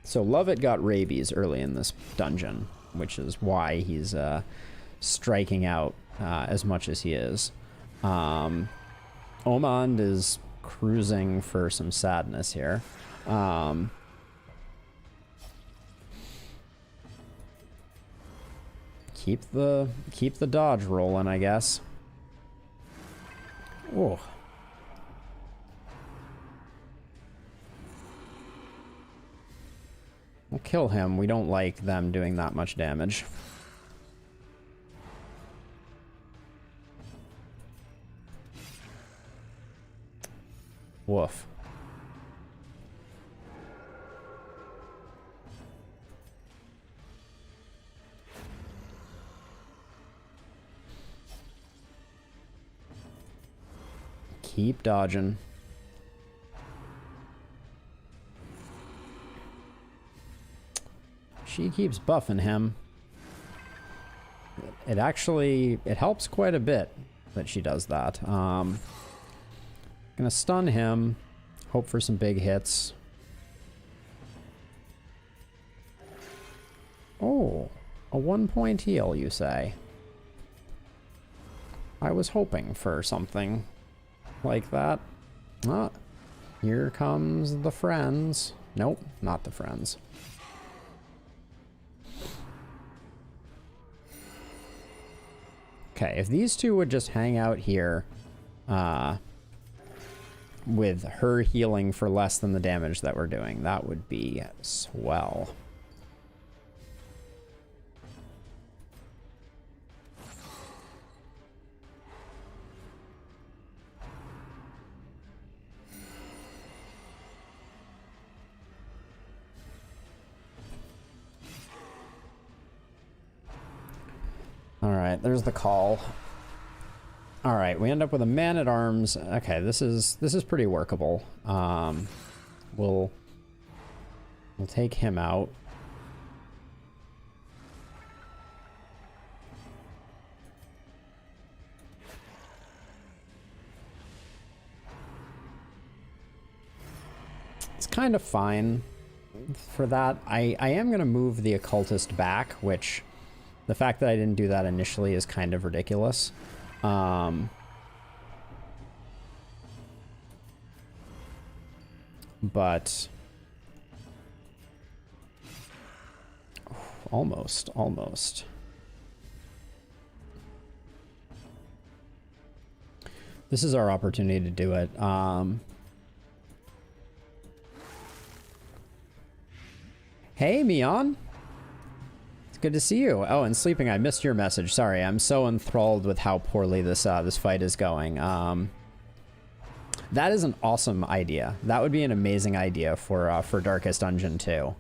So Lovett got rabies early in this dungeon, which is why he's striking out as much as he is. Omand is cruising for some sadness here. Keep the dodge rolling, I guess. Oh. We'll kill him. We don't like them doing that much damage. Woof. Keep dodging. She keeps buffing him. It helps quite a bit that she does that. Gonna stun him. Hope for some big hits. Oh, a 1-point heal, you say? I was hoping for something like that. Ah, here comes the friends. Nope, not the friends. Okay, if these two would just hang out here, with her healing for less than the damage that we're doing, that would be swell. right, there's the call. All right, we end up with a man-at-arms. Okay, this is pretty workable. We'll take him out. It's kind of fine for that. I am going to move the occultist back, which the fact that I didn't do that initially is kind of ridiculous. But almost. This is our opportunity to do it. Hey, Mion. It's good to see you. Oh, and Sleeping, I missed your message. Sorry, I'm so enthralled with how poorly this this fight is going. That is an awesome idea. That would be an amazing idea for Darkest Dungeon 2.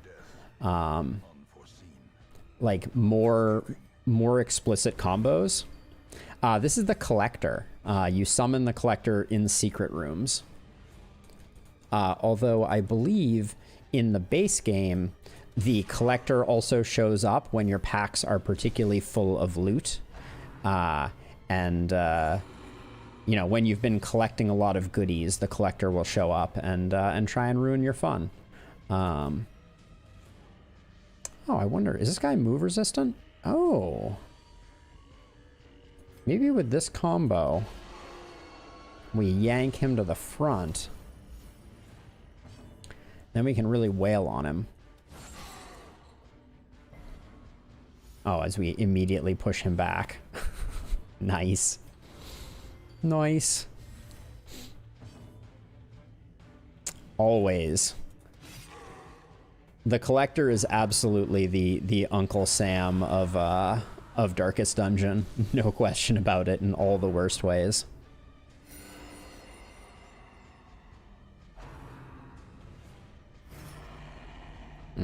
Like more explicit combos. This is the Collector. You summon the Collector in secret rooms. Although I believe in the base game, the Collector also shows up when your packs are particularly full of loot. You know, when you've been collecting a lot of goodies, the Collector will show up and try and ruin your fun. Oh, I wonder, is this guy move resistant? Oh. Maybe with this combo, we yank him to the front. Then we can really wail on him. Oh, as we immediately push him back. Nice. Nice. Always. The Collector is absolutely the Uncle Sam of Darkest Dungeon. No question about it, in all the worst ways.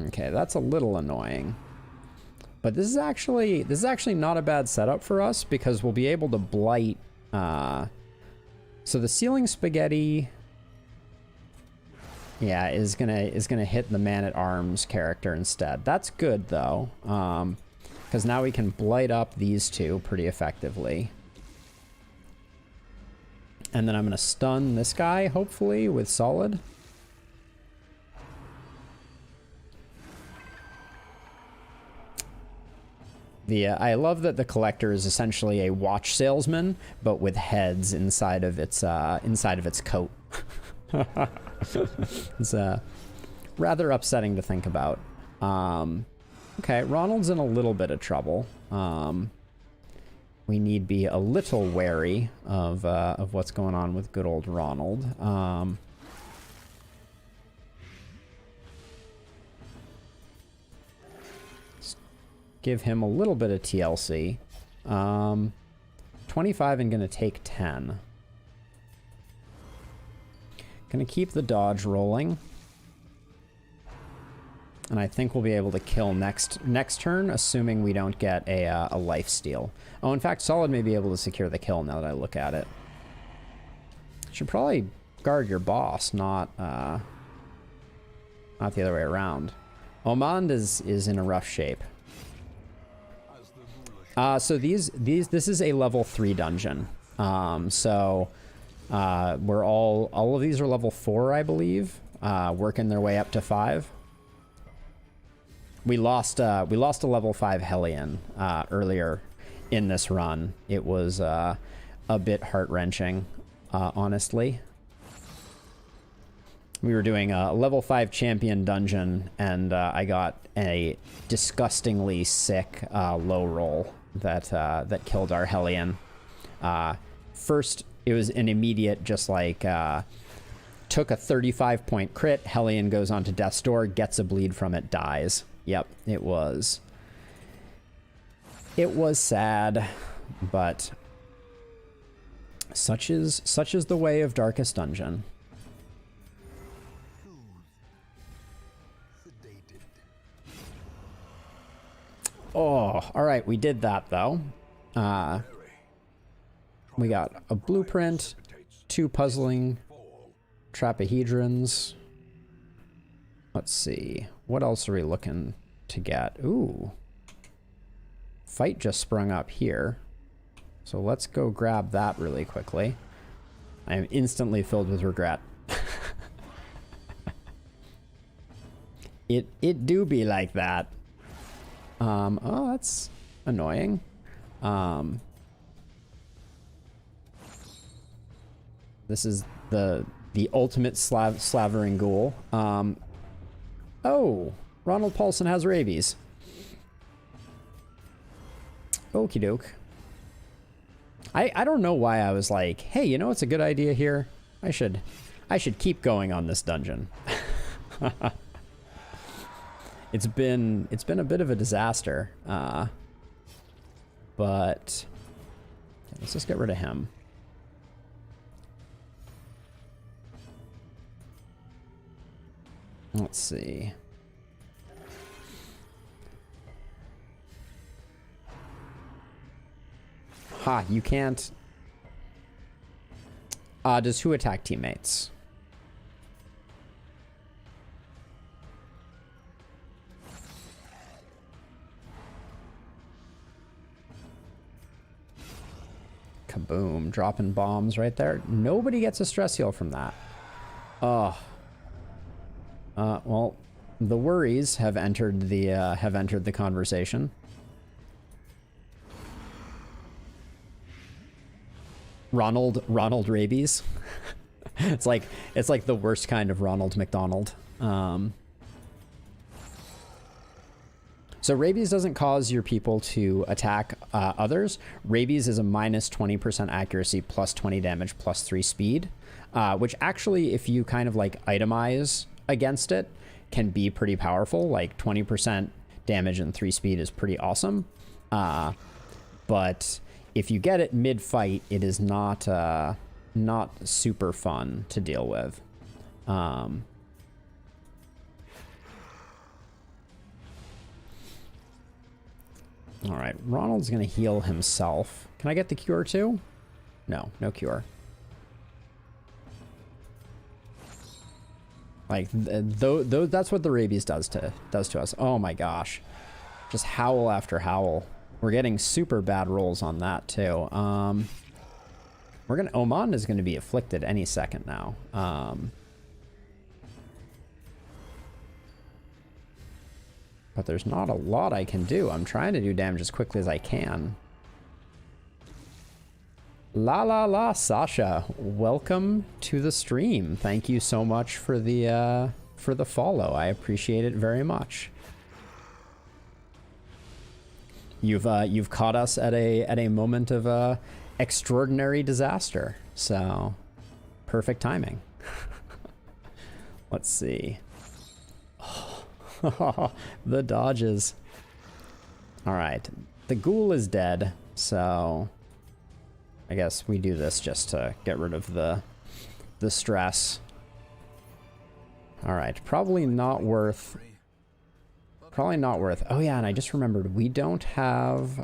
Okay, that's a little annoying. But this is actually not a bad setup for us, because we'll be able to blight. So the Ceiling Spaghetti, yeah, is gonna hit the Man-at-Arms character instead. That's good though, because now we can blight up these two pretty effectively. And then I'm gonna stun this guy hopefully with Solid. I love that the Collector is essentially a watch salesman, but with heads inside of its coat. It's rather upsetting to think about. Okay, Ronald's in a little bit of trouble. We need be a little wary of what's going on with good old Ronald. Give him a little bit of TLC. 25 and gonna take 10. Gonna keep the dodge rolling. And I think we'll be able to kill next turn, assuming we don't get a life steal. Oh, in fact, Solid may be able to secure the kill now that I look at it. Should probably guard your boss, not the other way around. Omand is in a rough shape. So this is a level 3 dungeon. We're all of these are level 4, I believe, working their way up to 5. We lost a level 5 Hellion earlier in this run. It was a bit heart-wrenching, honestly. We were doing a level 5 champion dungeon, and I got a disgustingly sick low roll that killed our Hellion. First, it was an immediate, just like, took a 35-point crit, Hellion goes onto Death's Door, gets a bleed from it, dies. Yep, it was sad, but such is the way of Darkest Dungeon. Oh, all right, we did that though. We got a blueprint, 2 puzzling trapahedrons. Let's see. What else are we looking to get? Ooh. Fight just sprung up here. So let's go grab that really quickly. I am instantly filled with regret. It do be like that. Oh, that's annoying. This is the ultimate slavering ghoul. Oh, Ronald Paulson has rabies. Okie doke. I don't know why I was like, hey, you know what's a good idea here? I should keep going on this dungeon. It's been a bit of a disaster. But let's just get rid of him. Let's see. Ha, you can't. Does who attack teammates? Kaboom, dropping bombs right there. Nobody gets a stress heal from that. Oh. Well, the worries have entered the conversation. Ronald rabies. It's like the worst kind of Ronald McDonald. So rabies doesn't cause your people to attack others. Rabies is a minus 20% accuracy, plus 20 damage, plus 3 speed, which actually, if you kind of like itemize against it, can be pretty powerful. Like 20% damage and 3 speed is pretty awesome. But if you get it mid-fight, it is not super fun to deal with. All right, Ronald's gonna heal himself. Can I get the cure too? No cure. Like, that's what the rabies does to us. Oh my gosh, just howl after howl. We're getting super bad rolls on that too. Oman is gonna be afflicted any second now. But there's not a lot I can do. I'm trying to do damage as quickly as I can. La, Sasha. Welcome to the stream. Thank you so much for the follow. I appreciate it very much. You've caught us at a moment of extraordinary disaster. So perfect timing. Let's see. The dodges. All right, the ghoul is dead, so I guess we do this just to get rid of the stress. All right, probably not worth. Oh yeah, and I just remembered we don't have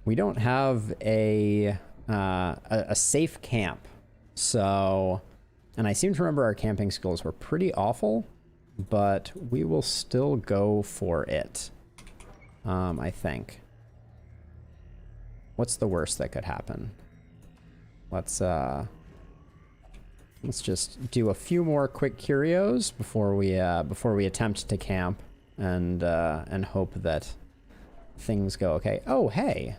we don't have a safe camp. So, and I seem to remember our camping skills were pretty awful, but we will still go for it. I think. What's the worst that could happen? Let's just do a few more quick curios before we attempt to camp and hope that things go okay. Oh, hey.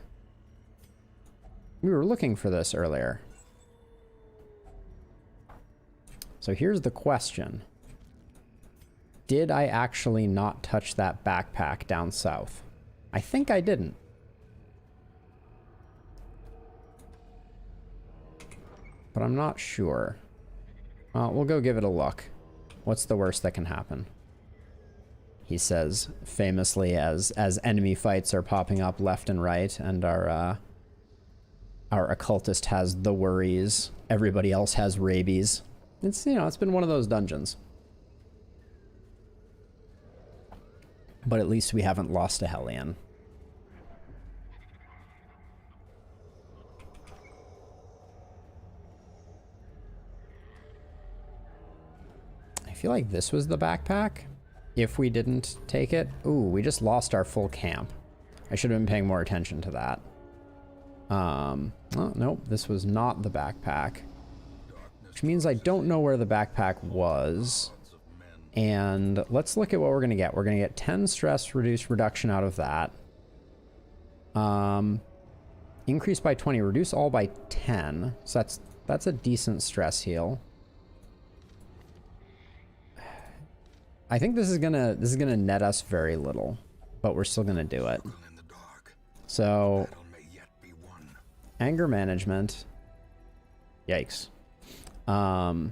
We were looking for this earlier. So here's the question. Did I actually not touch that backpack down south? I think I didn't. But I'm not sure. We'll go give it a look. What's the worst that can happen? He says famously as enemy fights are popping up left and right, and our occultist has the worries. Everybody else has rabies. It's, you know, it's been one of those dungeons. But at least we haven't lost a Hellion. I feel like this was the backpack. If we didn't take it. Ooh, we just lost our full camp. I should have been paying more attention to that. Oh, nope, this was not the backpack. Which means I don't know where the backpack was. And let's look at what we're going to get. We're going to get 10 stress reduction out of that. Increase by 20, reduce all by 10. So that's a decent stress heal. I think this is gonna net us very little, but we're still gonna do it. So anger management. Yikes. So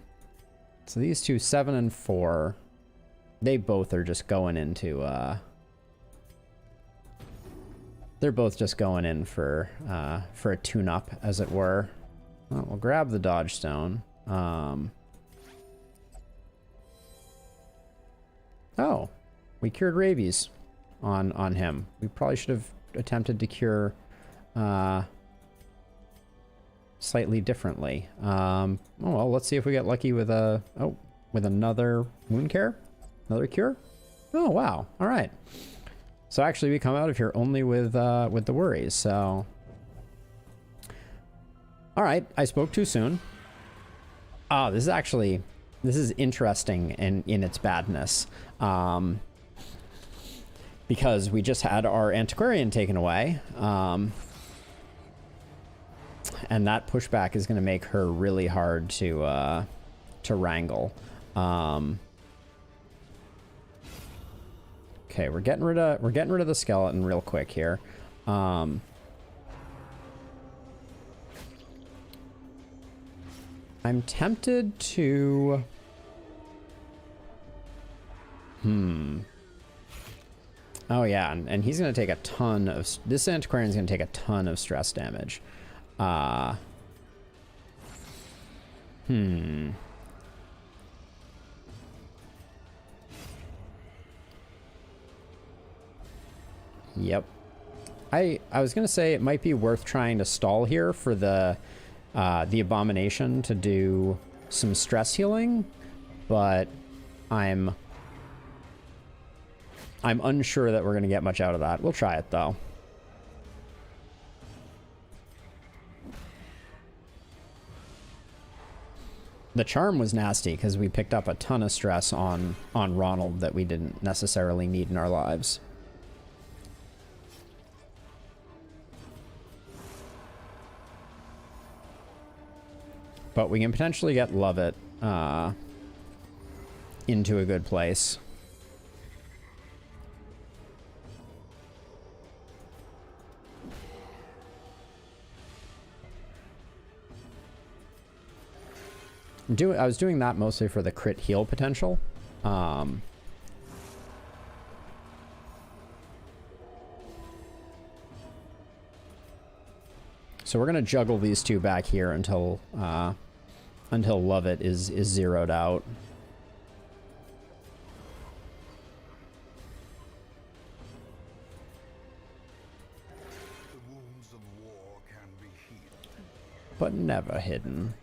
these two, 7 and 4, they both are just going into they're both just going in for a tune-up, as it were. Well, we'll grab the dodge stone. Oh, we cured rabies on him. We probably should have attempted to cure slightly differently. Oh well, let's see if we get lucky with with another wound care, another cure. Oh wow! All right. So actually, we come out of here only with the worries. So, all right, I spoke too soon. Ah, this is interesting in its badness. Because we just had our antiquarian taken away. And that pushback is going to make her really hard to wrangle. Okay, we're getting rid of the skeleton real quick here. I'm tempted to oh yeah, and he's gonna take a ton of this antiquarian's gonna take a ton of stress damage. Yep. I was gonna say it might be worth trying to stall here for the abomination to do some stress healing, but I'm unsure that we're gonna get much out of that. We'll try it though. The charm was nasty because we picked up a ton of stress on Ronald that we didn't necessarily need in our lives. But we can potentially get Lovett into a good place. I was doing that mostly for the crit heal potential. So we're gonna juggle these two back here until Lovett is zeroed out. The wounds of war can be healed, But never hidden.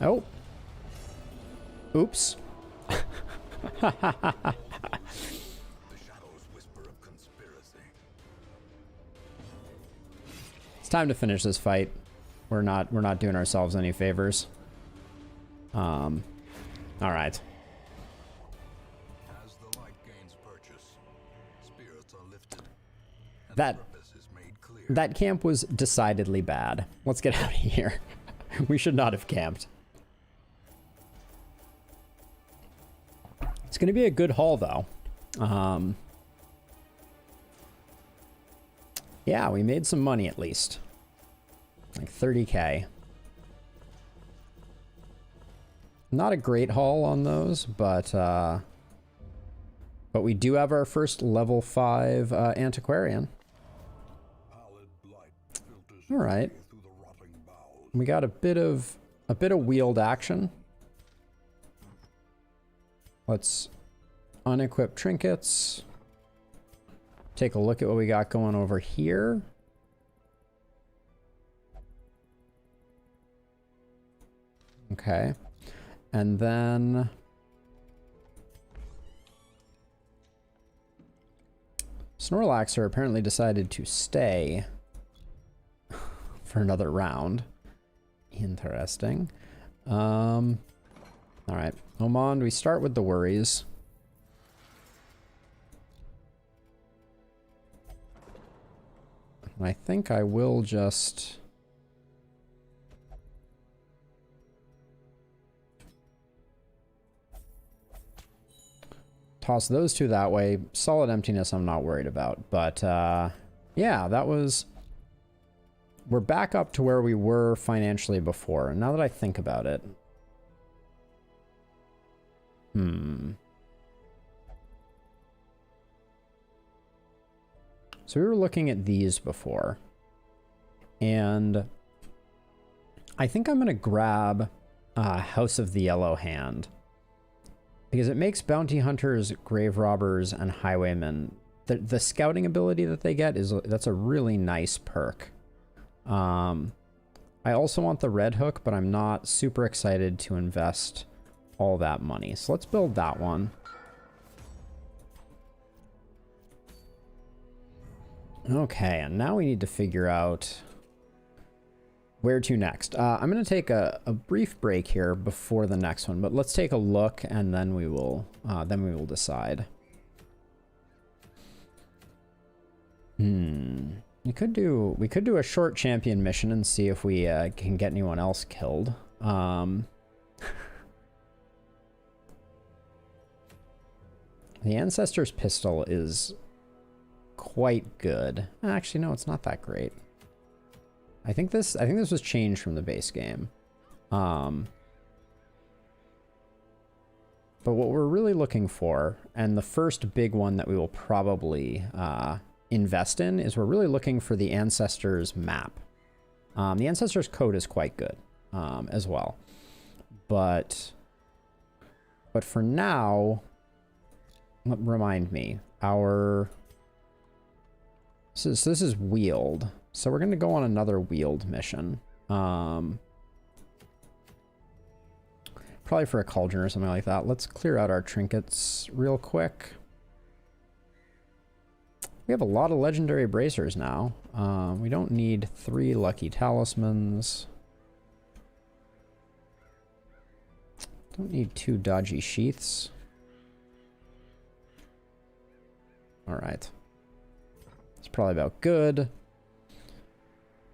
Oh. Oops. The shadows whisper of conspiracy. It's time to finish this fight. We're not doing ourselves any favors. All right. As the light gains purchase, spirits are lifted, and That purpose is made clear. that camp was decidedly bad. Let's get out of here. We should not have camped. It's going to be a good haul, though. Yeah, we made some money at least. Like 30K. Not a great haul on those, but But we do have our first level 5 antiquarian. All right. We got a bit of wheeled action. Let's unequip trinkets. Take a look at what we got going over here. Okay. And then Snorlaxer apparently decided to stay for another round. Interesting. All right. Omond, we start with the worries. I think I will just toss those two that way. Solid Emptiness I'm not worried about. But yeah, that was... We're back up to where we were financially before. And now that I think about it... So we were looking at these before. And I think I'm going to grab House of the Yellow Hand. Because it makes bounty hunters, grave robbers, and highwaymen... The scouting ability that they get, that's a really nice perk. I also want the Red Hook, but I'm not super excited to invest all that money. So let's build that one. Okay, and now we need to figure out where to next. I'm going to take a brief break here before the next one, but let's take a look and then we will decide. We could do a short champion mission and see if we can get anyone else killed. The Ancestor's Pistol is quite good. Actually, no, it's not that great. I think this was changed from the base game. But what we're really looking for, and the first big one that we will probably invest in, is we're really looking for the Ancestors map. The Ancestors code is quite good as well. But for now, remind me, so this is wheeled. So we're going to go on another wheeled mission. Probably for a cauldron or something like that. Let's clear out our trinkets real quick. We have a lot of legendary bracers now. We don't need 3 lucky talismans. Don't need 2 dodgy sheaths. All right. It's probably about good.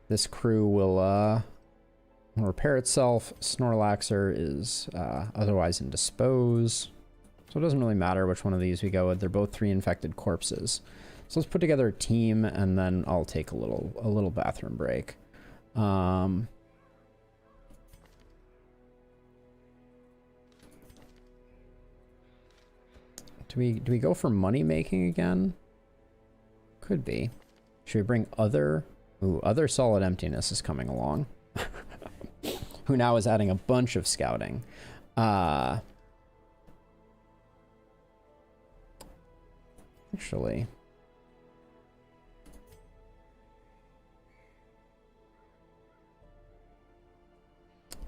This crew will repair itself. Snorlaxer is otherwise indisposed. So it doesn't really matter which one of these we go with. They're both 3 infected corpses. So let's put together a team and then I'll take a little bathroom break. Do we go for money making again? Could be. Should we bring other... Ooh, other Solid Emptiness is coming along. Who now is adding a bunch of scouting. Actually...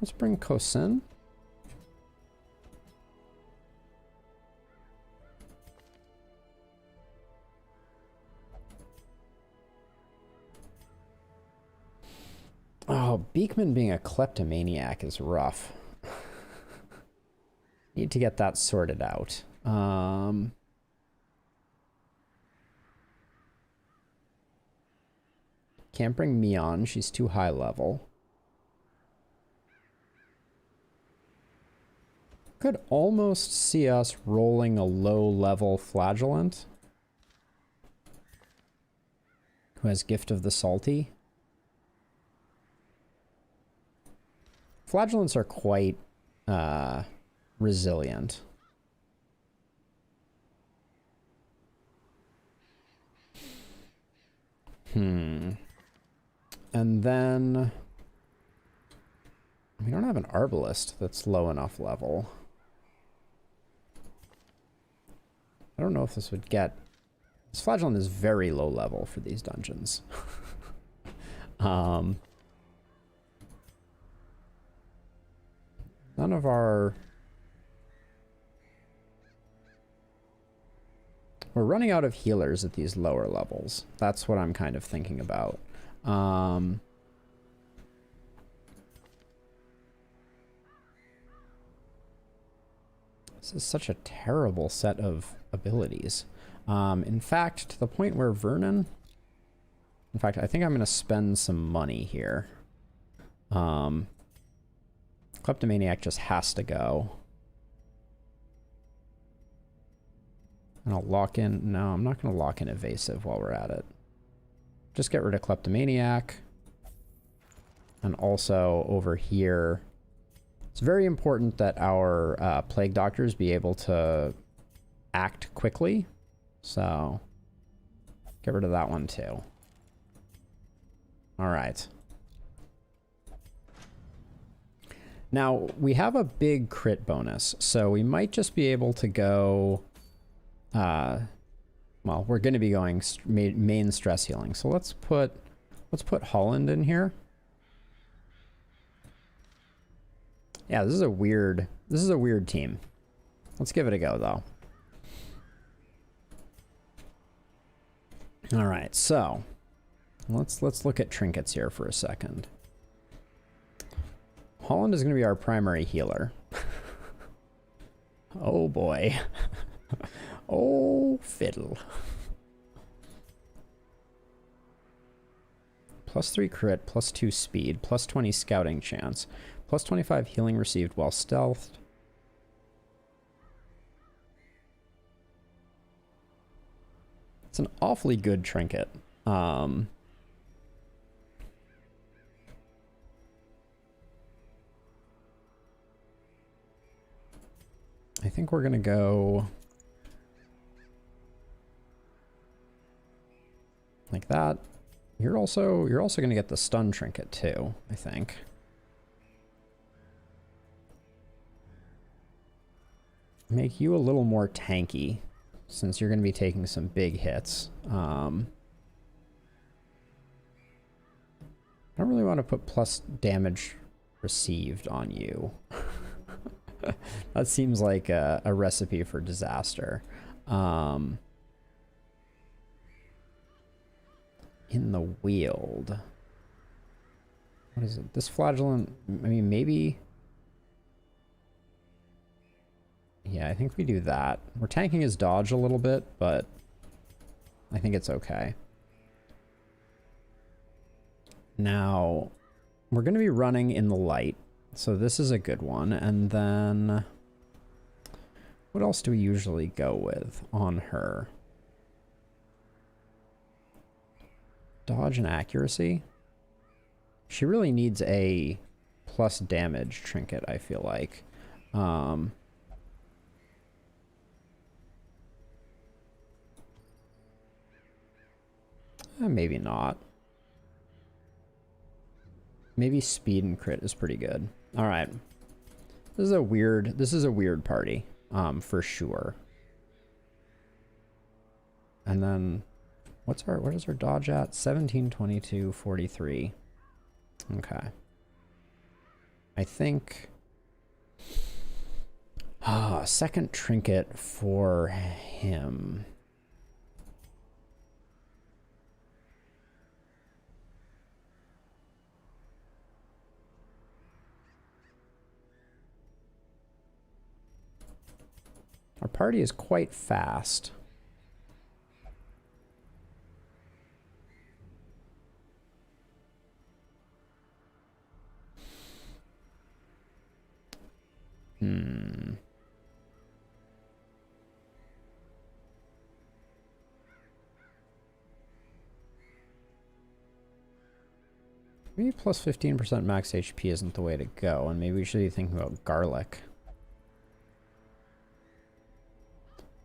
Let's bring Kosin. Oh, Beekman being a kleptomaniac is rough. Need to get that sorted out. Can't bring Mion, she's too high level. Could almost see us rolling a low-level Flagellant who has Gift of the Salty. Flagellants are quite resilient. And then we don't have an Arbalist that's low enough level. I don't know if this would get... This Flagellant is very low level for these dungeons. None of our... We're running out of healers at these lower levels. That's what I'm kind of thinking about. This is such a terrible set of abilities. In fact, to the point where Vernon... In fact, I think I'm going to spend some money here. Kleptomaniac just has to go. And I'll lock in... No, I'm not going to lock in Evasive while we're at it. Just get rid of Kleptomaniac. And also over here... It's very important that our Plague Doctors be able to act quickly. So, get rid of that one too. Alright. Now, we have a big crit bonus, so we might just be able to go... well, we're going to be going main stress healing. So let's put Holland in here. Yeah, this is a weird team. Let's give it a go though. All right, so let's look at trinkets here for a second. Holland is going to be our primary healer. Oh boy. Oh fiddle. +3 crit, +2 speed, +20 scouting chance, +25 healing received while stealthed. It's an awfully good trinket. I think we're gonna go like that. You're also gonna get the stun trinket too, I think. Make you a little more tanky, since you're going to be taking some big hits. I don't really want to put plus damage received on you. That seems like a recipe for disaster. In the Weald. What is it? This Flagellant, I mean, maybe... Yeah, I think we do that. We're tanking his dodge a little bit, but I think it's okay. Now, we're going to be running in the light, so this is a good one. And then, what else do we usually go with on her? Dodge and accuracy. She really needs a plus damage trinket, I feel like. Maybe not. Maybe speed and crit is pretty good. All right. This is a weird party, for sure. And then what is our dodge at? 17, 22, 43. Okay. I think second trinket for him. Our party is quite fast. Maybe plus 15% max HP isn't the way to go, and maybe we should be thinking about garlic.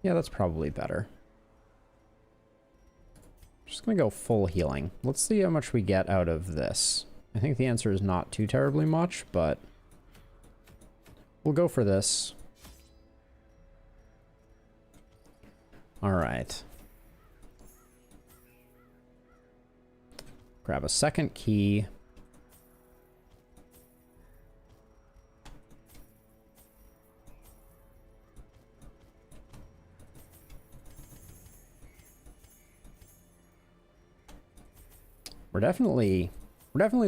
Yeah, that's probably better. Just gonna go full healing. Let's see how much we get out of this. I think the answer is not too terribly much, but we'll go for this. All right. Grab a second key. We're definitely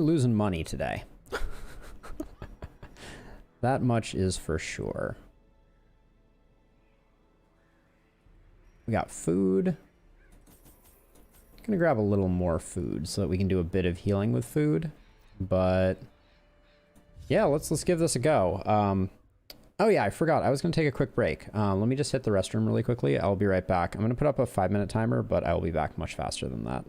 losing money today. That much is for sure. We got food. Gonna grab a little more food so that we can do a bit of healing with food. But yeah, let's give this a go. Oh yeah, I forgot. I was gonna take a quick break. Let me just hit the restroom really quickly. I'll be right back. I'm gonna put up a 5-minute timer, but I will be back much faster than that.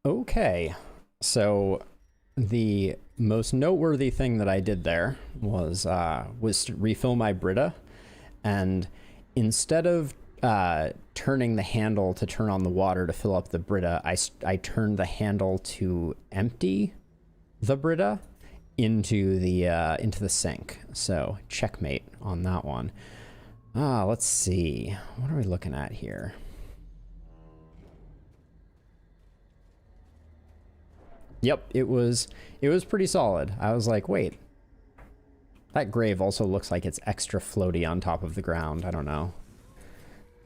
Okay, so the most noteworthy thing that I did there was to refill my Brita, and instead of turning the handle to turn on the water to fill up the Brita, I turned the handle to empty the Brita into the sink. So checkmate on that one. Let's see. What are we looking at here? Yep, it was pretty solid. I was like, wait. That grave also looks like it's extra floaty on top of the ground. I don't know.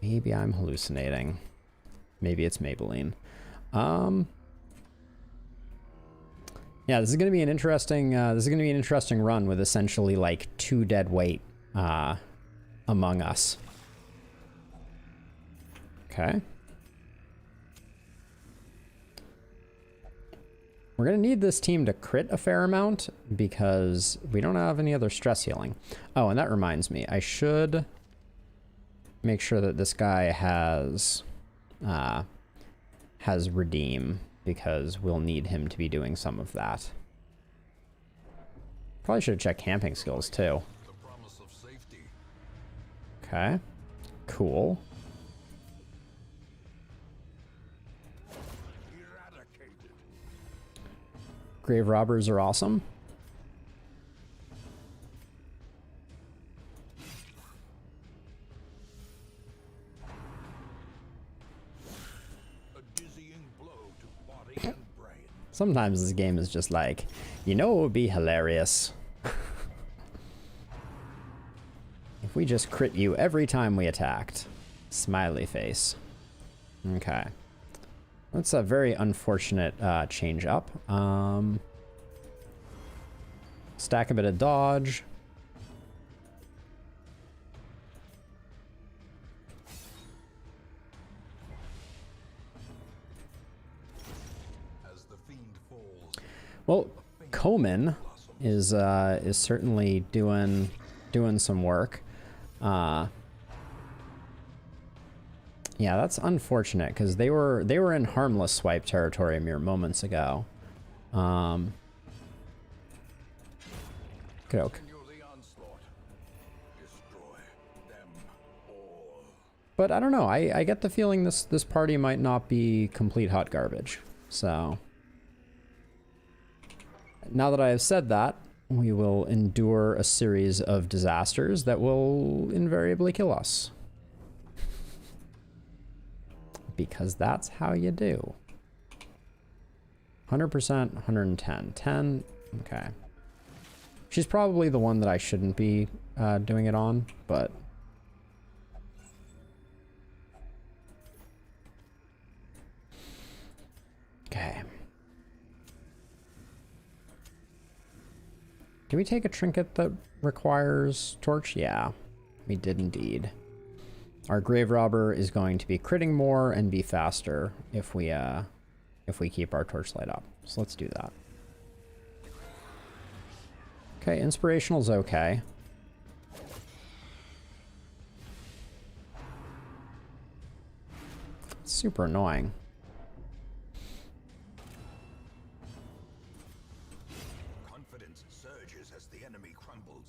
Maybe I'm hallucinating. Maybe it's Maybelline. Yeah, this is gonna be an interesting run with essentially like 2 dead weight among us. Okay. We're going to need this team to crit a fair amount because we don't have any other stress healing. Oh, and that reminds me, I should make sure that this guy has redeem because we'll need him to be doing some of that. Probably should have checked camping skills too. The promise Okay. Cool. Eradicated. Grave robbers are awesome. A dizzying blow to body and brain. Sometimes this game is just like, you know, it would be hilarious if we just crit you every time we attacked. Smiley face. Okay. That's a very unfortunate change up. Stack a bit of dodge. As the fiend falls, Well, Komen is certainly doing some work. Yeah, that's unfortunate because they were in harmless swipe territory mere moments ago. Good oak. continue the onslaught. Destroy them all. But I don't know. I get the feeling this party might not be complete hot garbage. So now that I have said that, we will endure a series of disasters that will invariably kill us. Because that's how you do. 100%, 110. 10, okay. She's probably the one that I shouldn't be doing it on, but... Okay. Can we take a trinket that requires torch? Yeah, we did indeed. Our grave robber is going to be critting more and be faster if we keep our torchlight up. So let's do that. Okay, inspirational's okay. It's super annoying. Confidence surges as the enemy crumbles.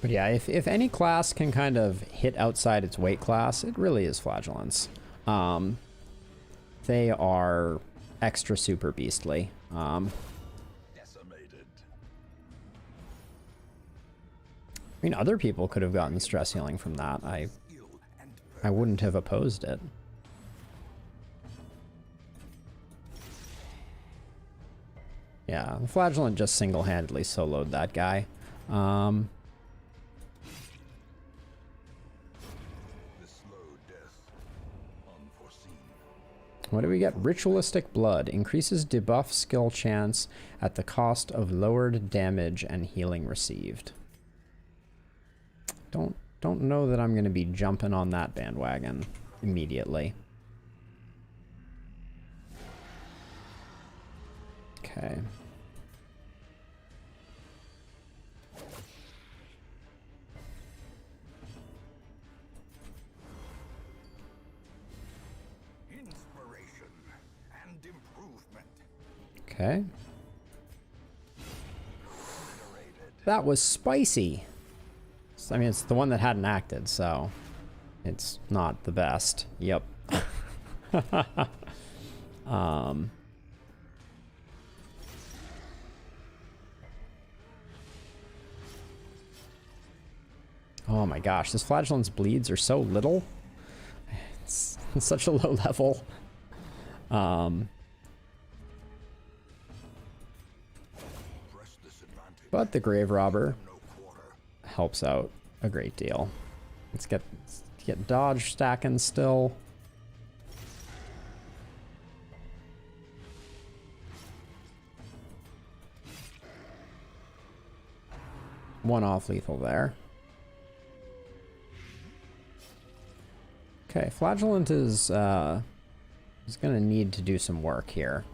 But yeah, if any class can kind of hit outside its weight class, it really is Flagellants. They are extra super beastly. Decimated. I mean, other people could have gotten stress healing from that. I wouldn't have opposed it. Yeah, the Flagellant just single-handedly soloed that guy. The slow death. Unforeseen. What do we get? Ritualistic Blood. Increases debuff skill chance at the cost of lowered damage and healing received. Don't know that I'm going to be jumping on that bandwagon immediately. Okay. Inspiration and improvement. Okay. Obliterated. That was spicy. I mean, it's the one that hadn't acted, so it's not the best. Yep. Oh my gosh, this Flagellant's bleeds are so little. It's such a low level. Press this advantage. But the Grave Robber No quarter. helps out a great deal. Let's get dodge stacking still. One off lethal there. Okay, Flagellant is gonna need to do some work here.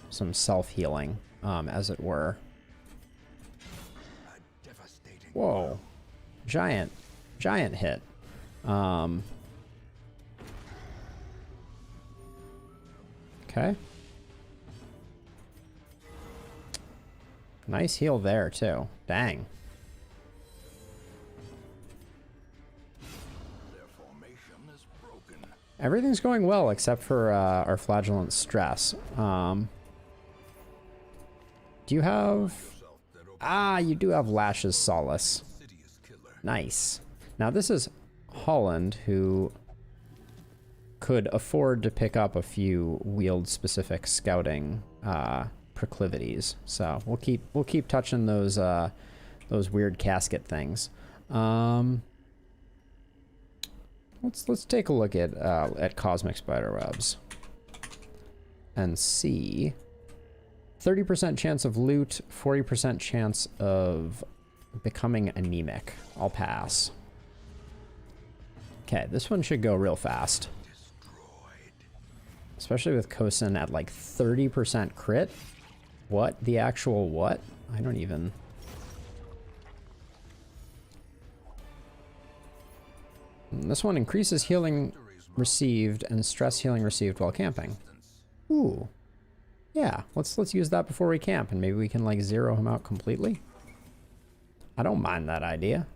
Some self-healing, as it were. A devastating. Whoa. Giant hit. Okay. Nice heal there, too. Dang. Their formation is broken. Everything's going well except for our flagellant stress. Do you have... Ah, you do have Lash's Solace. Insidious killer. Nice. Now this is Holland, who could afford to pick up a few wield-specific scouting proclivities. So we'll keep touching those weird casket things. Let's take a look at cosmic spiderwebs and see. 30% chance of loot, 40% chance of becoming anemic. I'll pass. Okay, this one should go real fast. Destroyed. Especially with Kosin at like 30% crit. What? The actual what? I don't even... This one increases healing received and stress healing received while camping. Ooh. Yeah, let's use that before we camp, and maybe we can like zero him out completely. I don't mind that idea.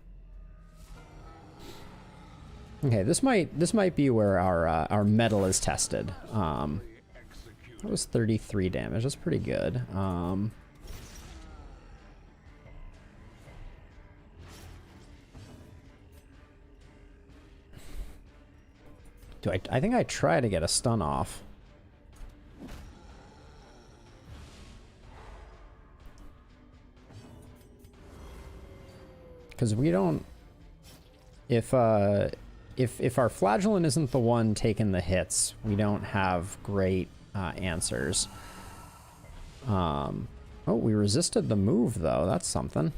Okay, this might be where our metal is tested. That was 33 damage. That's pretty good. I think I try to get a stun off. Because we don't... If our flagellant isn't the one taking the hits, we don't have great answers. Oh, we resisted the move, though. That's something.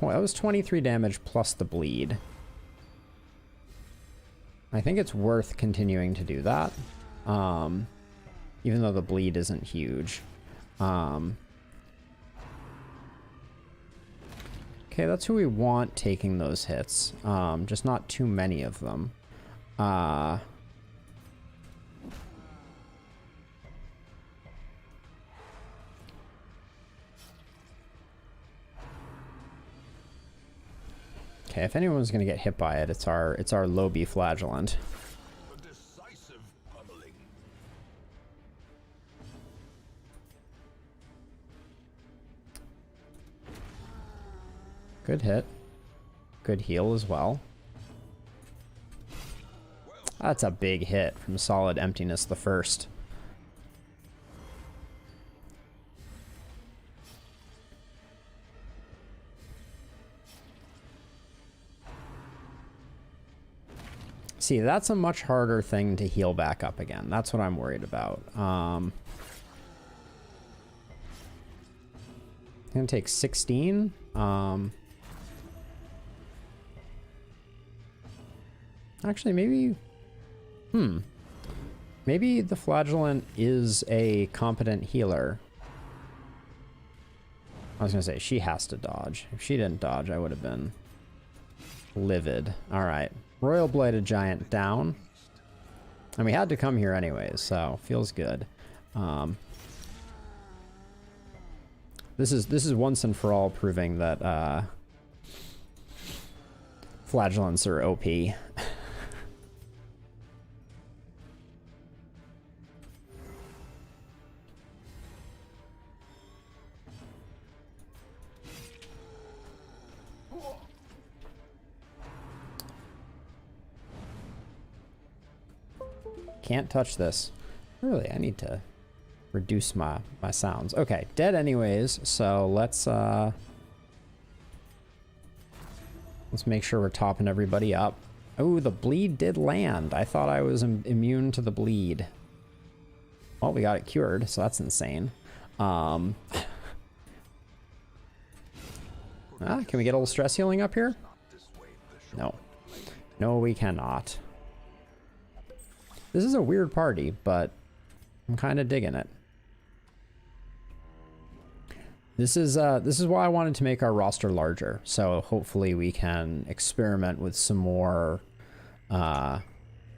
That was 23 damage plus the bleed. I think it's worth continuing to do that. Even though the bleed isn't huge. Okay, that's who we want taking those hits. Just not too many of them. Okay, if anyone's gonna get hit by it, it's our Lobi flagellant. A decisive pummeling. Good hit. Good heal as well. That's a big hit from Solid Emptiness the first. See, that's a much harder thing to heal back up again. That's what I'm worried about. Gonna take 16. Actually, maybe... Maybe the flagellant is a competent healer. I was gonna say, she has to dodge. If she didn't dodge, I would have been livid. Alright. Royal Blighted Giant down. And we had to come here anyways, so feels good. This is once and for all proving that flagellants are OP. Can't touch this. Really, I need to reduce my sounds. Okay, dead anyways, so let's make sure we're topping everybody up. Oh, the bleed did land. I thought I was immune to the bleed. Well, we got it cured, so that's insane. Can we get a little stress healing up here? No. No, we cannot. This is a weird party, but I'm kind of digging it. This is why I wanted to make our roster larger, so hopefully we can experiment with some more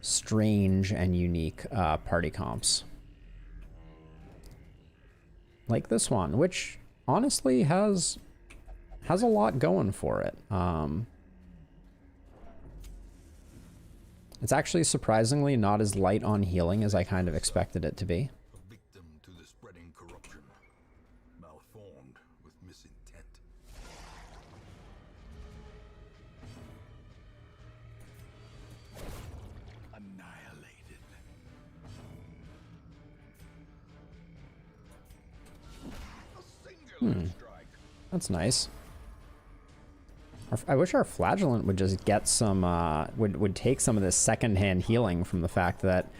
strange and unique party comps. Like this one, which honestly has a lot going for it. It's actually surprisingly not as light on healing as I kind of expected it to be. A victim to the spreading corruption, malformed with misintent. Annihilated. A singular strike. That's nice. I wish our Flagellant would just get some, would take some of this secondhand healing from the fact that,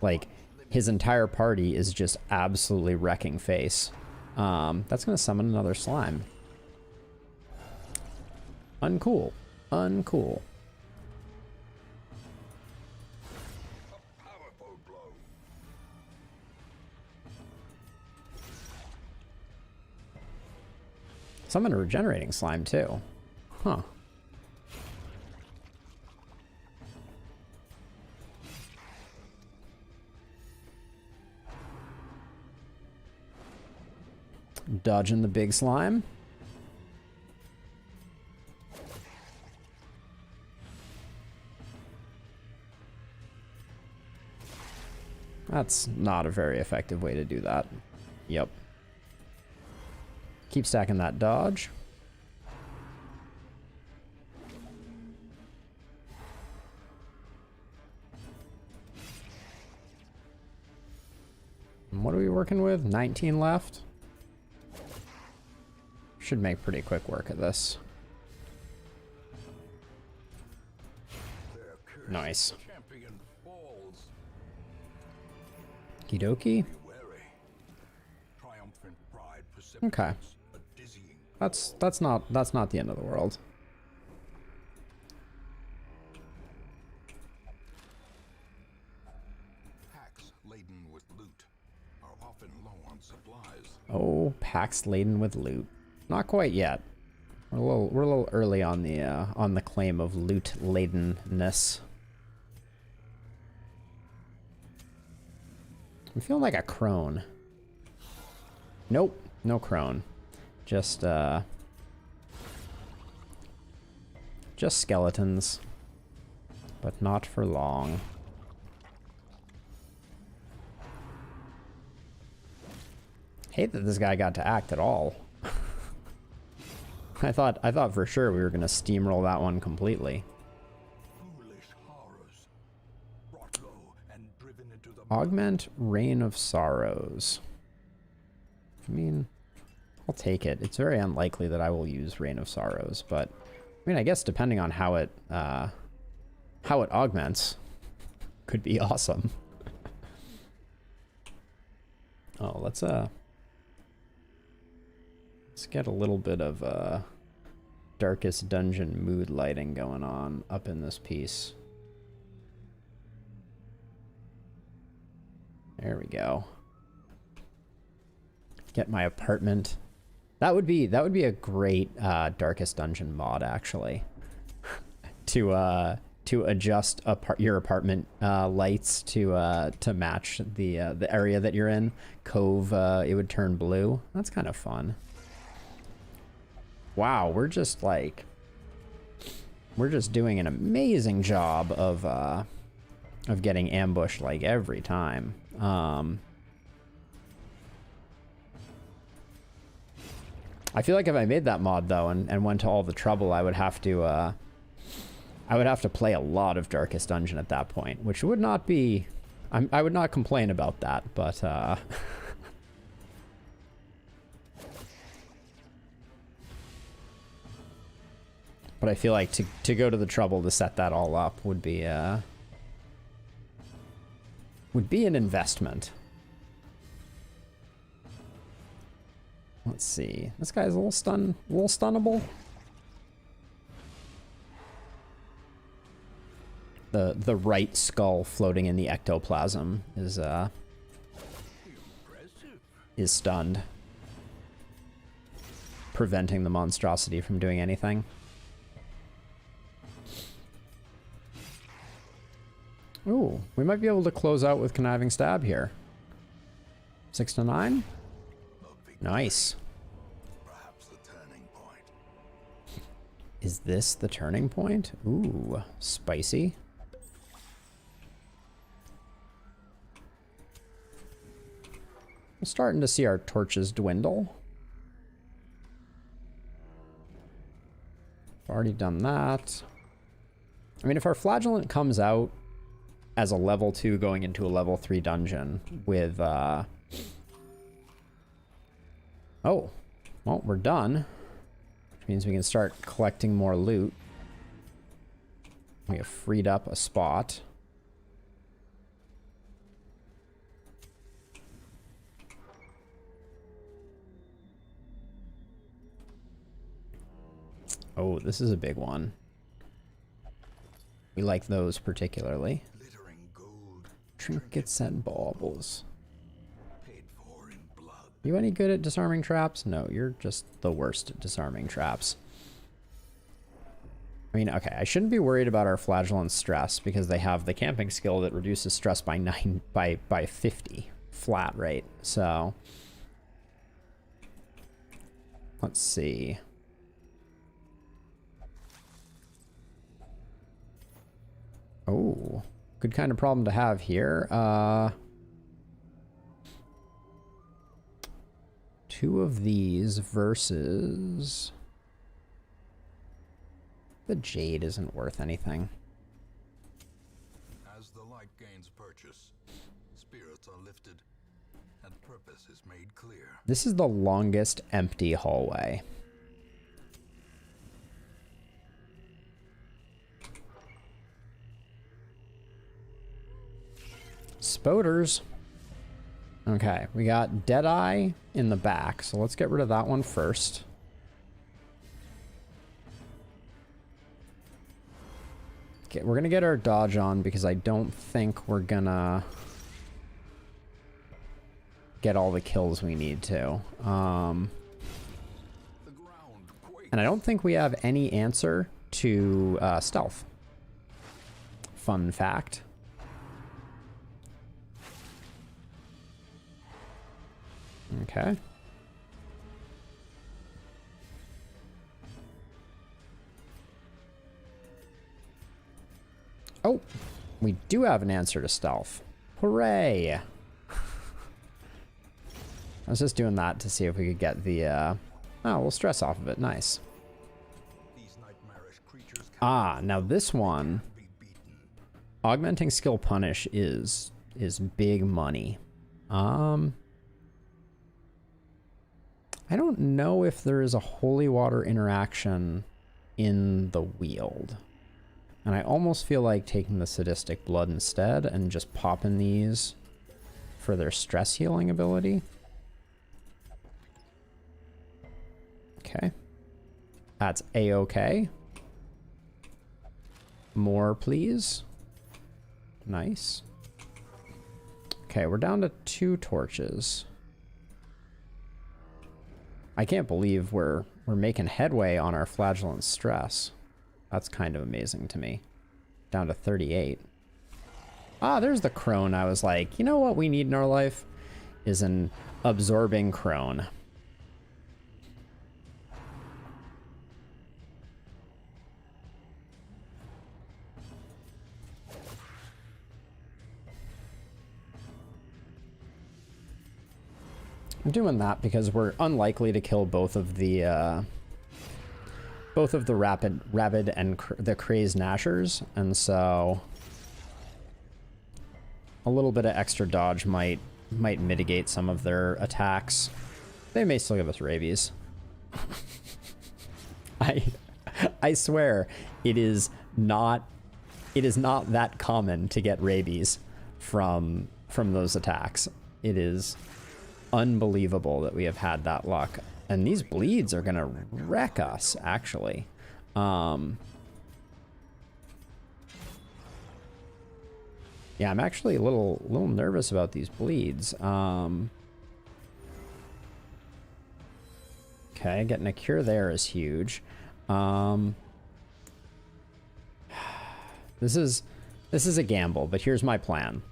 like, his entire party is just absolutely wrecking face. That's gonna summon another slime. Uncool. Uncool. A powerful blow. Summon a regenerating slime, too. Huh. Dodging the big slime. That's not a very effective way to do that. Yep. Keep stacking that dodge. What are we working with? 19 left? Should make pretty quick work of this. Nice. Champion falls. Kidoki? Be wary. Triumphant pride Okay. precipitates a dizzying. That's not the end of the world. Packs laden with loot are often low on supplies. Oh, packs laden with loot. Not quite yet. We're a little early on the claim of loot ladenness. I'm feeling like a crone. Nope, no crone. Just skeletons. But not for long. Hate that this guy got to act at all. I thought for sure we were gonna steamroll that one completely. Foolish horrors. Brought low and driven into the Augment Reign of Sorrows. I mean, I'll take it. It's very unlikely that I will use Reign of Sorrows, but I mean, I guess depending on how it augments, could be awesome. Oh, let's get a little bit of Darkest Dungeon mood lighting going on up in this piece. There we go. Get my apartment. That would be a great Darkest Dungeon mod, actually. to adjust your apartment lights to match the area that you're in. Cove, it would turn blue. That's kind of fun. Wow, we're just doing an amazing job of getting ambushed like every time. I feel like if I made that mod though and went to all the trouble, I would have to play a lot of Darkest Dungeon at that point, which would not be. I would not complain about that, but but I feel like to go to the trouble to set that all up would be an investment. Let's see. This guy's a little stunnable. The right skull floating in the ectoplasm is stunned, preventing the monstrosity from doing anything. Ooh, we might be able to close out with Conniving Stab here. 6 to 9. Nice. Perhaps the turning point. Is this the turning point? Ooh, spicy. We're starting to see our torches dwindle. Already done that. I mean, if our Flagellant comes out as a level 2 going into a level 3 dungeon with, oh, well, we're done. Which means we can start collecting more loot. We have freed up a spot. Oh, this is a big one. We like those particularly. Glittering gold. Trinkets and baubles. Paid for in blood. You any good at disarming traps? No, you're just the worst at disarming traps. I mean, okay, I shouldn't be worried about our Flagellant stress because they have the camping skill that reduces stress by 50 flat rate. So let's see. Oh, good kind of problem to have here. 2 of these versus... The jade isn't worth anything. As the light gains purchase, spirits are lifted, and purpose is made clear. This is the longest empty hallway. Spoders. Okay, we got Deadeye in the back, so let's get rid of that one first. Okay, we're gonna get our dodge on because I don't think we're gonna get all the kills we need to. And I don't think we have any answer to stealth. Fun fact. Okay. Oh, we do have an answer to stealth. Hooray! I was just doing that to see if we could get the, oh, we'll stress off of it. Nice. These nightmarish creatures Ah, now this one, be beaten. augmenting skill punish is big money. I don't know if there is a holy water interaction in the Weald. And I almost feel like taking the sadistic blood instead and just popping these for their stress healing ability. Okay. That's a-okay. More, please. Nice. Okay, we're down to 2 torches. I can't believe we're making headway on our Flagellant stress. That's kind of amazing to me. Down to 38. Ah, there's the crone. I was like, you know what we need in our life? Is an absorbing crone. I'm doing that because we're unlikely to kill both of the rabid and the crazed gnashers, and so a little bit of extra dodge might mitigate some of their attacks. They may still give us rabies. I swear it is not that common to get rabies from those attacks. It is unbelievable that we have had that luck. And these bleeds are gonna wreck us, actually. Yeah, I'm actually a little nervous about these bleeds. Okay, getting a cure there is huge. This is This is a gamble, but here's my plan.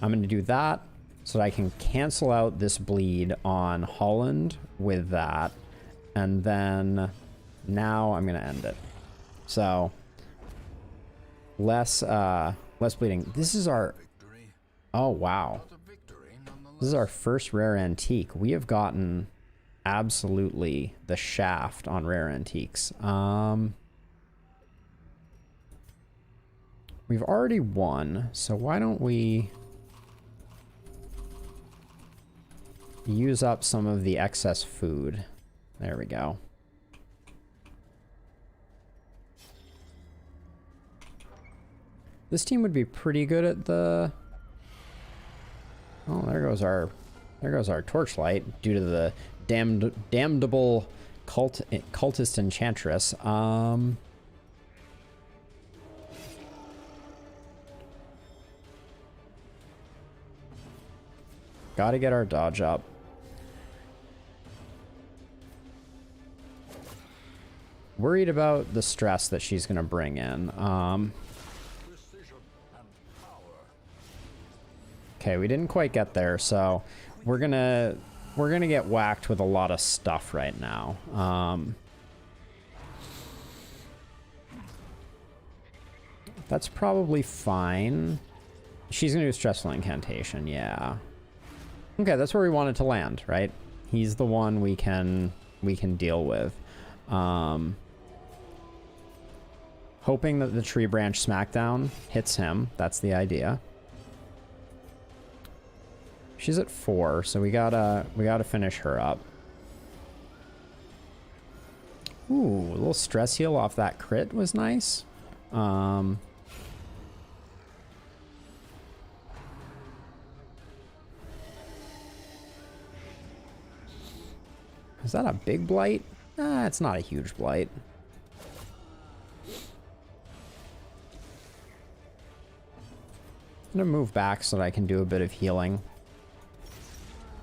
I'm going to do that so that I can cancel out this bleed on Holland with that. And then now I'm going to end it. So less bleeding. This is our... Oh, wow. This is our first rare antique. We have gotten absolutely the shaft on rare antiques. We've already won, so why don't we use up some of the excess food? There we go. This team would be pretty good at the... Oh, there goes our torchlight due to the damnable cultist enchantress. Gotta get our dodge up. Worried about the stress that she's gonna bring in. Okay, we didn't quite get there, so we're gonna get whacked with a lot of stuff right now. That's probably fine. She's gonna do a stressful incantation, yeah. Okay, that's where we wanted to land, right? He's the one we can deal with. Hoping that the tree branch smackdown hits him. That's the idea. She's at 4, so we gotta finish her up. Ooh, a little stress heal off that crit was nice. Is that a big blight? It's not a huge blight. I'm gonna move back so that I can do a bit of healing.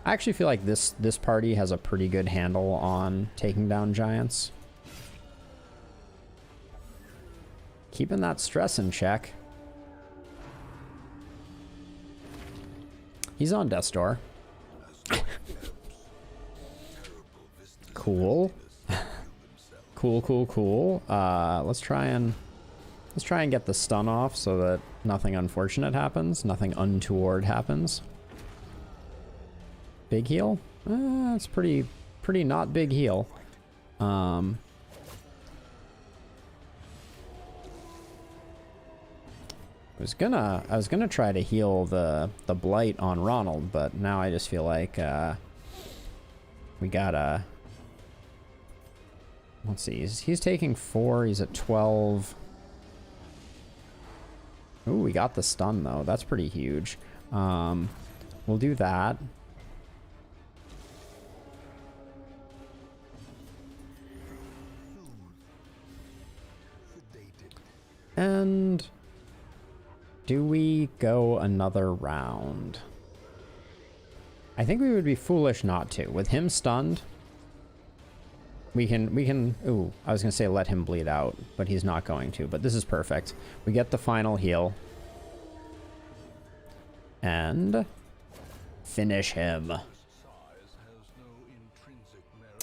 I actually feel like this party has a pretty good handle on taking down giants. Keeping that stress in check. He's on death's door. Cool. Cool. Let's try and get the stun off so that nothing unfortunate happens, nothing untoward happens. Big heal? It's pretty not big heal. I was gonna try to heal the blight on Ronald, but now I just feel like we gotta. Let's see. He's taking 4. He's at 12. Ooh, we got the stun though. That's pretty huge. We'll do that. And do we go another round? I think we would be foolish not to. With him stunned, we can, ooh, I was gonna say let him bleed out, but he's not going to, but this is perfect. We get the final heal. And finish him.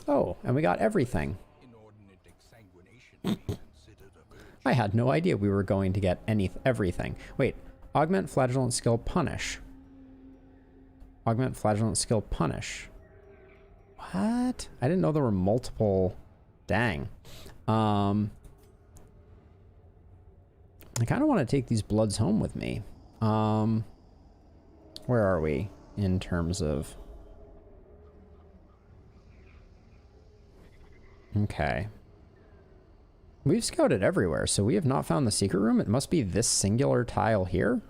Oh, and we got everything. I had no idea we were going to get everything. Wait, augment flagellant skill punish. Augment flagellant skill punish. What? I didn't know there were multiple. Dang. I kind of want to take these bloods home with me. Where are we in terms of... Okay. We've scouted everywhere, so we have not found the secret room. It must be this singular tile here.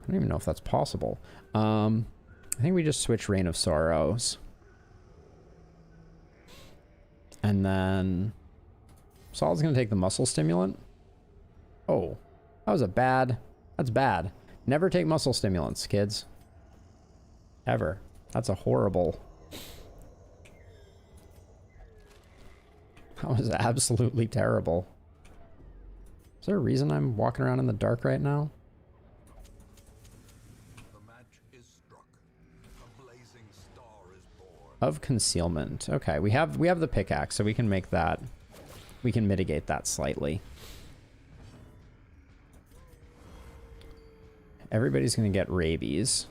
I don't even know if that's possible. I think we just switch Reign of Sorrows. And then... Saul's gonna take the muscle stimulant. Oh, that was a bad... That's bad. Never take muscle stimulants, kids. Ever. That's a horrible... That was absolutely terrible. Is there a reason I'm walking around in the dark right now? The match is struck. A blazing star is born. Of concealment. Okay, we have the pickaxe, so we can make that. We can mitigate that slightly. Everybody's gonna get rabies.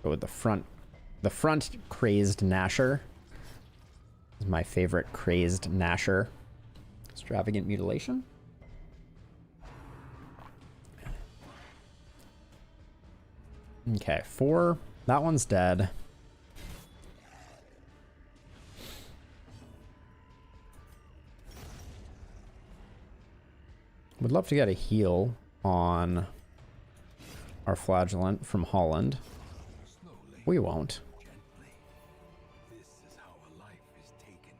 Go with the front crazed Gnasher. This is my favorite crazed Gnasher. Extravagant mutilation. Okay, 4. That one's dead. Would love to get a heal on our flagellant from Holland. Slowly, We won't. gently. This is how a life is taken.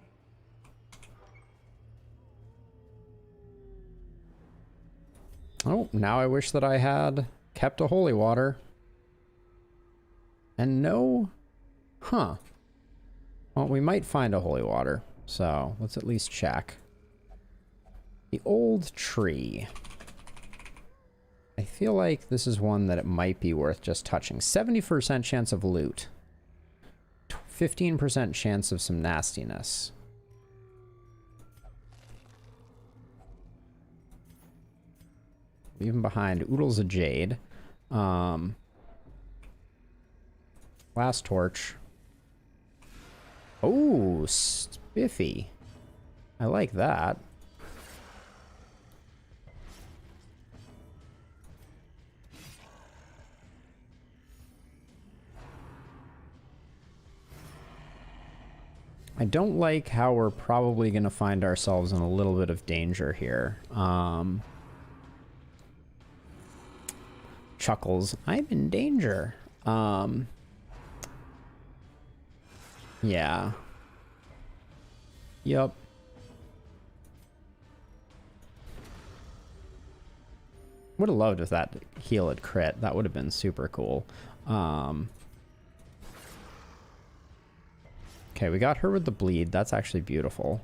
Oh, now I wish that I had kept a holy water. And no... Huh. Well, we might find a holy water. So, let's at least check. The old tree. I feel like this is one that it might be worth just touching. 70% chance of loot. 15% chance of some nastiness. Leaving behind Oodles of Jade. Last torch. Oh, spiffy. I like that. I don't like how we're probably going to find ourselves in a little bit of danger here. Chuckles, I'm in danger. Yeah. Yup. Would have loved if that heal had crit. That would have been super cool. Okay, we got her with the bleed. That's actually beautiful.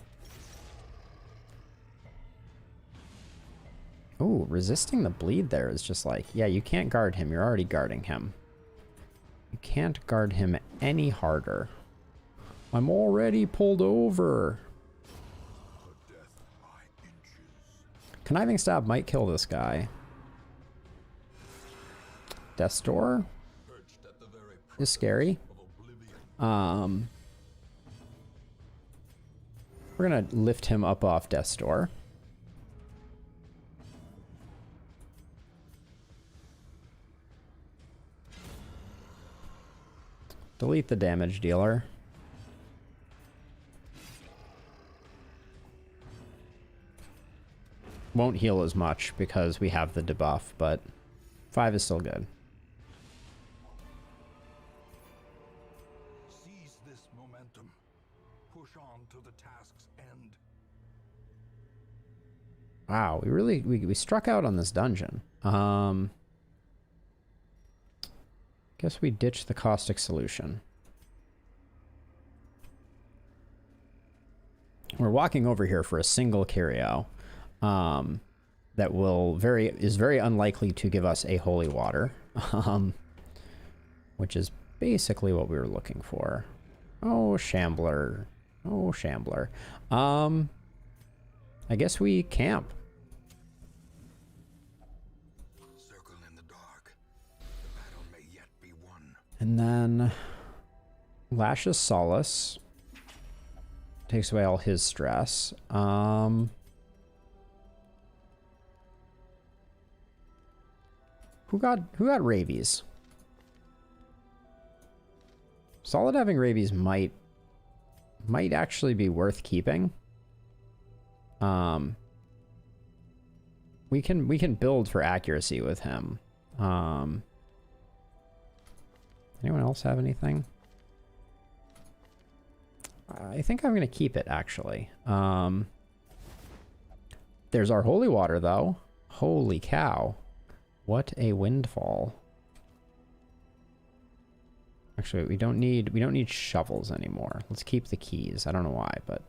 Oh, resisting the bleed there is just like, yeah, you can't guard him. You're already guarding him. You can't guard him any harder. I'm already pulled over. Death by inches. Conniving Stab might kill this guy. Death's Door Perched at the very is scary. of oblivion. We're gonna lift him up off Death's Door. Delete the damage dealer. Won't heal as much because we have the debuff, but 5 is still good. Seize this momentum. Push on to the task's end. Wow, we struck out on this dungeon. Guess we ditched the caustic solution. We're walking over here for a single curio. That is very unlikely to give us a holy water. Which is basically what we were looking for. Oh, Shambler. Oh, Shambler. I guess we camp. Circle in the dark. The battle may yet be won. And then Lash's Solace takes away all his stress. Who got rabies? Solid having rabies might actually be worth keeping. We can build for accuracy with him. Anyone else have anything? I think I'm gonna keep it actually. There's our holy water though. Holy cow. What a windfall. Actually, we don't need shovels anymore. Let's keep the keys. I don't know why, but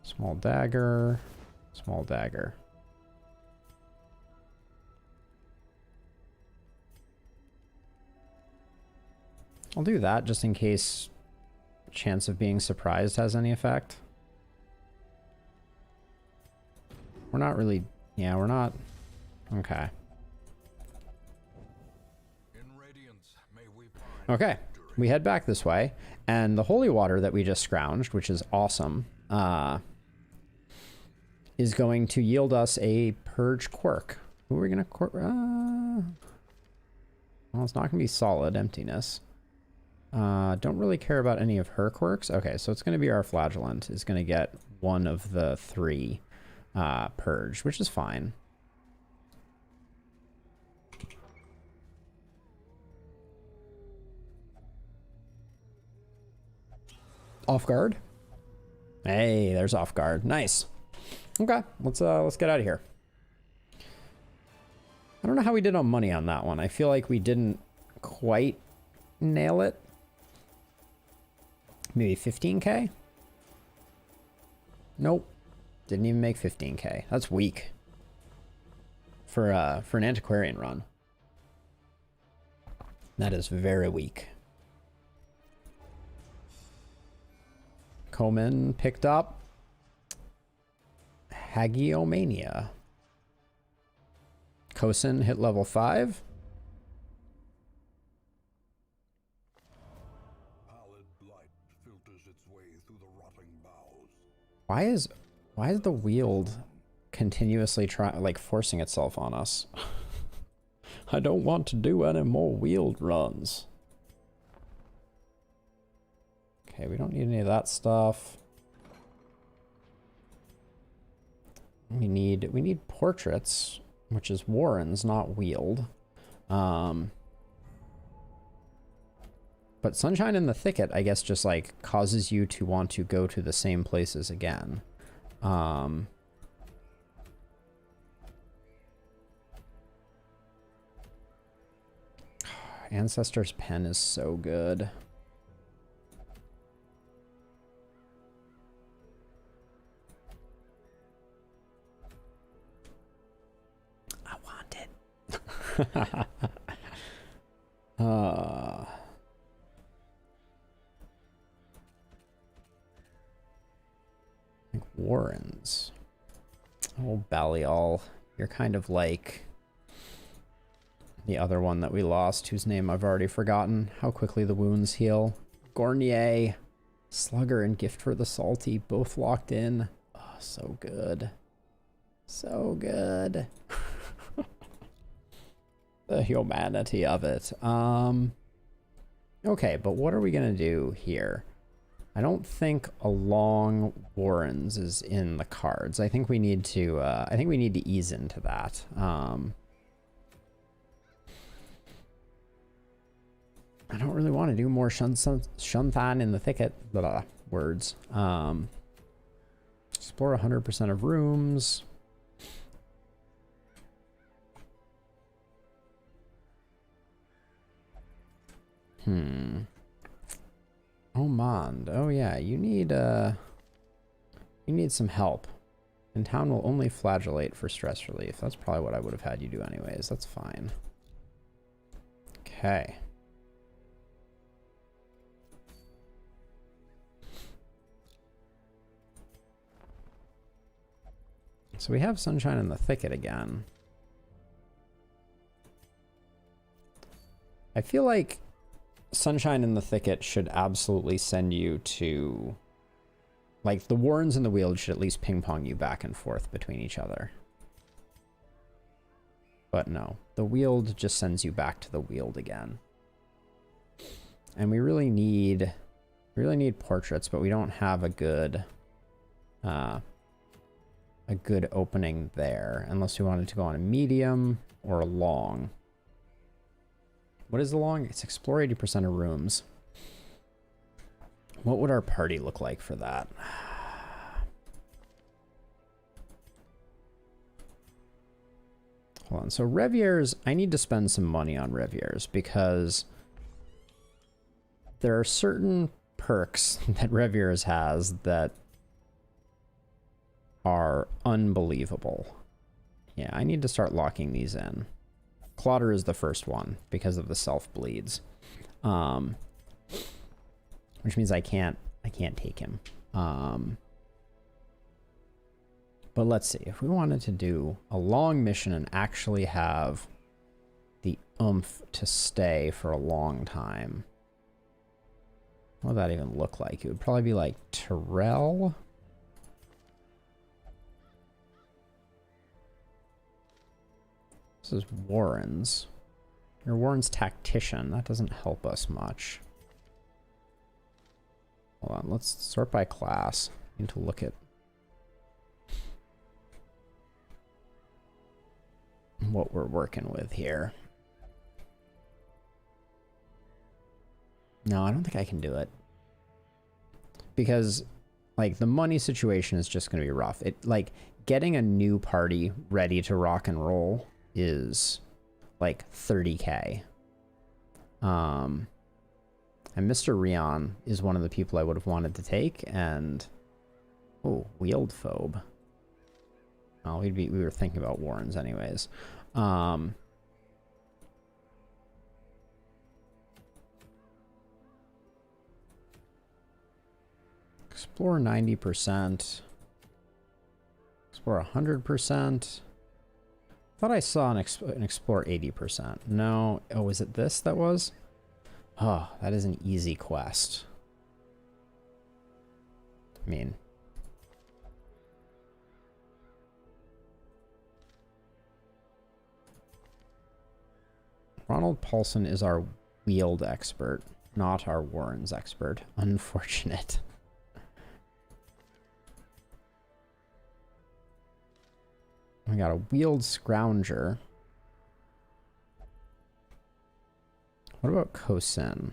small dagger, small dagger. I'll do that just in case chance of being surprised has any effect. We're not really, yeah, we're not. Okay. Okay, we head back this way, and the holy water that we just scrounged, which is awesome, is going to yield us a purge quirk. Who are we gonna well, it's not gonna be solid emptiness. Don't really care about any of her quirks. Okay, so it's gonna be our flagellant is gonna get one of the 3 purge, which is fine. Off guard. Hey, there's off guard. Nice. Okay, let's get out of here. I don't know how we did on money on that one. I feel like we didn't quite nail it. Maybe 15k? Nope. Didn't even make 15k. That's weak. For an antiquarian run. That is very weak. Komen picked up Hagiomania. Kosin hit level 5. Pallid blight filters its way through the rotting boughs. Why is the wield continuously forcing itself on us? I don't want to do any more wield runs. Okay, we don't need any of that stuff. We need portraits, which is Warrens, not wield. But Sunshine in the Thicket, I guess, just like causes you to want to go to the same places again. Ancestor's Pen is so good. Like Warrens. Oh, Baliol. You're kind of like the other one that we lost, whose name I've already forgotten. How quickly the wounds heal. Gornier, Slugger, and Gift for the Salty, both locked in. Oh, so good. So good. The humanity of it. Okay, but what are we gonna do here? I don't think a long Warrens is in the cards. I think we need to ease into that. I don't really want to do more Shunthan in the Thicket. Blah, words. Explore 100% of rooms. Omand. Oh yeah, you need some help. And town will only flagellate for stress relief. That's probably what I would have had you do anyways. That's fine. Okay. So we have Sunshine in the Thicket again. I feel like Sunshine in the Thicket should absolutely send you to... Like, the Warrens and the Wield should at least ping-pong you back and forth between each other. But no, the Wield just sends you back to the Wield again. And we really need portraits, but we don't have a good opening there, unless we wanted to go on a medium or a long. What is the long? It's explore 80% of rooms. What would our party look like for that? Hold on. So Reviers, I need to spend some money on Reviers because there are certain perks that Reviers has that are unbelievable. Yeah, I need to start locking these in. Clotter is the first one because of the self bleeds, which means I can't take him. But let's see, if we wanted to do a long mission and actually have the oomph to stay for a long time, what would that even look like? It would probably be like Terrell. This is Warren's. Your Warren's Tactician. That doesn't help us much. Hold on, let's sort by class. Need to look at what we're working with here. No, I don't think I can do it. Because, like, the money situation is just going to be rough. Like, getting a new party ready to rock and roll is, like, 30K. And Mr. Rion is one of the people I would have wanted to take, and... Oh, Wield Phobe. Well, we were thinking about Warrens anyways. Explore 90%. Explore 100%. Thought I saw an explore 80%. No. Oh, is it this that was? Oh, that is an easy quest. I mean... Ronald Paulson is our wield expert, not our Warren's expert. Unfortunate. We got a wield scrounger. What about Kosin?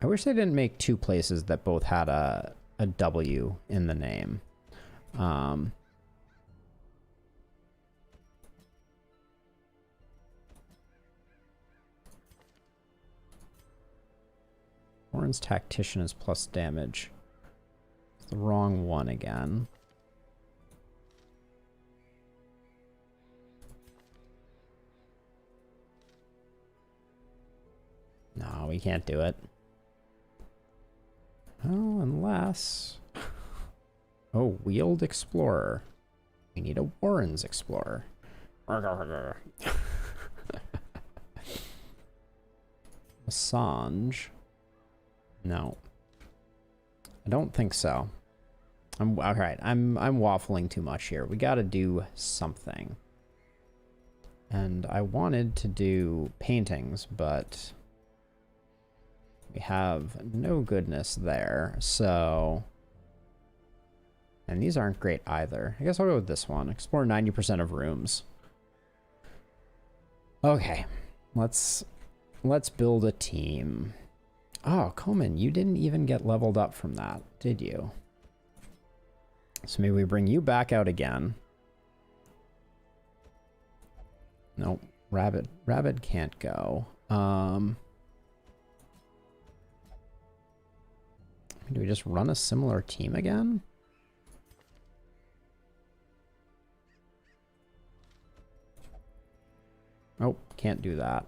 I wish they didn't make two places that both had a W in the name. Warren's Tactician is plus damage. It's the wrong one again. No, we can't do it. Oh, unless... Oh, Wield Explorer. We need a Warren's Explorer. Assange. No. I don't think so. Alright, I'm waffling too much here. We gotta do something. And I wanted to do paintings, but we have no goodness there, so... And these aren't great either. I guess I'll go with this one. Explore 90% of rooms. Okay. Let's build a team. Oh, Komen, you didn't even get leveled up from that, did you? So maybe we bring you back out again. Nope. Rabbit can't go. Do we just run a similar team again? Nope, can't do that.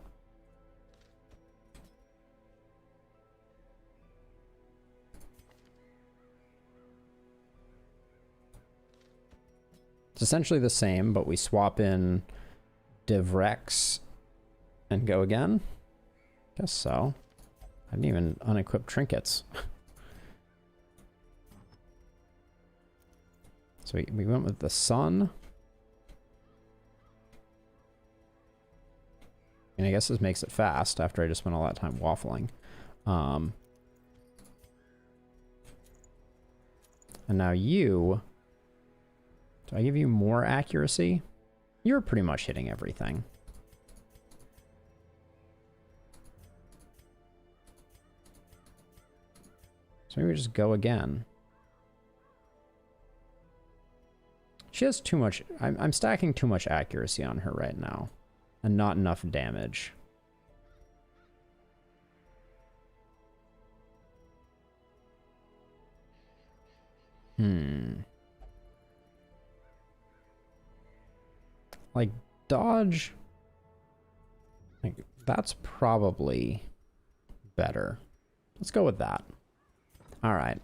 It's essentially the same, but we swap in Divrex and go again? Guess so. I didn't even unequip trinkets. So we went with the sun. And I guess this makes it fast after I just spent a lot of time waffling. And now you... Do I give you more accuracy? You're pretty much hitting everything. So maybe we just go again. She has too much. I'm stacking too much accuracy on her right now, and not enough damage. Like, dodge. Like, that's probably better. Let's go with that. All right.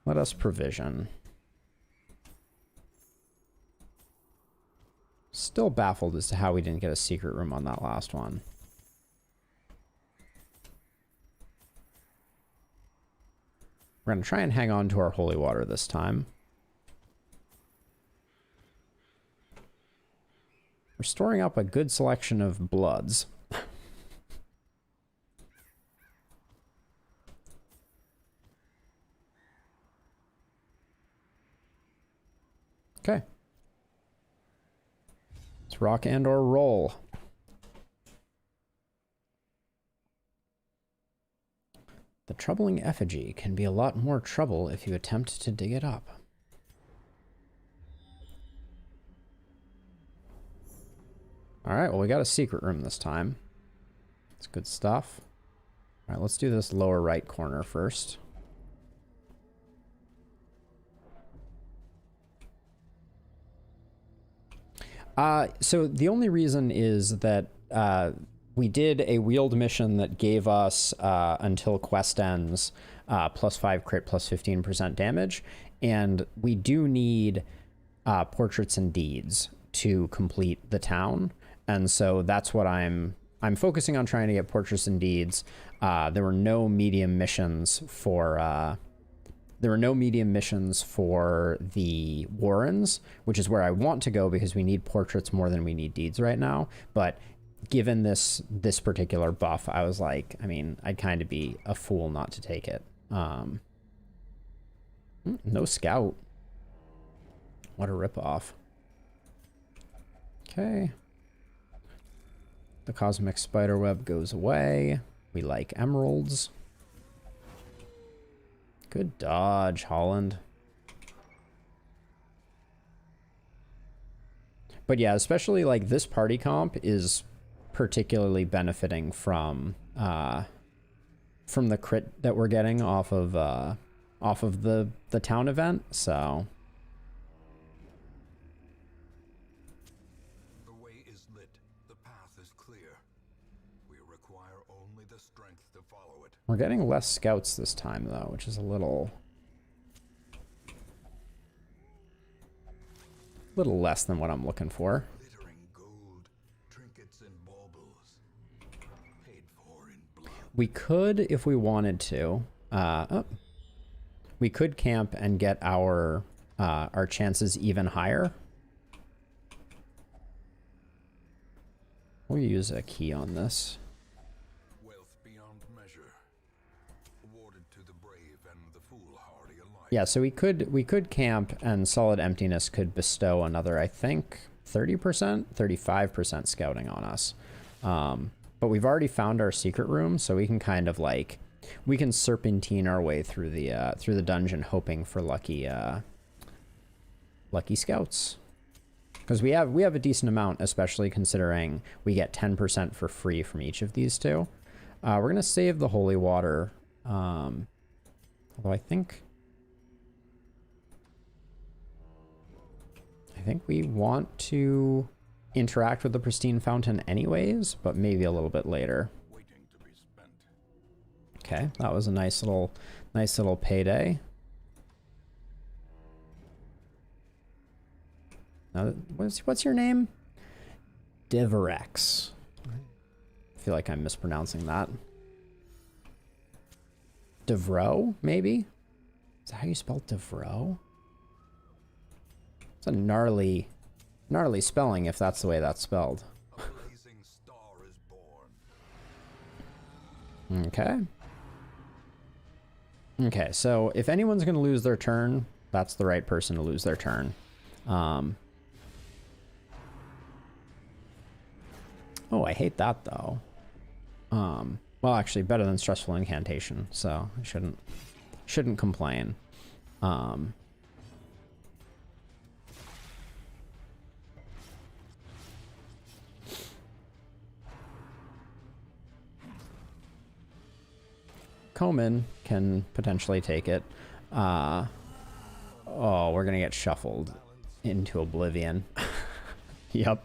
Let us provision. Still baffled as to how we didn't get a secret room on that last one. We're going to try and hang on to our holy water this time. We're storing up a good selection of bloods. Okay. Let's rock and or roll. The troubling effigy can be a lot more trouble if you attempt to dig it up. All right, well, we got a secret room this time. It's good stuff. All right, let's do this lower right corner first. So the only reason is that we did a wheeled mission that gave us until quest ends +5 crit +15% damage, and we do need portraits and deeds to complete the town, and so that's what I'm focusing on, trying to get portraits and deeds. There were no medium missions for the Warrens, which is where I want to go because we need portraits more than we need deeds right now. But given this particular buff, I was like, I mean, I'd kind of be a fool not to take it. No scout. What a ripoff. Okay. The cosmic spiderweb goes away. We like emeralds. Good dodge, Holland. But yeah, especially like this party comp is particularly benefiting from the crit that we're getting off of the town event, so. The way is lit. The path is clear. We require only the strength to follow it. We're getting less scouts this time, though, which is a little less than what I'm looking for. Glittering gold, trinkets and baubles, paid for in blood. We could, if we wanted to, we could camp and get our chances even higher. We'll use a key on this. Wealth beyond measure, awarded to the brave and the foolhardy alike. Yeah, so we could camp, and Solid Emptiness could bestow another, I think, 30%, 35% scouting on us. But we've already found our secret room, so we can kind of like, we can serpentine our way through the dungeon, hoping for lucky scouts. Because we have a decent amount, especially considering we get 10% for free from each of these two. We're gonna save the holy water, although I think we want to interact with the pristine fountain anyways, but maybe a little bit later. Waiting to be spent. Okay, that was a nice little payday. Now, what's your name? Deverex. I feel like I'm mispronouncing that. Devro, maybe? Is that how you spell Devro? It's a gnarly spelling if that's the way that's spelled. A blazing star is born. Okay. Okay, so if anyone's going to lose their turn, that's the right person to lose their turn. Oh, I hate that though. Well, actually, better than stressful incantation, so I shouldn't complain. Koman can potentially take it. Oh, we're gonna get shuffled into oblivion. Yep.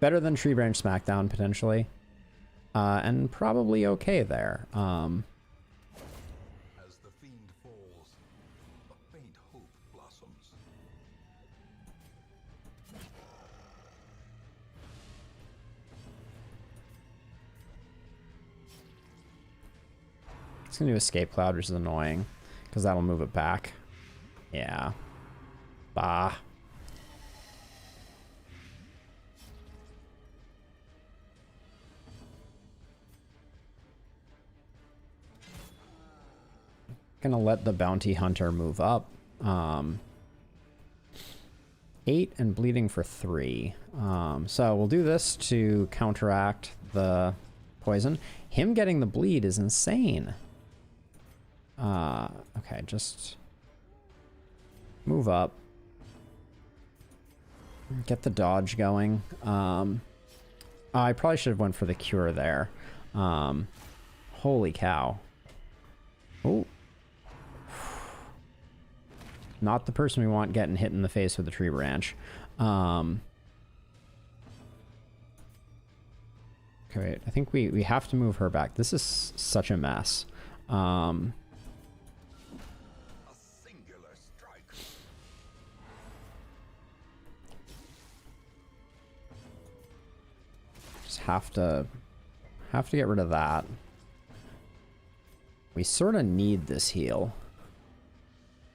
Better than Tree Branch Smackdown, potentially. And probably okay there. As the fiend falls, a faint hope blossoms. It's gonna do Escape Cloud, which is annoying, because that'll move it back. Yeah. Bah. Gonna let the Bounty Hunter move up. 8 and bleeding for 3. So we'll do this to counteract the poison. Him getting the bleed is insane. Okay, just move up. Get the dodge going. I probably should have went for the cure there. Holy cow. Oh. Not the person we want getting hit in the face with the tree branch. Okay, wait, I think we have to move her back. This is such a mess. A singular strike. Just have to get rid of that. We sort of need this heal.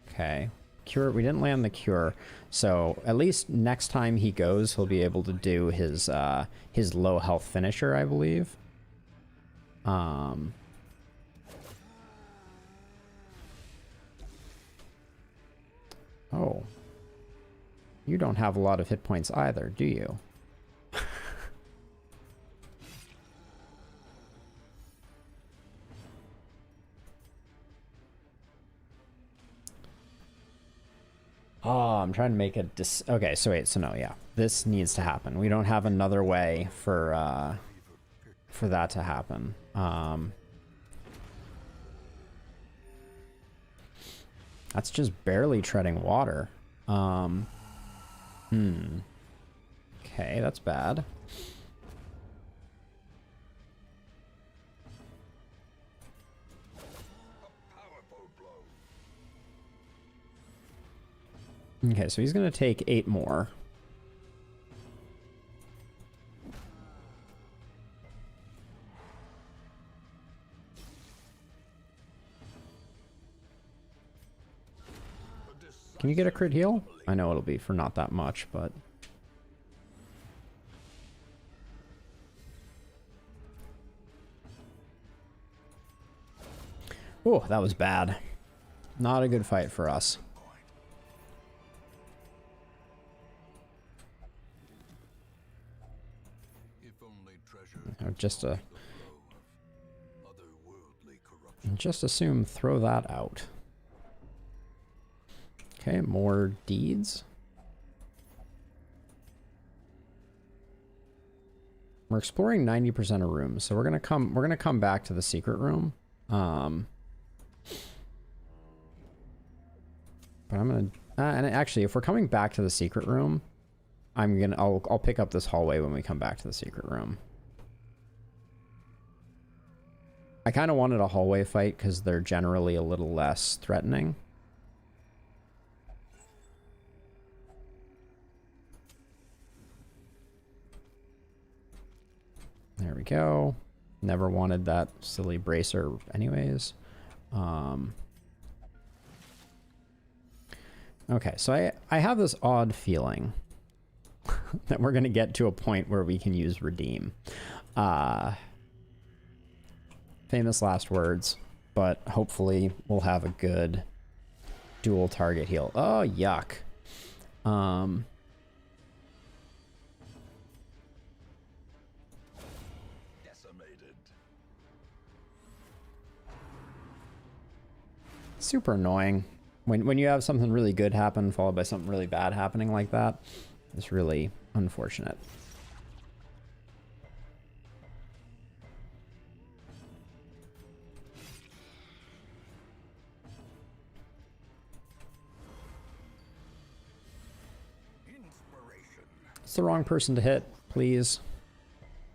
Okay. Cure, we didn't land the cure, so at least next time he goes, he'll be able to do his low health finisher, I believe. Oh, you don't have a lot of hit points either, do you? Oh, I'm trying to make a okay, so wait, so no, yeah. This needs to happen. We don't have another way for that to happen. That's just barely treading water. Okay, that's bad. Okay, so he's going to take 8 more. Can you get a crit heal? I know it'll be for not that much, but... Oh, that was bad. Not a good fight for us. Just assume throw that out. Okay, more deeds. We're exploring 90% of rooms, so we're gonna come back to the secret room. But I'm gonna and actually, if we're coming back to the secret room, I'll pick up this hallway when we come back to the secret room. I kind of wanted a hallway fight because they're generally a little less threatening. There we go. Never wanted that silly bracer anyways. Okay, so I have this odd feeling that we're going to get to a point where we can use redeem. Famous last words, but hopefully we'll have a good dual target heal. Oh, yuck. Decimated. Super annoying. When you have something really good happen followed by something really bad happening like that, it's really unfortunate. It's the wrong person to hit. Please.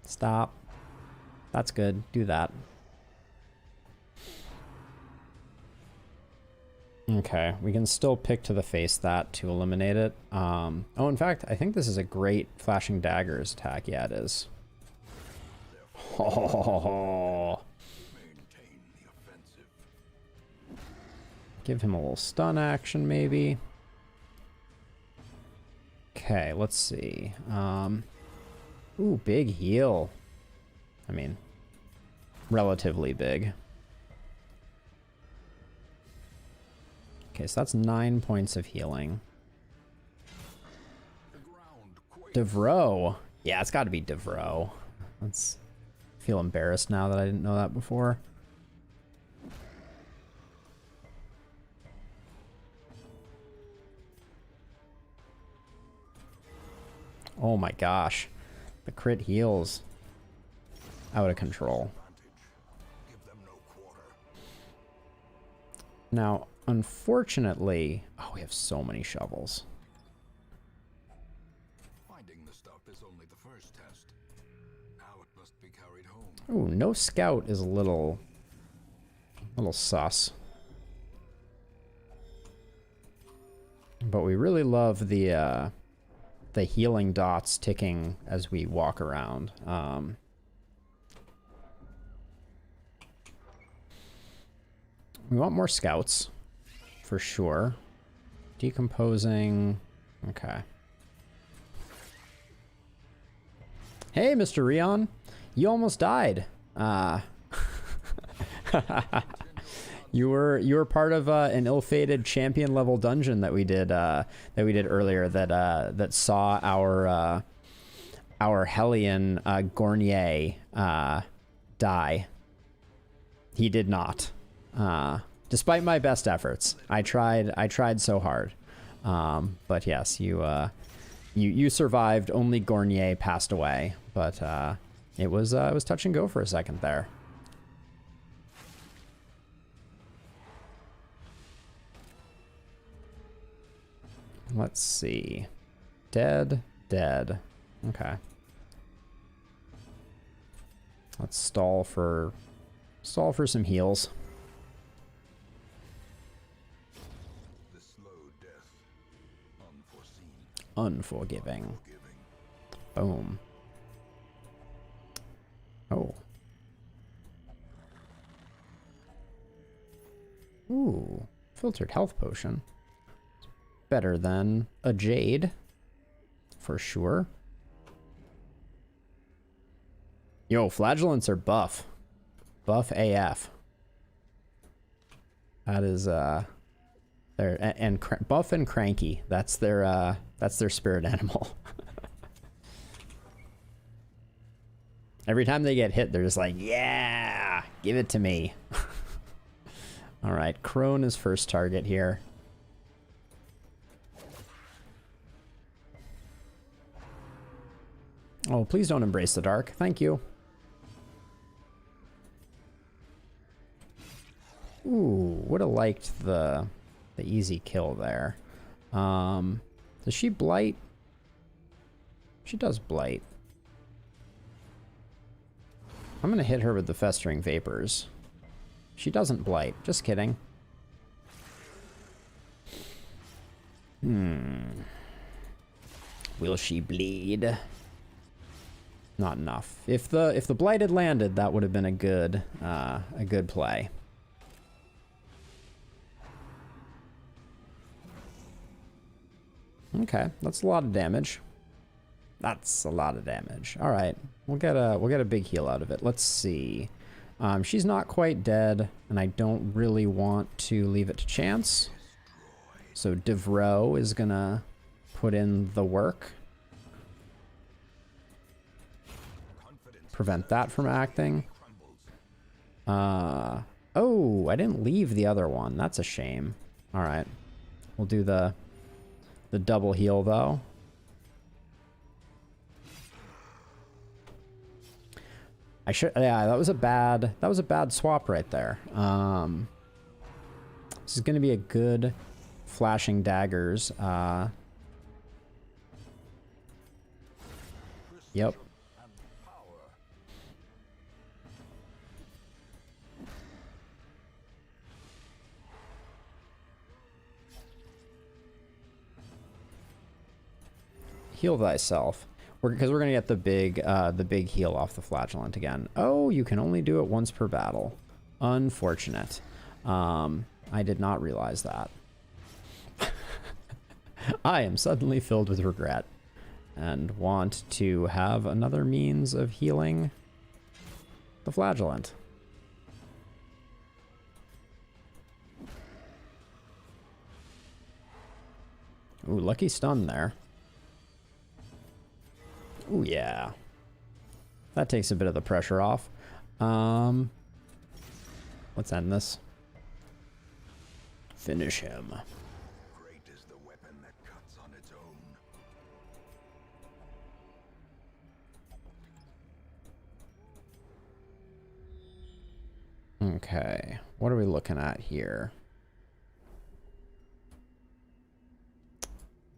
Stop. That's good. Do that. Okay, we can still pick to the face that to eliminate it. Oh, in fact, I think this is a great flashing daggers attack. Yeah, it is. Oh. Give him a little stun action, maybe. Okay, let's see. Ooh, big heal. I mean, relatively big. Okay, so that's 9 points of healing. Devro. Yeah, it's got to be Devro. Let's feel embarrassed now that I didn't know that before. Oh my gosh. The crit heals. Out of control. Now, unfortunately... Oh, we have so many shovels. Finding the stuff is only the first test. Now it must be carried home. Ooh, no scout is a little sus. But we really love the healing dots ticking as we walk around. We want more scouts, for sure. Decomposing. Okay. Hey, Mr. Rion. You almost died. You were part of an ill-fated champion level dungeon that we did earlier that saw our Hellion Gornier die. He did not. Despite my best efforts. I tried so hard. But yes, you survived. Only Gornier passed away, but it was touch and go for a second there. Let's see. Dead. Okay. Let's stall for some heals. The slow death, unforeseen. Unforgiving. Boom. Oh. Ooh, filtered health potion. Better than a jade, for sure. Yo, flagellants are buff. Buff AF. That is buff and cranky. That's their spirit animal. Every time they get hit, they're just like, yeah, give it to me. All right, Crone is first target here. Oh, please don't embrace the dark. Thank you. Ooh, would have liked the easy kill there. Does she blight? She does blight. I'm gonna hit her with the festering vapors. She doesn't blight. Just kidding. Will she bleed? Not enough. If the blight had landed, that would have been a good play. Okay, that's a lot of damage. That's a lot of damage. All right, we'll get a big heal out of it. Let's see. She's not quite dead, and I don't really want to leave it to chance. So Devro is gonna put in the work. Prevent that from acting. Oh, I didn't leave the other one. That's a shame. All right, we'll do the double heal though. I should. Yeah, that was a bad swap right there. This is going to be a good flashing daggers. Yep. and power. Heal thyself. Because we're gonna get the big heal off the flagellant again. Oh, you can only do it once per battle. Unfortunate. I did not realize that. I am suddenly filled with regret and want to have another means of healing the flagellant. Ooh, lucky stun there. Ooh, yeah. That takes a bit of the pressure off. Let's end this. Finish him. Great is the weapon that cuts on its own. Okay, what are we looking at here?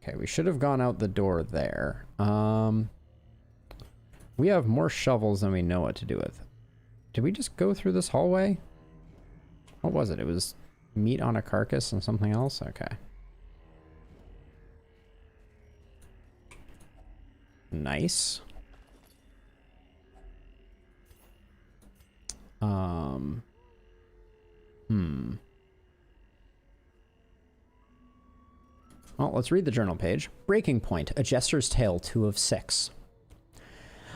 Okay, we should have gone out the door there. We have more shovels than we know what to do with. Did we just go through this hallway? What was it? It was meat on a carcass and something else? Okay. Nice. Well, let's read the journal page. Breaking point, A Jester's Tale 2 of 6.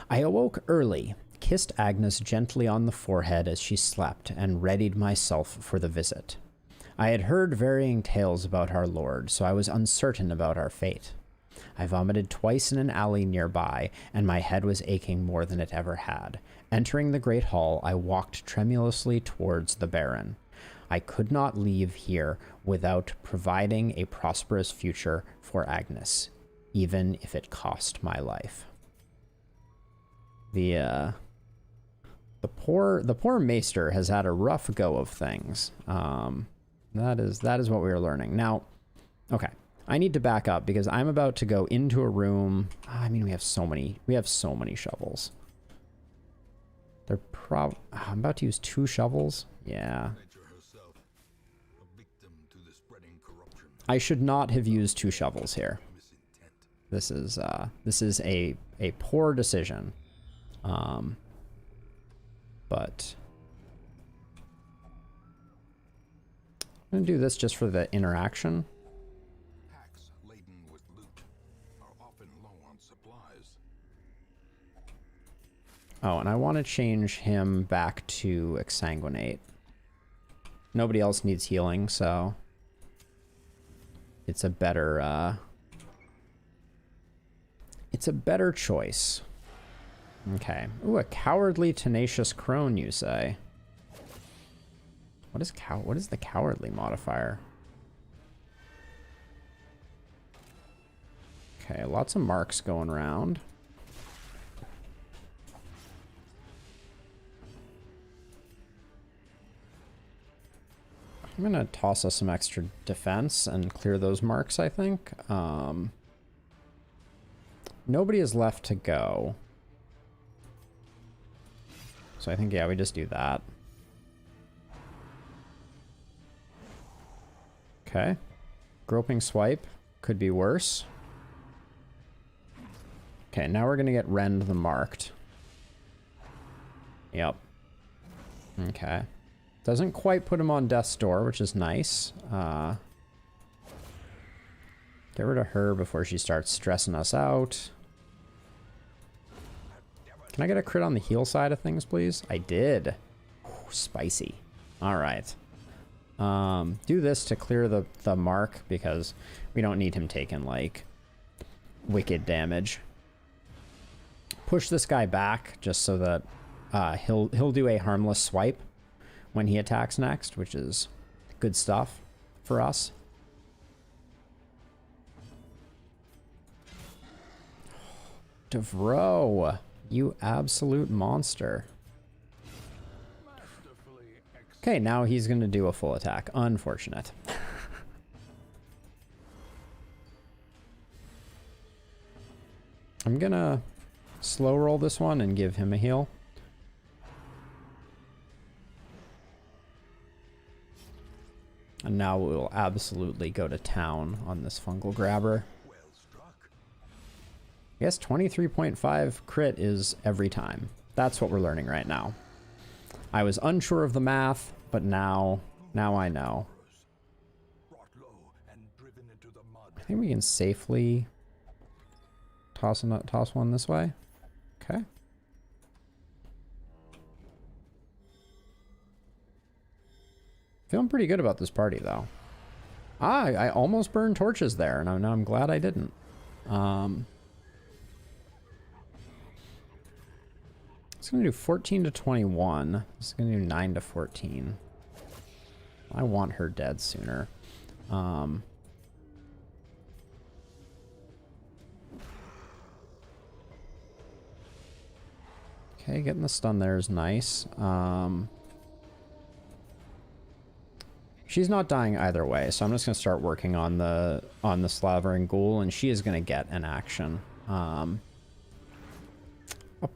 I awoke early, kissed Agnes gently on the forehead as she slept, and readied myself for the visit. I had heard varying tales about our Lord, so I was uncertain about our fate. I vomited twice in an alley nearby, and my head was aching more than it ever had. Entering the great hall, I walked tremulously towards the Baron. I could not leave here without providing a prosperous future for Agnes, even if it cost my life. The poor Maester has had a rough go of things. That is what we are learning. Now, okay, I need to back up because I'm about to go into a room. I mean, we have so many shovels. I'm about to use 2 shovels. Yeah. I should not have used 2 shovels here. This is a poor decision. But I'm gonna do this just for the interaction. Packs laden with loot are often low on supplies. Oh, and I want to change him back to exsanguinate. Nobody else needs healing, so it's a better choice. Okay. Ooh, a cowardly, tenacious crone, you say? What is the cowardly modifier? Okay, lots of marks going around. I'm gonna toss us some extra defense and clear those marks, I think. Nobody is left to go. So I think, yeah, we just do that. Okay. Groping swipe could be worse. Okay, now we're gonna get Rend the Marked. Yep. Okay. Doesn't quite put him on death's door, which is nice. Get rid of her before she starts stressing us out. Can I get a crit on the heal side of things, please? I did. Ooh, spicy. All right. Do this to clear the mark because we don't need him taking like wicked damage. Push this guy back just so that he'll do a harmless swipe when he attacks next, which is good stuff for us. Devro, you absolute monster. Okay, now he's going to do a full attack. Unfortunate. I'm gonna slow roll this one and give him a heal. And now we'll absolutely go to town on this fungal grabber. Well struck. I guess 23.5 crit is every time. That's what we're learning right now. I was unsure of the math, but now I know. Brought low and driven into the mud. I think we can safely toss one this way. Okay. Feeling pretty good about this party, though. I almost burned torches there, and I'm glad I didn't. It's going to do 14 to 21. It's going to do 9 to 14. I want her dead sooner. Okay, getting the stun there is nice. She's not dying either way, so I'm just going to start working on the slavering ghoul, and she is going to get an action. A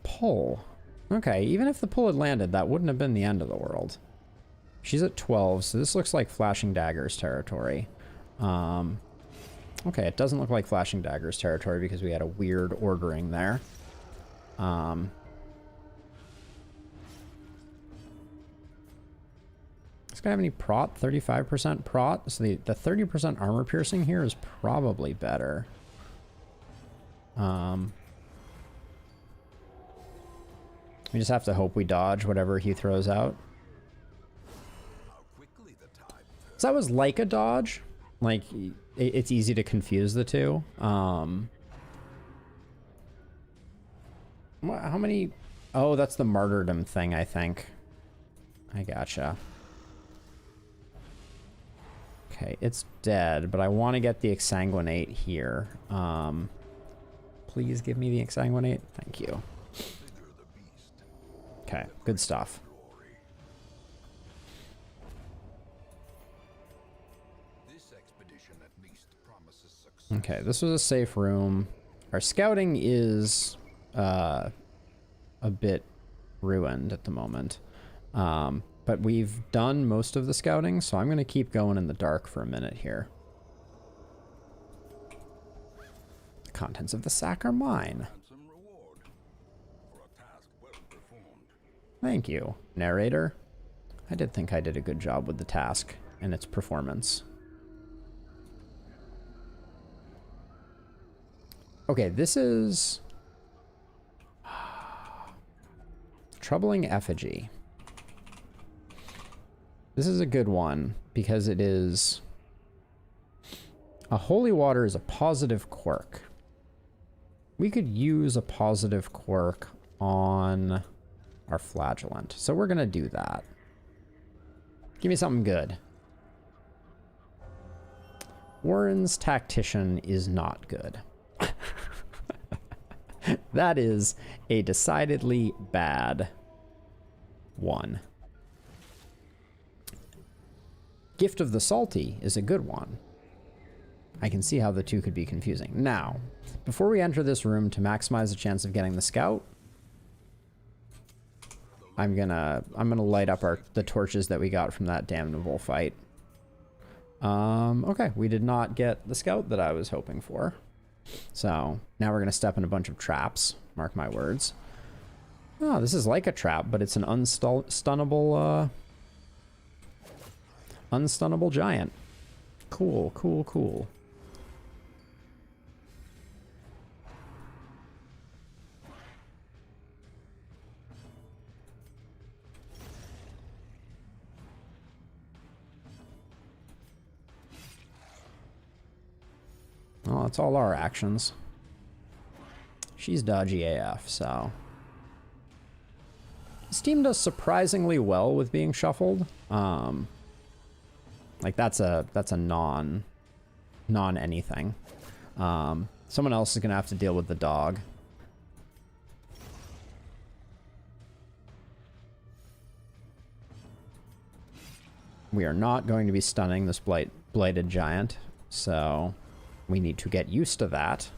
pull. Okay, even if the pull had landed, that wouldn't have been the end of the world. She's at 12, so this looks like Flashing Daggers territory. Okay, it doesn't look like Flashing Daggers territory because we had a weird ordering there. This guy have any prot? 35% prot? So the 30% armor piercing here is probably better. We just have to hope we dodge whatever he throws out. So that was like a dodge. Like, it's easy to confuse the two. How many? Oh, that's the martyrdom thing, I think. I gotcha. Okay, it's dead, but I want to get the exsanguinate here. Please give me the exsanguinate. Thank you. Okay, good stuff. Okay, this was a safe room. Our scouting is a bit ruined at the moment. But we've done most of the scouting, so I'm going to keep going in the dark for a minute here. The contents of the sack are mine. Thank you, narrator. I did think I did a good job with the task and its performance. Okay, this is Troubling Effigy. This is a good one because it is a holy water is a positive quirk. We could use a positive quirk on our flagellant, so we're gonna do that. Give me something good. Warren's Tactician is not good. That is a decidedly bad one. Gift of the Salty is a good one. I can see how the two could be confusing. Now, before we enter this room to maximize the chance of getting the scout, I'm gonna light up the torches that we got from that damnable fight. Okay, we did not get the scout that I was hoping for. So now we're gonna step in a bunch of traps. Mark my words. Oh, this is like a trap, but it's an unstunnable giant. Cool, cool, cool. Well, that's all our actions. She's dodgy AF, so. This team does surprisingly well with being shuffled. Like that's a non-anything. Someone else is gonna have to deal with the dog. We are not going to be stunning this blighted giant, so we need to get used to that.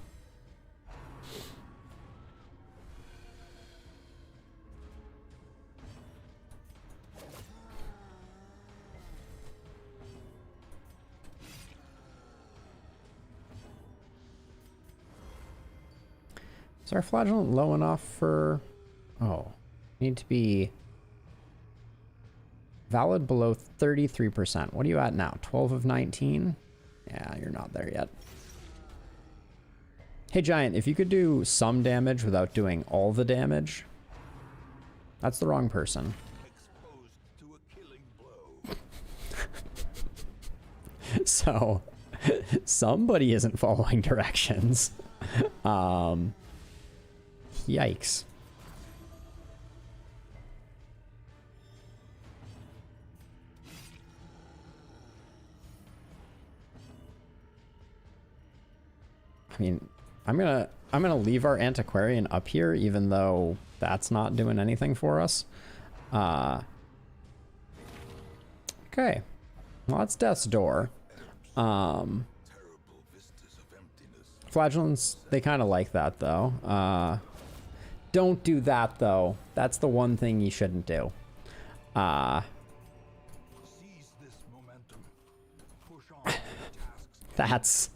Is our flagellant low enough for... Oh, need to be valid below 33%. What are you at now? 12 of 19? Yeah, you're not there yet. Hey, Giant, if you could do some damage without doing all the damage... That's the wrong person. Exposed to a killing blow. So, somebody isn't following directions. Yikes. I mean, I'm gonna leave our antiquarian up here, even though that's not doing anything for us. Okay. Well, that's Death's Door. Terrible vistas of emptiness. Flagellants, they kind of like that, though. Don't do that, though. That's the one thing you shouldn't do. Seize this momentum. Push on with the tasks.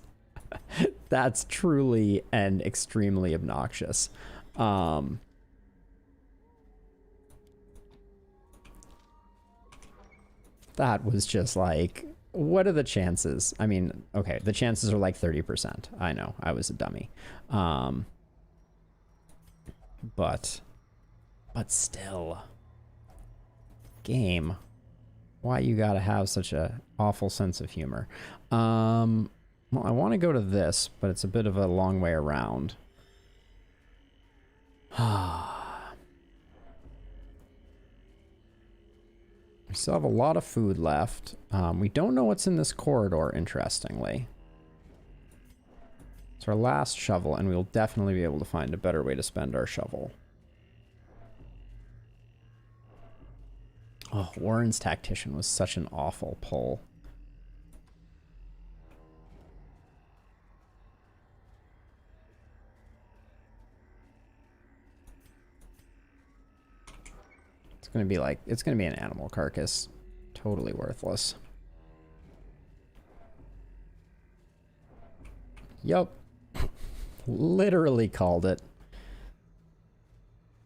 That's truly and extremely obnoxious. That was just like, what are the chances? I mean, okay, the chances are like 30%. I know, I was a dummy. But still, game, why you gotta have such a awful sense of humor? Well, I want to go to this, but it's a bit of a long way around. We still have a lot of food left. We don't know what's in this corridor, interestingly. It's our last shovel, and we'll definitely be able to find a better way to spend our shovel. Oh, Warren's Tactician was such an awful pull. It's gonna be like, it's gonna be an animal carcass. Totally worthless. Yup. Literally called it.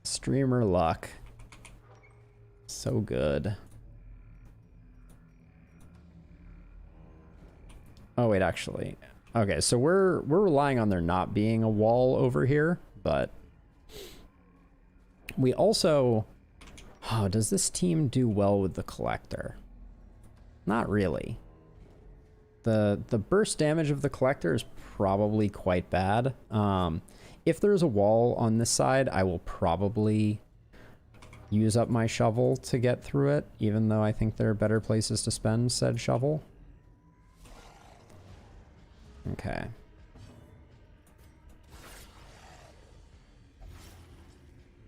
Streamer luck. So good. Oh wait, actually. Okay, so we're relying on there not being a wall over here, but we also... Oh, does this team do well with the collector? Not really. The burst damage of the collector is probably quite bad. If there's a wall on this side, I will probably use up my shovel to get through it, even though I think there are better places to spend said shovel. Okay.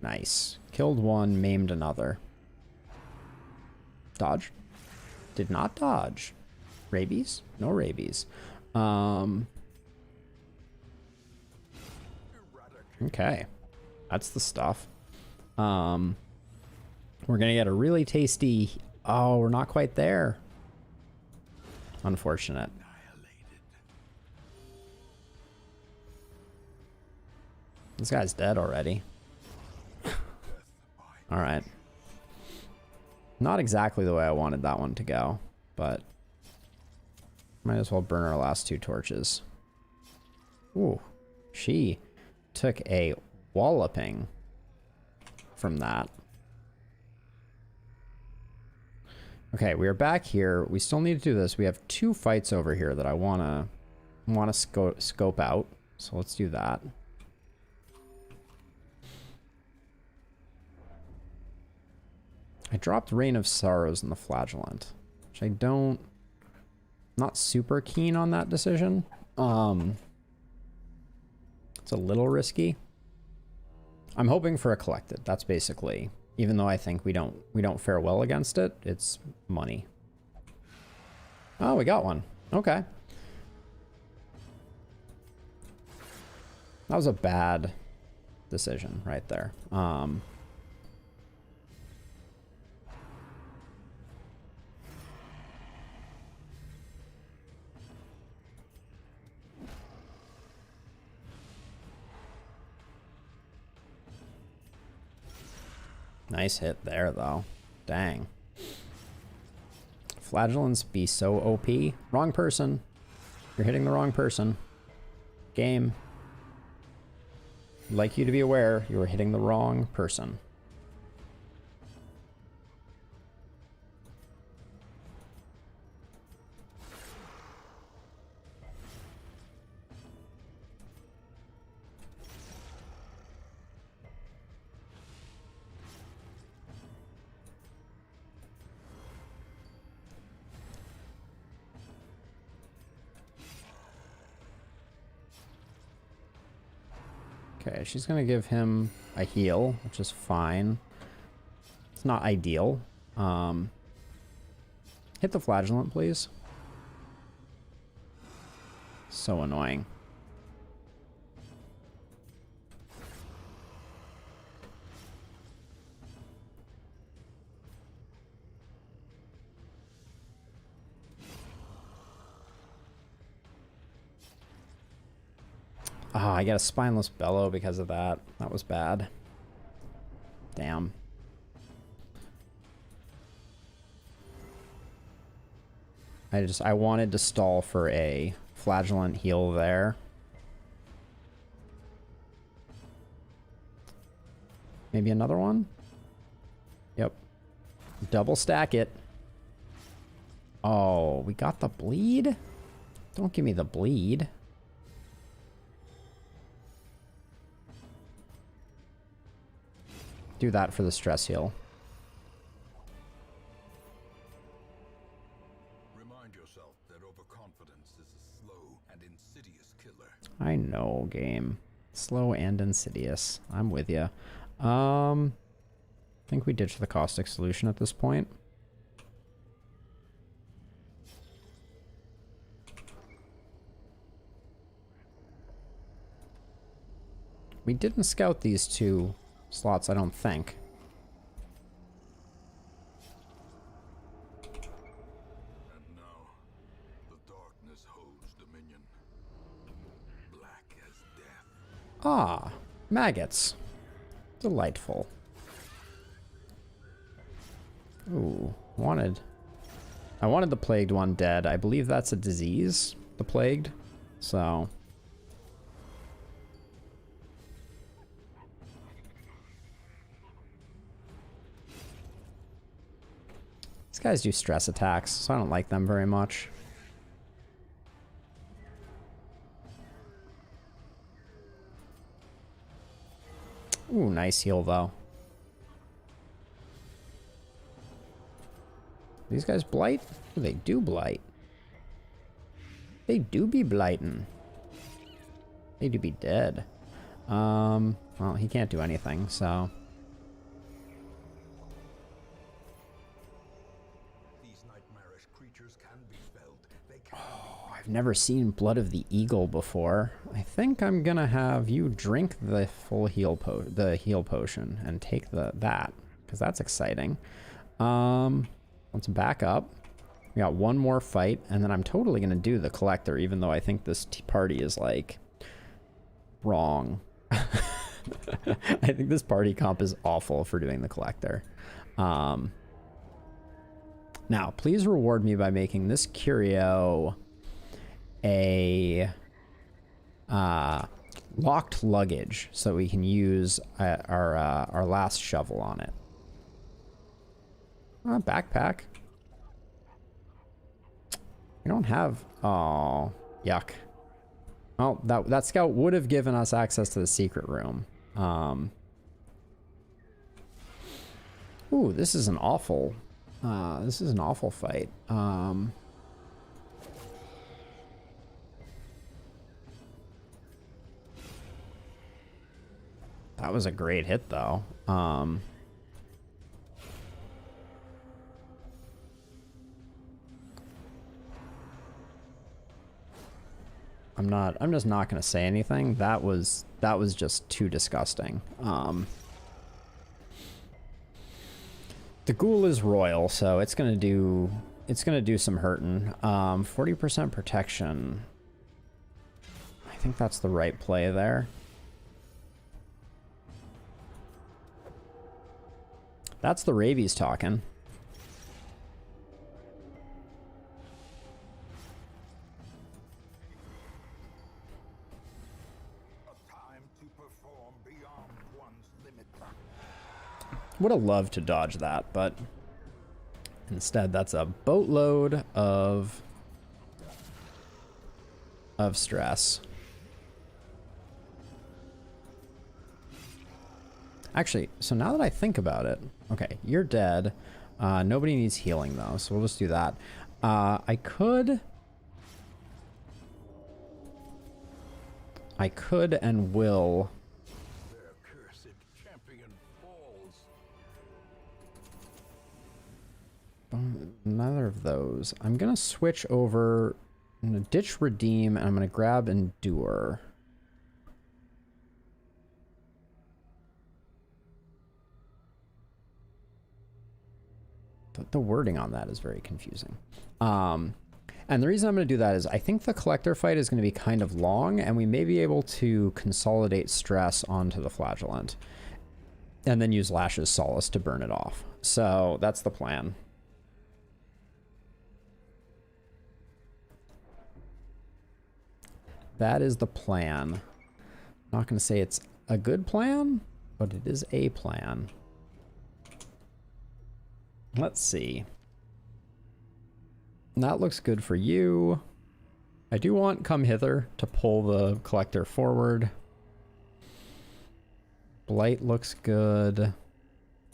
Nice. Killed one, maimed another. Dodge? Did not dodge. Rabies? No rabies. Okay. That's the stuff. We're gonna get a really tasty... Oh, we're not quite there. Unfortunate. This guy's dead already. Alright. Not exactly the way I wanted that one to go, but might as well burn our last two torches. Ooh, she took a walloping from that. Okay, we are back here. We still need to do this. We have two fights over here that I wanna scope out. So let's do that. I dropped Reign of Sorrows in the Flagellant, which I don't... Not super keen on that decision. It's a little risky. I'm hoping for a Collected. That's basically... Even though I think we don't fare well against it, it's money. Oh, we got one. Okay. That was a bad decision right there. nice hit there, though. Dang. Flagellants be so OP. Wrong person. You're hitting the wrong person. Game. I'd like you to be aware, you are hitting the wrong person. Okay, she's gonna give him a heal, which is fine. It's not ideal. Hit the flagellant, please. So annoying. Ah, I got a spineless bellow because of that. That was bad. Damn. I wanted to stall for a flagellant heal there. Maybe another one? Yep. Double stack it. Oh, we got the bleed? Don't give me the bleed. Do that for the stress heal. Remind yourself that overconfidence is a slow and insidious killer. I know, game. Slow and insidious. I'm with you. I think we ditch the caustic solution at this point. We didn't scout these two slots, I don't think. And now, the darkness holds dominion. Black as death. Ah, maggots. Delightful. Ooh, I wanted the plagued one dead. I believe that's a disease, the plagued. So these guys do stress attacks, so I don't like them very much. Ooh, nice heal though. These guys blight? They do blight. They do be blighting. They do be dead. Well, he can't do anything, so. These nightmarish creatures can be felled. They can I've never seen Blood of the Eagle before. I think I'm gonna have you drink the full heal potion and take that, because that's exciting. Let's back up. We got one more fight, and then I'm totally gonna do the collector, even though I think this party is like wrong. I think this party comp is awful for doing the collector. Now, please reward me by making this curio a locked luggage, so we can use our last shovel on it. Backpack. We don't have. Oh, yuck. Well, that scout would have given us access to the secret room. Ooh, this is an awful. This is an awful fight. That was a great hit, though. I'm just not gonna say anything. That was just too disgusting. The ghoul is royal, so it's gonna do some hurting. 40% protection. I think that's the right play there. That's the rabies talking. A time to perform beyond one's limit. Would have loved to dodge that, but instead that's a boatload of stress. Actually, so now that I think about it, okay, you're dead. Nobody needs healing though, so we'll just do that. I could and will. Their cursed champion falls. Neither of those. I'm gonna switch over. I'm gonna ditch redeem, and I'm gonna grab endure. The wording on that is very confusing. And the reason I'm going to do that is I think the collector fight is going to be kind of long, and we may be able to consolidate stress onto the flagellant and then use Lash's Solace to burn it off. So that's the plan. That is the plan. I'm not going to say it's a good plan, but it is a plan. Let's see. That looks good for you. I do want Come Hither to pull the collector forward. Blight looks good.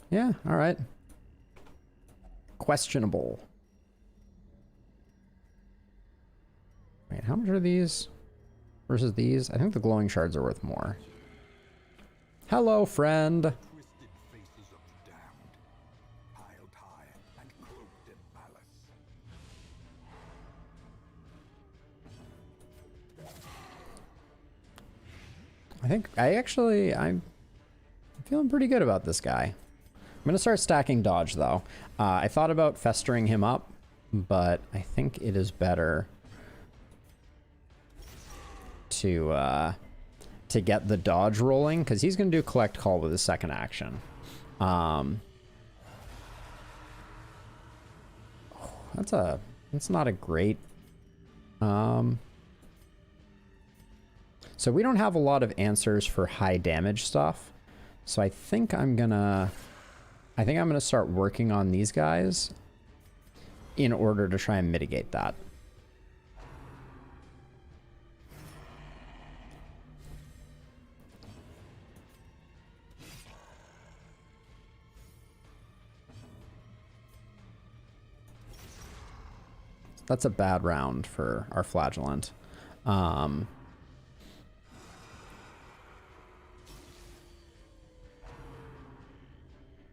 Yeah, all right. Questionable. Wait, how much are these versus these? I think the glowing shards are worth more. Hello, friend. Twisted faces of the damned, piled high and cloaked in malice. I'm feeling pretty good about this guy. I'm gonna start stacking dodge though. I thought about festering him up, but I think it is better to get the dodge rolling, because he's gonna do collect call with his second action. That's not a great. So we don't have a lot of answers for high damage stuff. So I think I'm gonna start working on these guys in order to try and mitigate that. That's a bad round for our flagellant.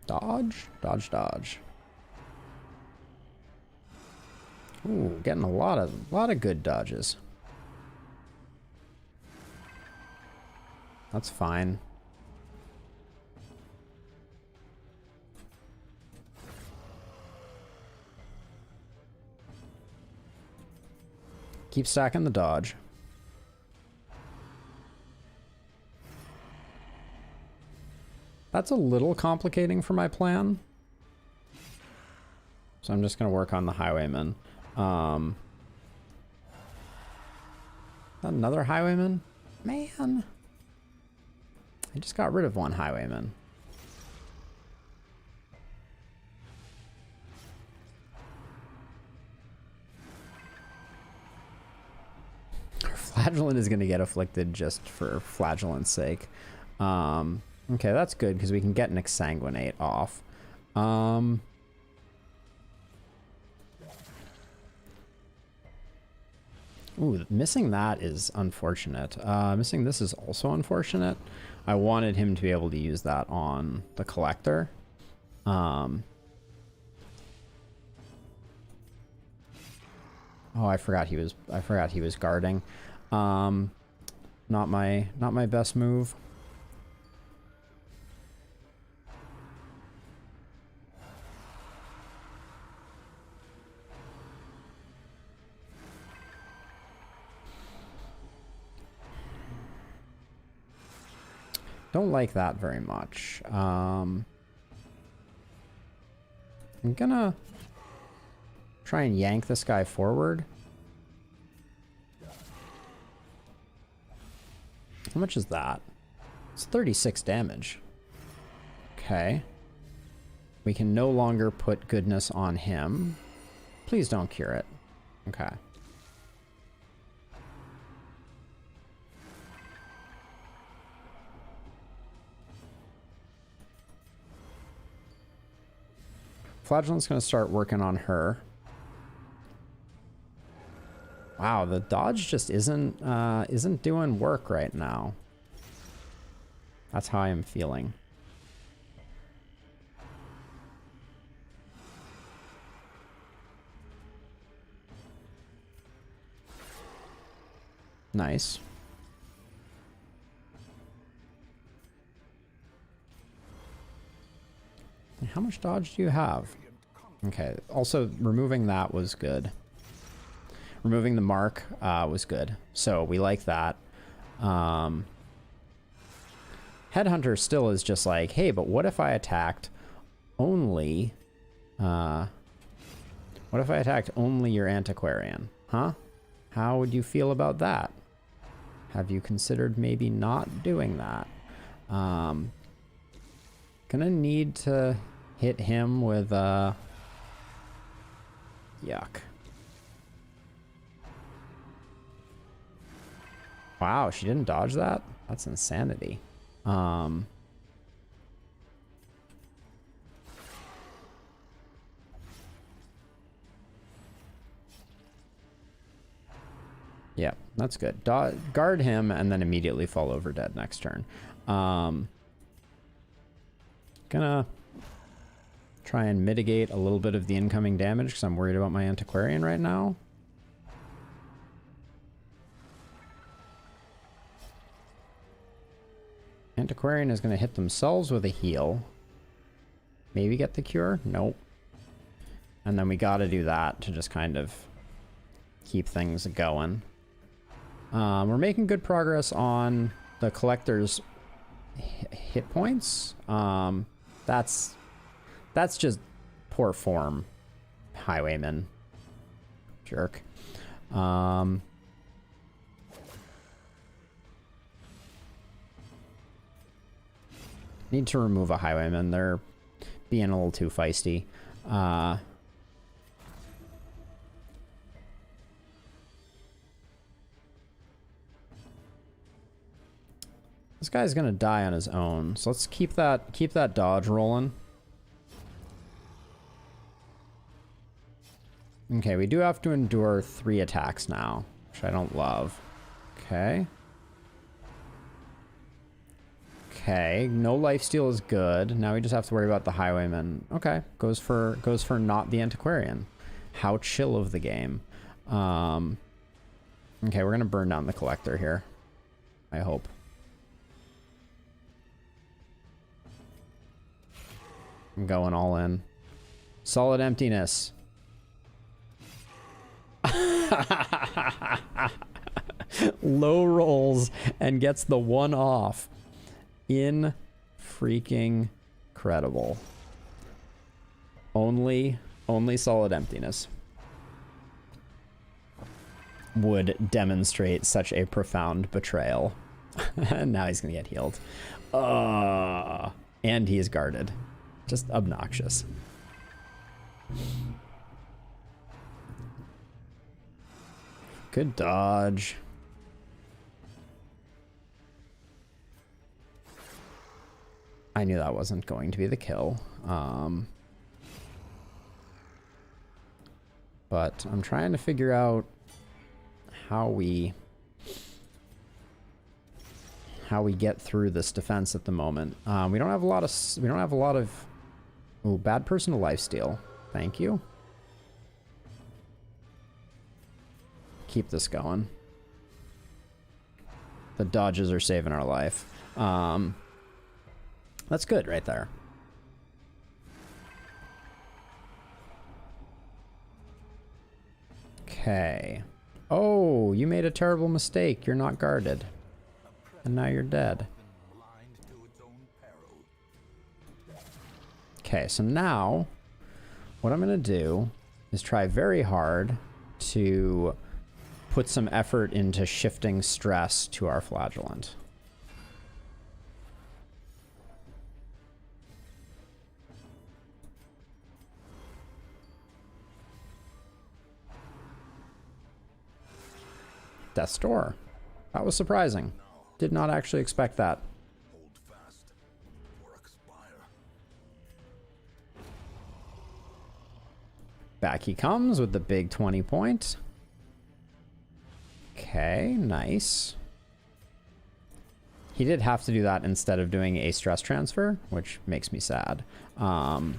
Dodge, dodge, dodge. Ooh, getting a lot of good dodges. That's fine. Keep stacking the dodge. That's a little complicating for my plan. So I'm just going to work on the highwayman. Another highwayman? Man. I just got rid of one highwayman. Flagellant is going to get afflicted just for flagellant's sake. Okay, that's good because we can get an exsanguinate off. Ooh, missing that is unfortunate. Missing this is also unfortunate. I wanted him to be able to use that on the collector. Oh, I forgot he was guarding. Not my best move. Don't like that very much. I'm gonna try and yank this guy forward. How much is that? It's 36 damage. Okay. We can no longer put goodness on him. Please don't cure it. Okay. Flagellant's gonna start working on her. Wow, the dodge just isn't doing work right now. That's how I am feeling. Nice. How much dodge do you have? Okay, also removing that was good. Removing the mark was good. So we like that. Headhunter still is just like, hey, but what if I attacked only... what if I attacked only your Antiquarian? Huh? How would you feel about that? Have you considered maybe not doing that? Gonna need to hit him with yuck. Wow, she didn't dodge that? That's insanity. Yeah, that's good. Guard him and then immediately fall over dead next turn. Gonna try and mitigate a little bit of the incoming damage because I'm worried about my Antiquarian right now. Antiquarian is going to hit themselves with a heal. Maybe get the cure? Nope. And then we got to do that to just kind of keep things going. We're making good progress on the collector's hit points. That's just poor form, Highwayman. Jerk. Need to remove a Highwayman. They're being a little too feisty. This guy's gonna die on his own, so let's keep that dodge rolling. Okay, we do have to endure 3 attacks now, which I don't love. Okay. Okay, no lifesteal is good. Now we just have to worry about the Highwayman. Okay, goes for not the Antiquarian. How chill of the game. Okay, we're gonna burn down the collector here. I hope. I'm going all in. Solid emptiness. Low rolls and gets the 1 off. In freaking credible. Only solid emptiness would demonstrate such a profound betrayal. And now he's gonna get healed. And he is guarded. Just obnoxious. Good dodge. I knew that wasn't going to be the kill. But I'm trying to figure out how we get through this defense at the moment. We don't have a lot of ooh, bad personal lifesteal. Thank you. Keep this going. The dodges are saving our life. That's good right there. Okay. Oh, you made a terrible mistake. You're not guarded. And now you're dead. Okay, so now what I'm gonna do is try very hard to put some effort into shifting stress to our flagellant. Death's Door. That was surprising. Did not actually expect that. Hold fast or expire. Back he comes with the big 20 point. Okay, nice. He did have to do that instead of doing a stress transfer, which makes me sad. Why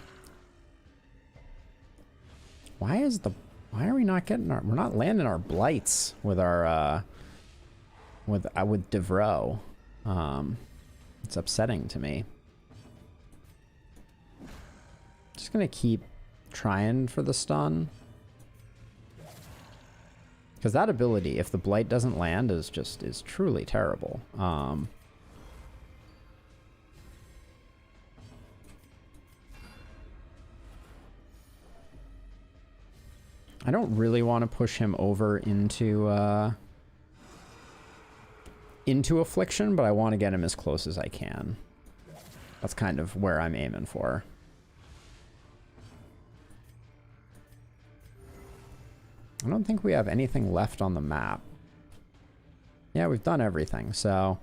are we not getting our, we're not landing our blights with our, with Devro. It's upsetting to me. Just gonna keep trying for the stun. Because that ability, if the blight doesn't land, is truly terrible. I don't really want to push him over into Affliction, but I want to get him as close as I can. That's kind of where I'm aiming for. I don't think we have anything left on the map. Yeah, we've done everything, so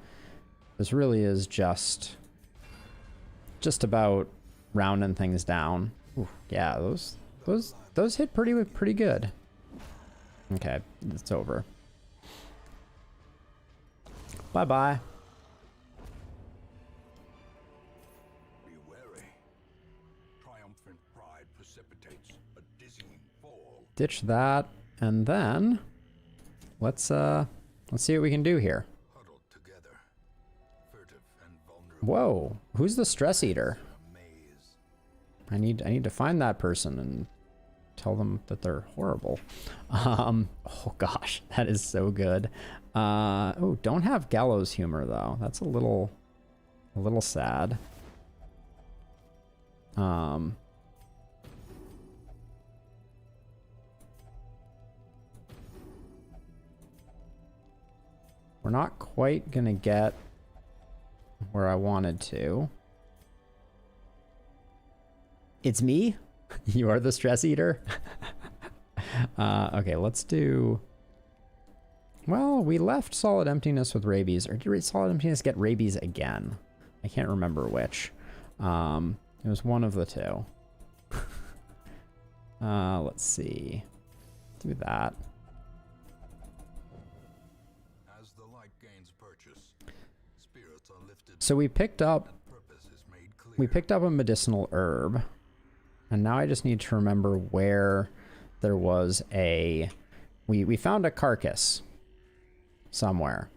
this really is just about rounding things down. Ooh, yeah, those hit pretty good. Okay, it's over. Bye-bye. Be wary. Triumphant pride precipitates a dizzying fall. Ditch that, and then let's see what we can do here. Huddled together, furtive and vulnerable. Whoa, who's the stress eater? A maze. I need to find that person and tell them that they're horrible. Oh gosh, that is so good. Oh, don't have gallows humor though. That's a little sad. We're not quite gonna get where I wanted to. It's me? You are the stress eater? Okay, let's do... Well, we left Solid Emptiness with Rabies. Or did Solid Emptiness get Rabies again? I can't remember which. It was one of the two. Let's see. Do that. As the light gains purchase, spirits are lifted. So we picked up Purpose is made clear. a medicinal herb. And now I just need to remember where there was a... We found a carcass somewhere.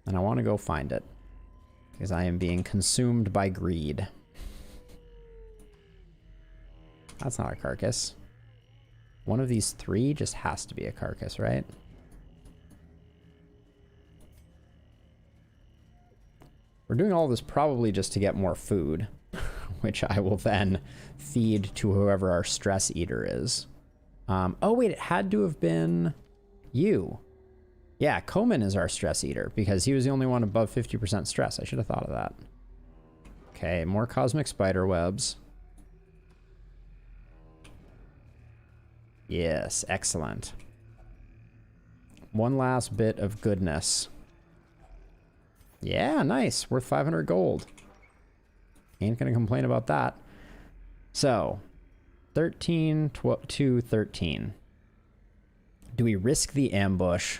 And I want to go find it. Because I am being consumed by greed. That's not a carcass. One of these three just has to be a carcass, right? We're doing all this probably just to get more food. Which I will then feed to whoever our stress eater is. Oh wait, it had to have been you. Yeah, Koman is our stress eater because he was the only one above 50% stress. I should have thought of that. Okay, more cosmic spider webs. Yes, excellent. One last bit of goodness. Yeah, nice. Worth 500 gold. Ain't gonna complain about that. So, 13 to 13. Do we risk the ambush?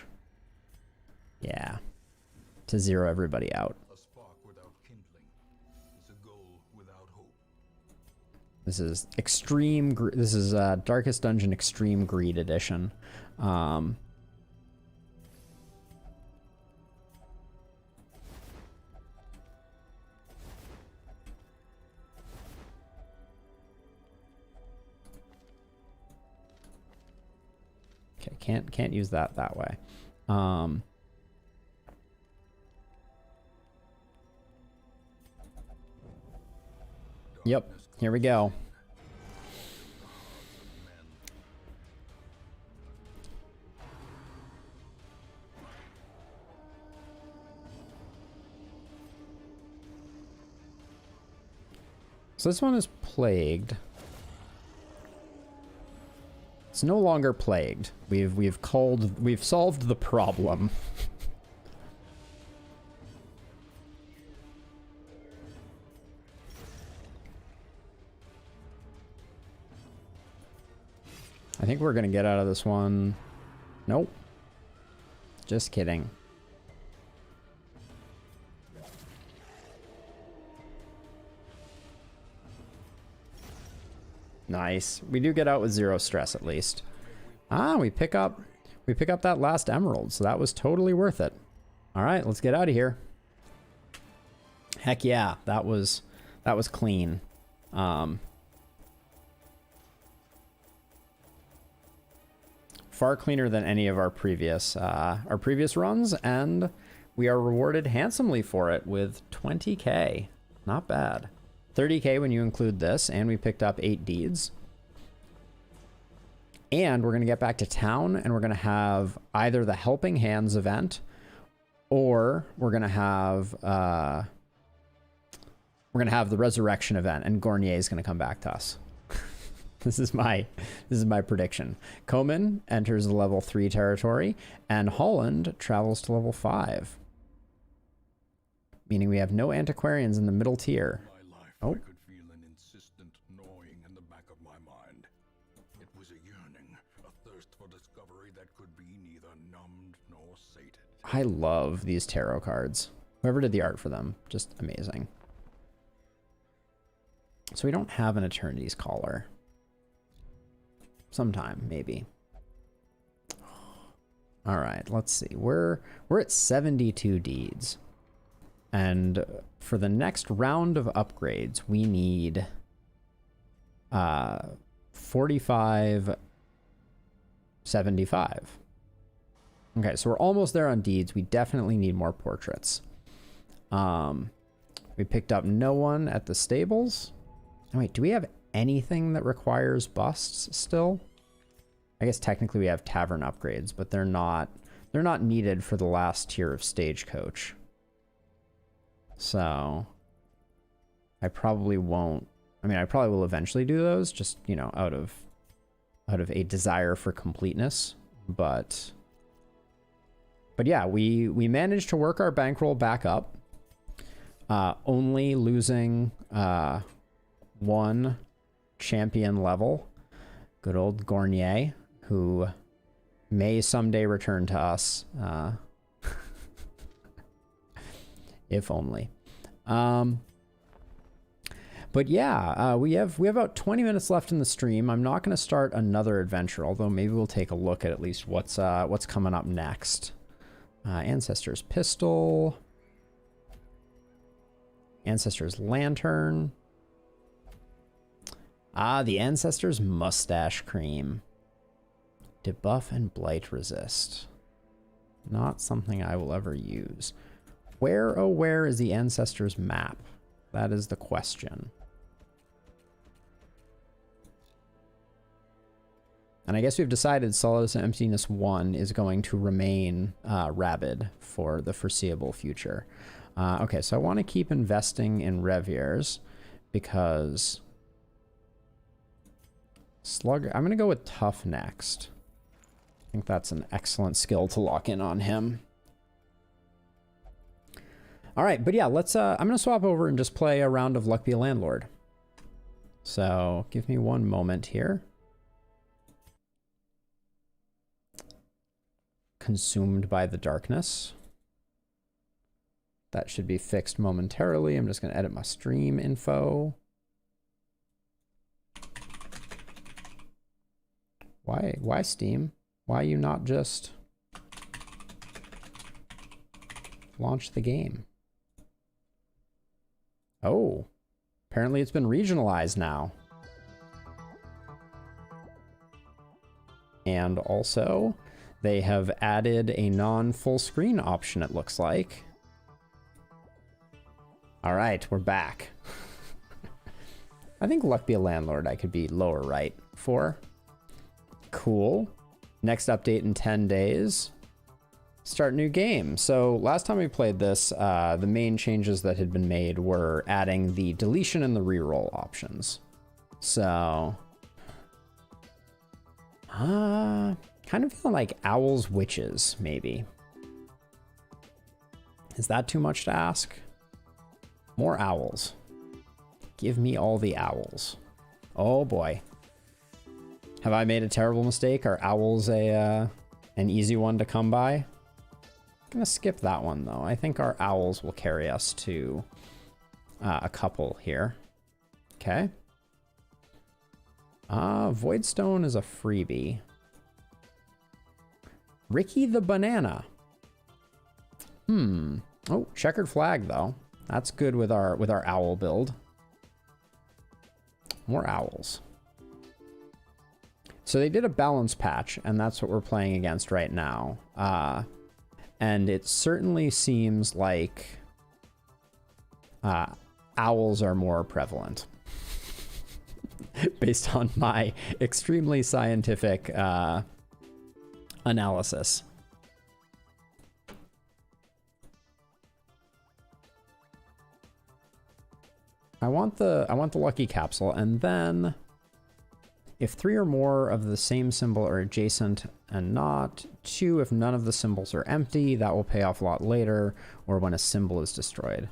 Yeah. To zero everybody out. A spark without kindling is a goal without hope. This is extreme. This is Darkest Dungeon Extreme Greed Edition. Okay, can't use that way. Yep, here we go. So this one is plagued. It's no longer plagued. We've solved the problem. I think we're gonna get out of this one. Nope. Just kidding. Nice. We do get out with 0 stress at least. Ah, we pick up that last emerald, so that was totally worth it. All right, let's get out of here. Heck yeah, that was clean. Far cleaner than any of our previous runs, and we are rewarded handsomely for it with 20k. Not bad. 30k when you include this, and we picked up 8 deeds. And we're going to get back to town, and we're going to have either the Helping Hands event, or we're going to have the Resurrection event, and Gornier is going to come back to us. This is my prediction. Komen enters the level 3 territory, and Holland travels to level 5. Meaning we have no antiquarians in the middle tier. I could feel an insistent gnawing in the back of my mind. It was a yearning, a thirst for discovery that could be neither numbed nor sated. I love these tarot cards. Whoever did the art for them, just amazing. So we don't have an Eternity's Caller. Sometime, maybe. All right, let's see. We're at 72 deeds. And for the next round of upgrades, we need 4575. Okay, so we're almost there on deeds. We definitely need more portraits. We picked up no one at the stables. Oh, wait, do we have anything that requires busts still? I guess technically we have tavern upgrades, but they're not needed for the last tier of stagecoach. So I probably won't. I mean, I probably will eventually do those, just, you know, out of a desire for completeness. But yeah, we managed to work our bankroll back up, only losing 1 champion level. Good old Gornier, who may someday return to us. If only. But yeah, we have about 20 minutes left in the stream. I'm not going to start another adventure, although maybe we'll take a look at least what's coming up next. Ancestor's Pistol, Ancestor's Lantern. Ah, the Ancestor's Mustache Cream. Debuff and Blight Resist. Not something I will ever use. Where, oh where is the Ancestor's map? That is the question. And I guess we've decided Solace and Emptiness 1 is going to remain rabid for the foreseeable future. Okay, so I want to keep investing in Reviers because Slugger, I'm going to go with Tough next. I think that's an excellent skill to lock in on him. All right, but yeah, let's, I'm going to swap over and just play a round of Luck Be a Landlord. So give me one moment here. Consumed by the darkness. That should be fixed momentarily. I'm just going to edit my stream info. Why Steam? Why you not just launch the game? Oh, apparently it's been regionalized now. And also, they have added a non-full screen option, it looks like. All right, we're back. I think Luck Be a Landlord I could be lower right for. Cool. Next update in 10 days. start new game. So last time we played this, the main changes that had been made were adding the deletion and the reroll options. So, kind of feeling like owls, witches, maybe. Is that too much to ask? More owls. Give me all the owls. Oh boy. Have I made a terrible mistake? Are owls an easy one to come by? I'm gonna skip that one though. I think our owls will carry us to a couple here. Okay. Voidstone is a freebie. Ricky the Banana. Oh, checkered flag though. That's good with our owl build. More owls. So they did a balance patch, and that's what we're playing against right now. And it certainly seems like owls are more prevalent. Based on my extremely scientific analysis. I want the lucky capsule, and then if 3 or more of the same symbol are adjacent and not 2 if none of the symbols are empty, that will pay off a lot later, or when a symbol is destroyed.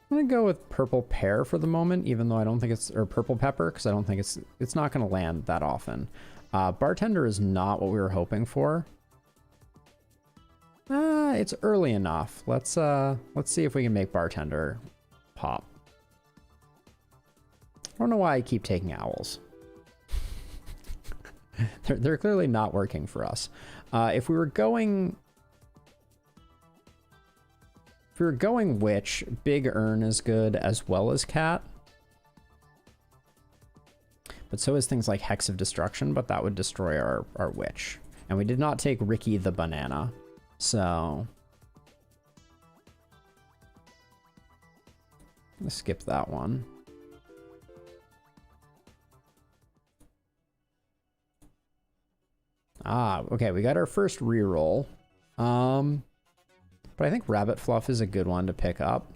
I'm gonna go with purple pear for the moment, even though I don't think it's, or purple pepper, because I don't think it's not gonna land that often. Bartender is not what we were hoping for. It's early enough. Let's see if we can make bartender pop. I don't know why I keep taking owls. they're clearly not working for us. If we were going witch, big urn is good as well as cat. But so is things like Hex of Destruction, but that would destroy our witch. And we did not take Ricky the Banana. So let's skip that one. Okay, we got our first reroll. But I think Rabbit Fluff is a good one to pick up.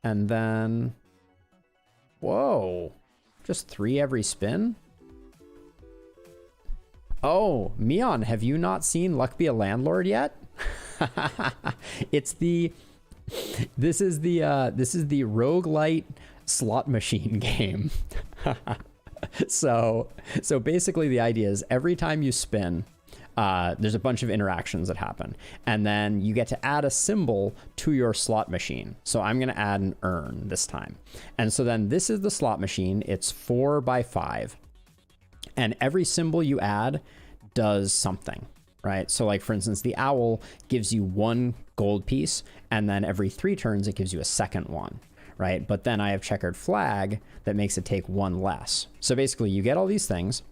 And then, whoa, just 3 every spin? Oh, Mion, have you not seen Luck Be a Landlord yet? This is the roguelite slot machine game. So basically the idea is every time you spin, there's a bunch of interactions that happen, and then you get to add a symbol to your slot machine. So I'm going to add an urn this time. And so then this is the slot machine. It's 4 by 5, and every symbol you add does something, right? So like, for instance, the owl gives you 1 gold piece, and then every 3 turns, it gives you a second one. Right? But then I have checkered flag that makes it take 1 less. So basically you get all these things.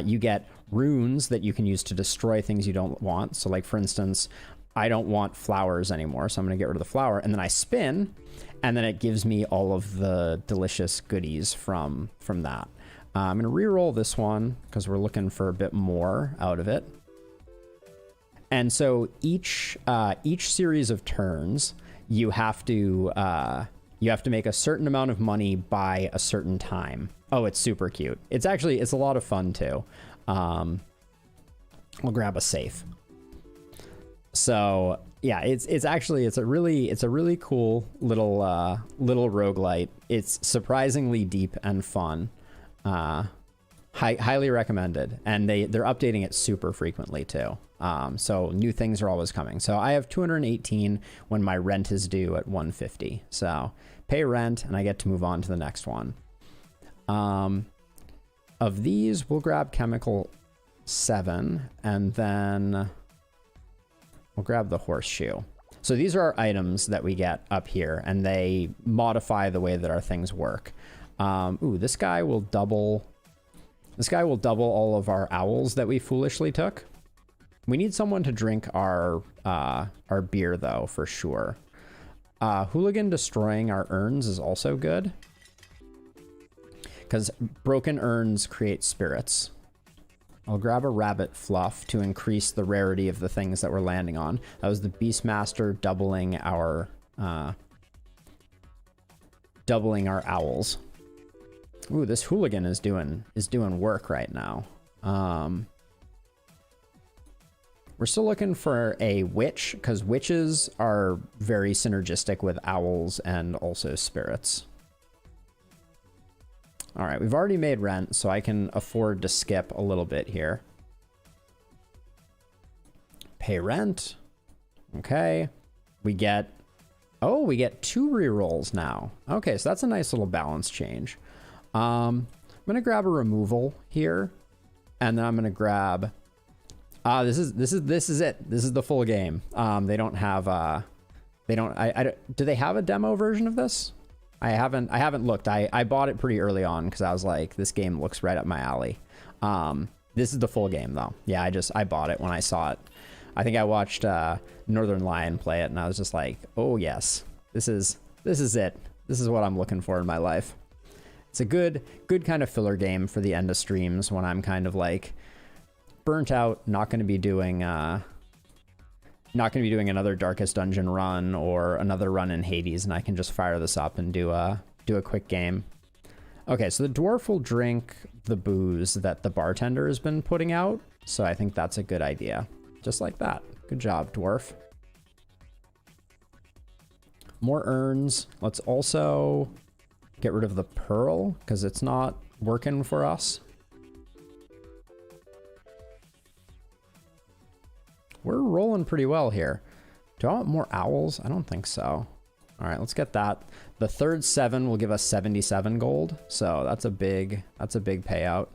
You get runes that you can use to destroy things you don't want. So like, for instance, I don't want flowers anymore, so I'm going to get rid of the flower. And then I spin, and then it gives me all of the delicious goodies from that. I'm going to re-roll this one because we're looking for a bit more out of it. And so each series of turns, you have to make a certain amount of money by a certain time. Oh, it's super cute. It's a lot of fun too. I'll grab a safe. So yeah, it's a really cool little roguelite. It's surprisingly deep and fun. Highly recommended. And they're updating it super frequently too. So new things are always coming. So I have 218 when my rent is due at 150. So pay rent and I get to move on to the next one. Of these, we'll grab chemical 7, and then we'll grab the horseshoe. So these are our items that we get up here, and they modify the way that our things work. This guy will double all of our owls that we foolishly took. We need someone to drink our beer though, for sure. Hooligan destroying our urns is also good, because broken urns create spirits. I'll grab a rabbit fluff to increase the rarity of the things that we're landing on. That was the Beastmaster doubling our owls. Ooh, this hooligan is doing work right now. We're still looking for a witch, because witches are very synergistic with owls and also spirits. All right, we've already made rent, so I can afford to skip a little bit here. Pay rent. Okay. We get 2 rerolls now. Okay, so that's a nice little balance change. I'm going to grab a removal here, and then I'm going to grab... this is it. This is the full game. They don't have... do they have a demo version of this? I haven't looked. I bought it pretty early on because I was like, this game looks right up my alley. This is the full game though. Yeah, I bought it when I saw it. I think I watched Northern Lion play it and I was just like, oh yes, this is it. This is what I'm looking for in my life. It's a good kind of filler game for the end of streams when I'm kind of like burnt out, not going to be doing another Darkest Dungeon run or another run in Hades, and I can just fire this up and do a quick game. Okay, so the dwarf will drink the booze that the bartender has been putting out, so I think that's a good idea. Just like that. Good job, dwarf. More urns. Let's also get rid of the pearl, because it's not working for us. We're rolling pretty well here. Do I want more owls? I don't think so. All right, let's get that. The third 7 will give us 77 gold. So that's a big payout.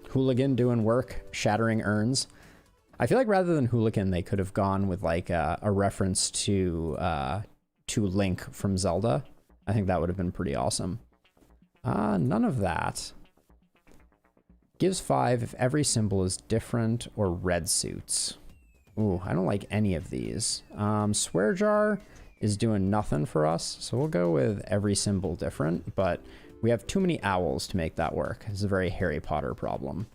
Hooligan doing work, shattering urns. I feel like rather than Hooligan, they could have gone with like a reference to Link from Zelda. I think that would have been pretty awesome. None of that. Gives 5 if every symbol is different or red suits. Ooh, I don't like any of these. Swear Jar is doing nothing for us, so we'll go with every symbol different, but we have too many owls to make that work. It's a very Harry Potter problem.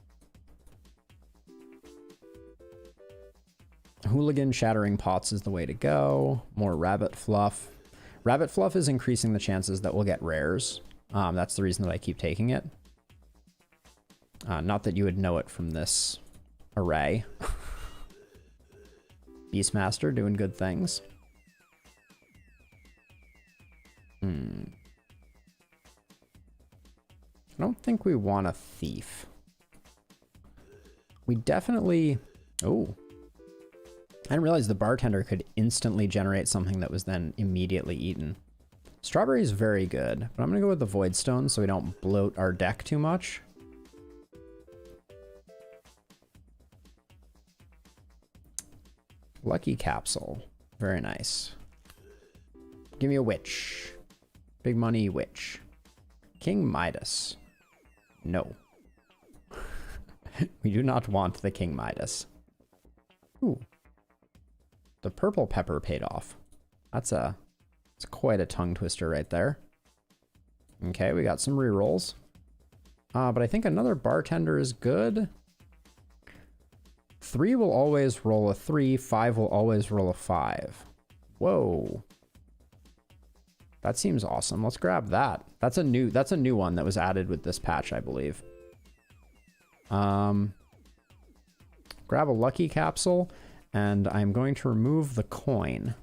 Hooligan shattering pots is the way to go. More rabbit fluff. Rabbit fluff is increasing the chances that we'll get rares. That's the reason that I keep taking it. Not that you would know it from this array. Beastmaster doing good things. I don't think we want a thief. We definitely... Oh. I didn't realize the bartender could instantly generate something that was then immediately eaten. Strawberry is very good, but I'm going to go with the Void Stone so we don't bloat our deck too much. Lucky Capsule. Very nice. Give me a witch. Big money witch. King Midas. No. We do not want the King Midas. Ooh. The purple pepper paid off. That's quite a tongue twister right there. Okay, we got some rerolls. But I think another bartender is good. 3 will always roll a 3, 5 will always roll a 5. Whoa. That seems awesome. Let's grab that. That's a new one that was added with this patch, I believe. Grab a lucky capsule, and I'm going to remove the coin.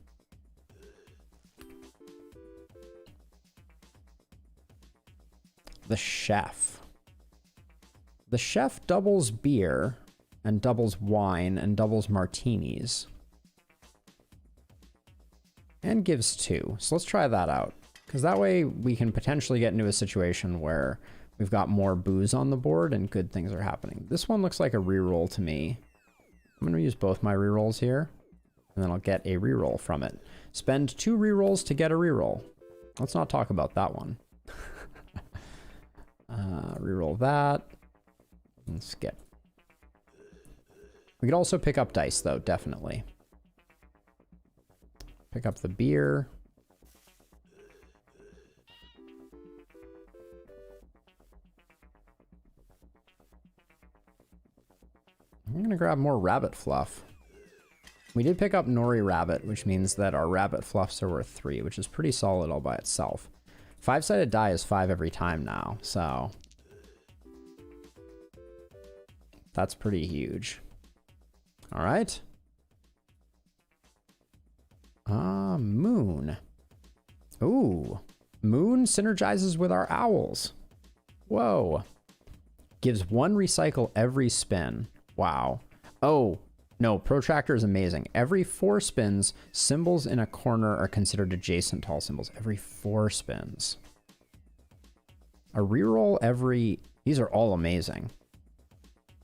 The chef. The chef doubles beer and doubles wine and doubles martinis. And gives 2. So let's try that out. Because that way we can potentially get into a situation where we've got more booze on the board and good things are happening. This one looks like a reroll to me. I'm going to use both my rerolls here. And then I'll get a reroll from it. Spend 2 rerolls to get a reroll. Let's not talk about that one. Reroll that. And skip. We could also pick up dice, though, definitely. Pick up the beer. I'm gonna grab more rabbit fluff. We did pick up Nori Rabbit, which means that our rabbit fluffs are worth 3, which is pretty solid all by itself. 5-sided die is 5 every time now, so that's pretty huge. All right. Moon. Ooh, Moon synergizes with our owls. Whoa. Gives 1 recycle every spin. Wow. Oh, no, Protractor is amazing. Every 4 spins, symbols in a corner are considered adjacent to all symbols. Every 4 spins. A reroll every... These are all amazing.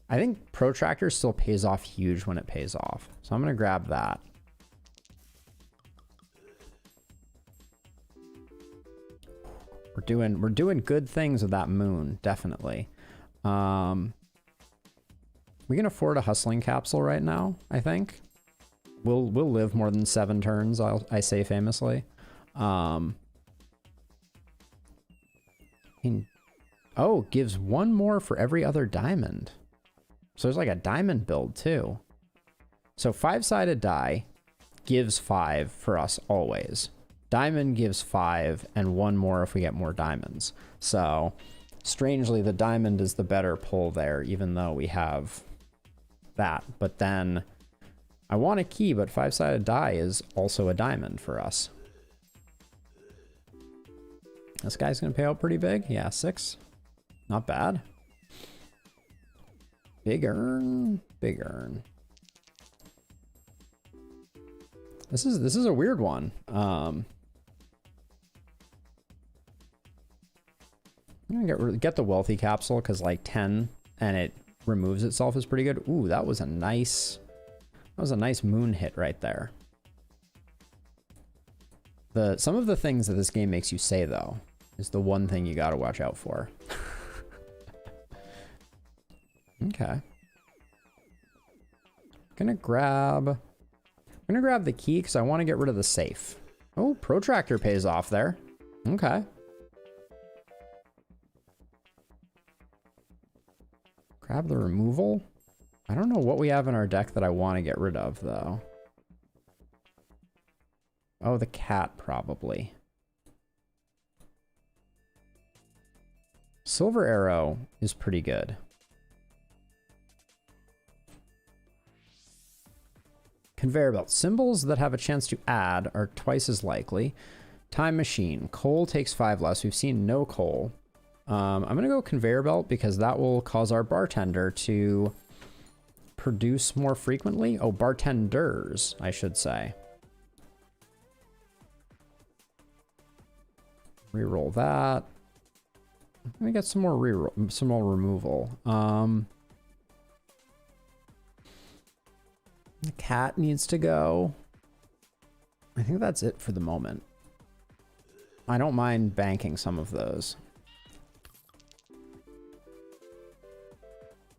I think Protractor still pays off huge when it pays off. So I'm going to grab that. We're doing good things with that Moon, definitely. We can afford a hustling capsule right now, I think. We'll live more than 7 turns, I say famously. Oh, gives 1 more for every other diamond. So there's like a diamond build too. So 5-sided die gives 5 for us always. Diamond gives 5 and 1 more if we get more diamonds. So strangely, the diamond is the better pull there, even though we have that. But then I want a key, but 5-sided die is also a diamond for us. This guy's gonna pay out pretty big. Yeah, 6. Not bad. Big earn, big earn. This is a weird one. I'm gonna get the wealthy capsule because like 10 and it removes itself is pretty good. Ooh, that was a nice moon hit right there. Some of the things that this game makes you say though is the one thing you gotta watch out for. Okay. I'm gonna grab the key because I want to get rid of the safe. Oh, Protractor pays off there. Okay. Grab the removal. I don't know what we have in our deck that I want to get rid of, though. Oh, the cat, probably. Silver Arrow is pretty good. Conveyor belt. Symbols that have a chance to add are twice as likely. Time machine. Coal takes 5 less. We've seen no coal. I'm going to go conveyor belt because that will cause our bartender to produce more frequently. Oh, bartenders, I should say. Reroll that. Let me get some more reroll, some more removal. The cat needs to go. I think that's it for the moment. I don't mind banking some of those.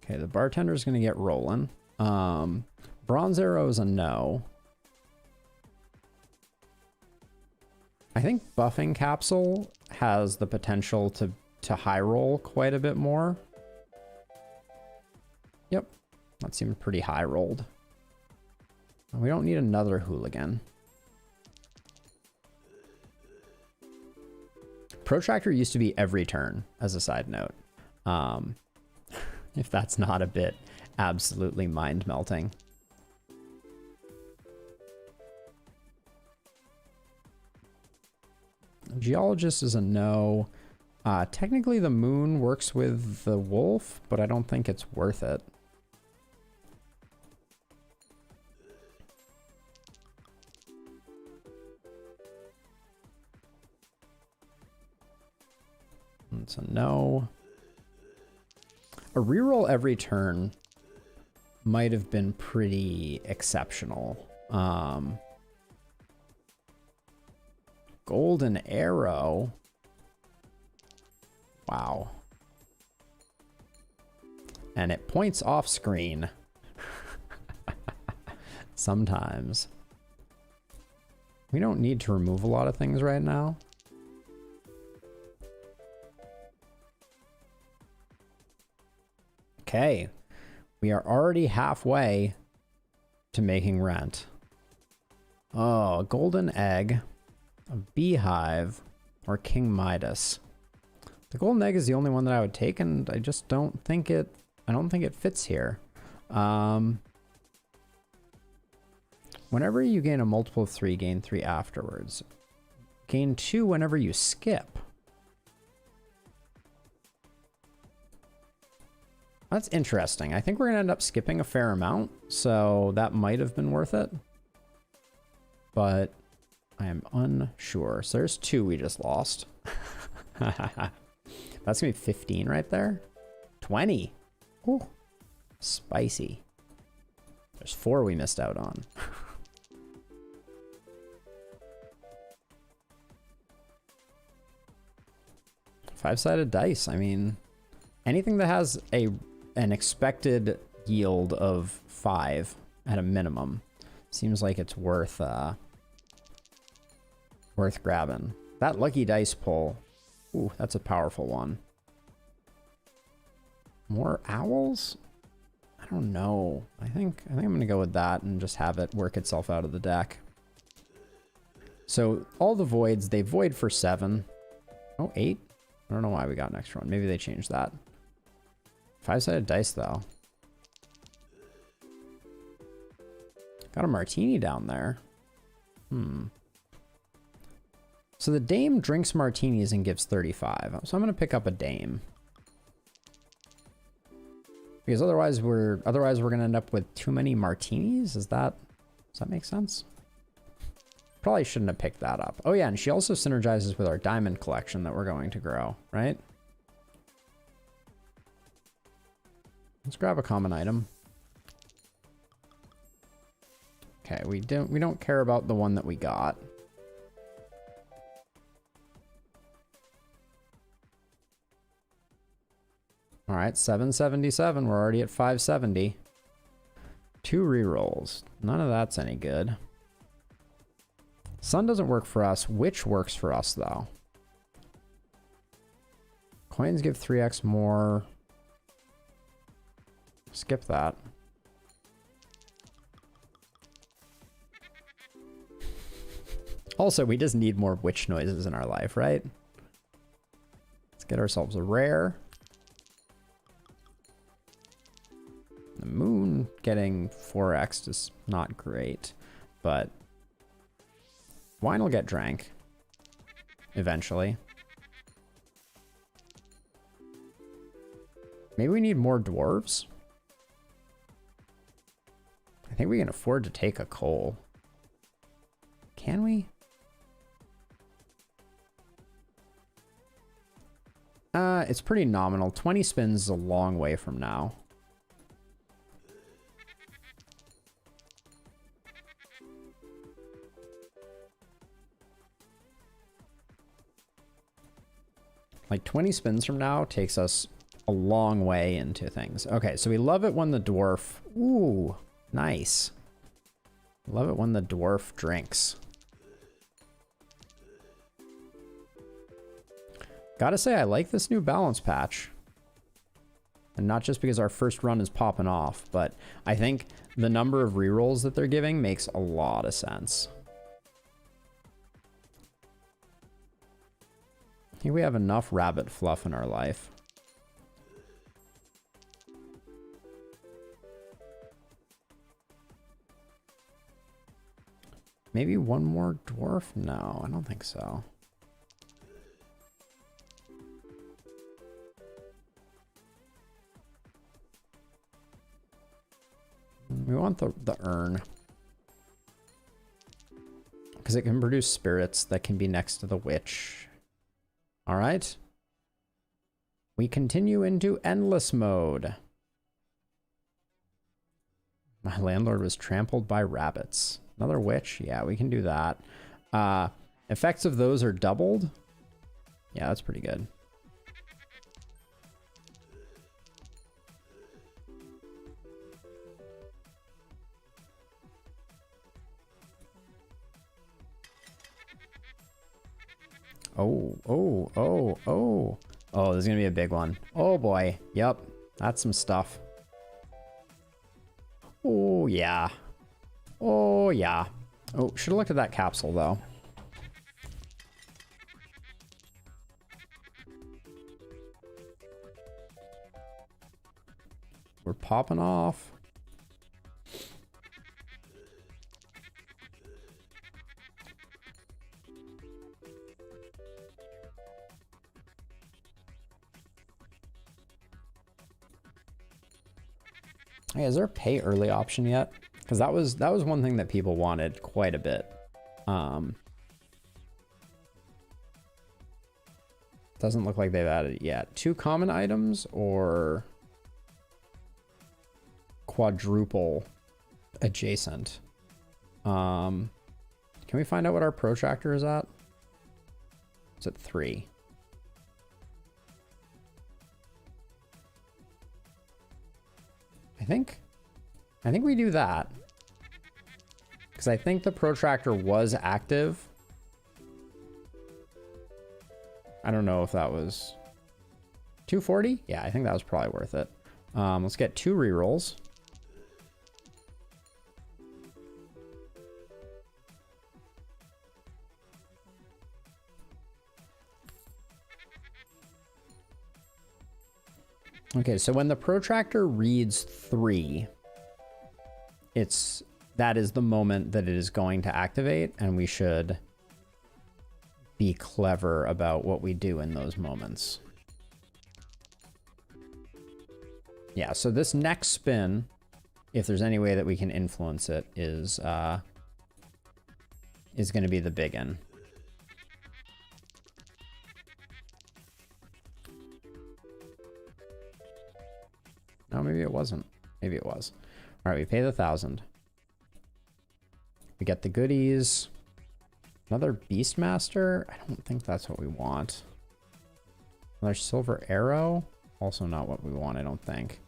Okay, the bartender's gonna get rolling. Bronze Arrow is a no. I think buffing capsule has the potential to high roll quite a bit more. Yep, that seemed pretty high rolled. We don't need another hooligan. Protractor used to be every turn, as a side note. If that's not a bit absolutely mind-melting. Geologist is a no. Technically the moon works with the wolf, but I don't think it's worth it. It's a no. A reroll every turn might have been pretty exceptional. Golden Arrow. Wow. And it points off screen. Sometimes. We don't need to remove a lot of things right now. Okay. We are already halfway to making rent. Oh, a golden egg, a beehive, or King Midas. The golden egg is the only one that I would take, and I just don't think it fits here. Whenever you gain a multiple of 3, gain 3 afterwards. Gain 2 whenever you skip. That's interesting. I think we're gonna end up skipping a fair amount, so that might have been worth it. But I am unsure. So there's 2 we just lost. That's gonna be 15 right there. 20. Ooh, spicy. There's 4 we missed out on. Five-sided dice. I mean, anything that has an expected yield of 5 at a minimum seems like it's worth grabbing. That lucky dice pull. Ooh, that's a powerful one. More owls? I don't know. I think I'm gonna go with that and just have it work itself out of the deck. So all the voids, they void for 7. Oh, 8? I don't know why we got an extra one. Maybe they changed that. 5-sided dice, though. Got a martini down there. So the dame drinks martinis and gives 35. So I'm going to pick up a dame. Because otherwise we're going to end up with too many martinis. Does that make sense? Probably shouldn't have picked that up. Oh yeah, and she also synergizes with our diamond collection that we're going to grow, right? Let's grab a common item. Okay, we don't care about the one that we got. All right, 777. We're already at 570. 2 rerolls. None of that's any good. Sun doesn't work for us. Witch works for us, though. Coins give 3x more. Skip that. Also, we just need more witch noises in our life, right? Let's get ourselves a rare. The moon getting 4x is not great, but wine will get drank eventually. Maybe we need more dwarves. I think we can afford to take a coal. Can we? It's pretty nominal. 20 spins is a long way from now. Like 20 spins from now takes us a long way into things. Okay, so we love it when the dwarf... Ooh, nice. Love it when the dwarf drinks. Gotta say, I like this new balance patch. And not just because our first run is popping off, but I think the number of rerolls that they're giving makes a lot of sense. I think we have enough rabbit fluff in our life. Maybe one more dwarf? No, I don't think so. We want the urn. Because it can produce spirits that can be next to the witch. All right. We continue into endless mode. My landlord was trampled by rabbits. Another witch? Yeah, we can do that. Effects of those are doubled. Yeah, that's pretty good. Oh, oh, oh, oh. Oh, there's gonna be a big one. Oh boy. Yep. That's some stuff. Oh, yeah. Oh, yeah. Oh, should have looked at that capsule, though. We're popping off. Hey, is there a pay early option yet? Because that was one thing that people wanted quite a bit. Doesn't look like they've added it yet. 2 common items or quadruple adjacent. Can we find out what our protractor is at? It's at 3. I think we do that. Because I think the protractor was active. I don't know if that was 240. Yeah, I think that was probably worth it. Let's get 2 rerolls. Okay, so when the protractor reads 3, that is the moment that it is going to activate, and we should be clever about what we do in those moments. Yeah, so this next spin, if there's any way that we can influence it, is going to be the big one. No, maybe it wasn't. Maybe it was. All right, we pay the 1,000. We get the goodies. Another Beastmaster? I don't think that's what we want. Another Silver Arrow? Also not what we want, I don't think.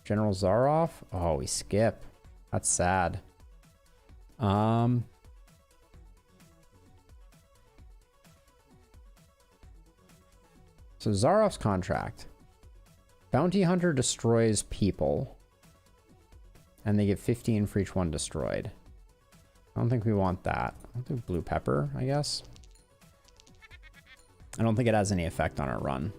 General Zaroff? Oh, we skip. That's sad. So Zaroff's contract. Bounty Hunter destroys people. And they get 15 for each one destroyed. I don't think we want that. I'll do Blue Pepper, I guess. I don't think it has any effect on our run.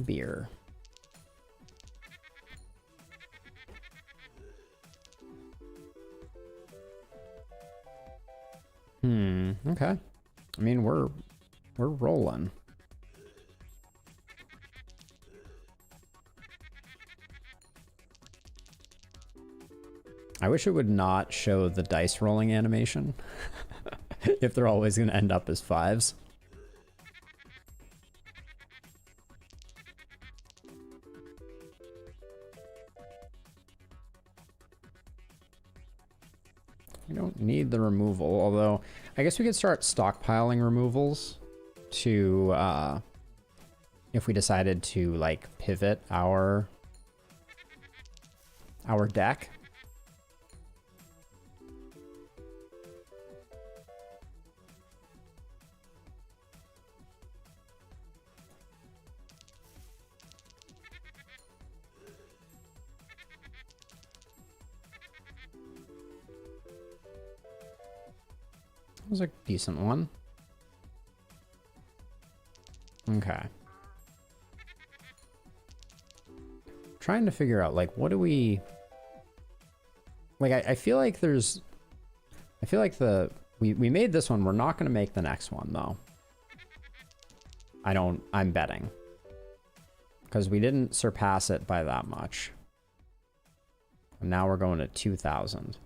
Beer. Okay. I mean, we're rolling. I wish it would not show the dice rolling animation if they're always going to end up as 5s. We don't need the removal, although I guess we could start stockpiling removals to, if we decided to like pivot our deck. That was a decent one. Okay. Trying to figure out, like, what do we... Like, I feel like there's... I feel like we made this one. We're not going to make the next one, though. I'm betting. Because we didn't surpass it by that much. And now we're going to 2,000.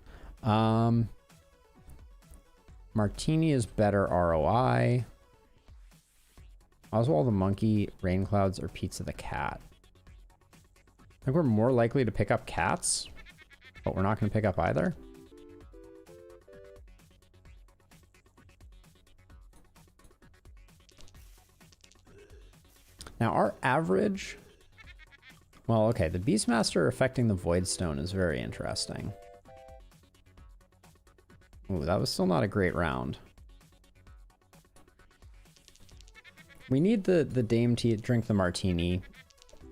Martini is better ROI. Oswald the Monkey, Rain Clouds, or Pizza the Cat? I think we're more likely to pick up cats, but we're not going to pick up either. Now our average... Well, okay, the Beastmaster affecting the Voidstone is very interesting. Ooh, that was still not a great round. We need the Dame to drink the martini,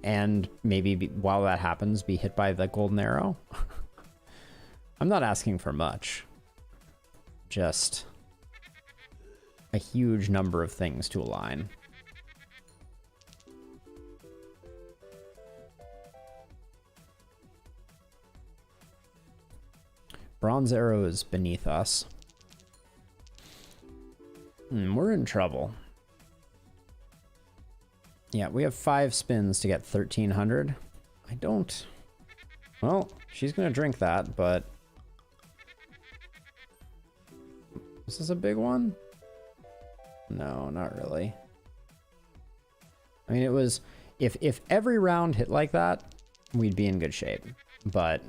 and maybe while that happens, be hit by the golden arrow. I'm not asking for much. Just a huge number of things to align. Bronze arrow is beneath us. We're in trouble. Yeah, we have 5 spins to get 1,300. I don't... Well, she's gonna drink that, but... Is this a big one? No, not really. I mean, it was... If every round hit like that, we'd be in good shape. But...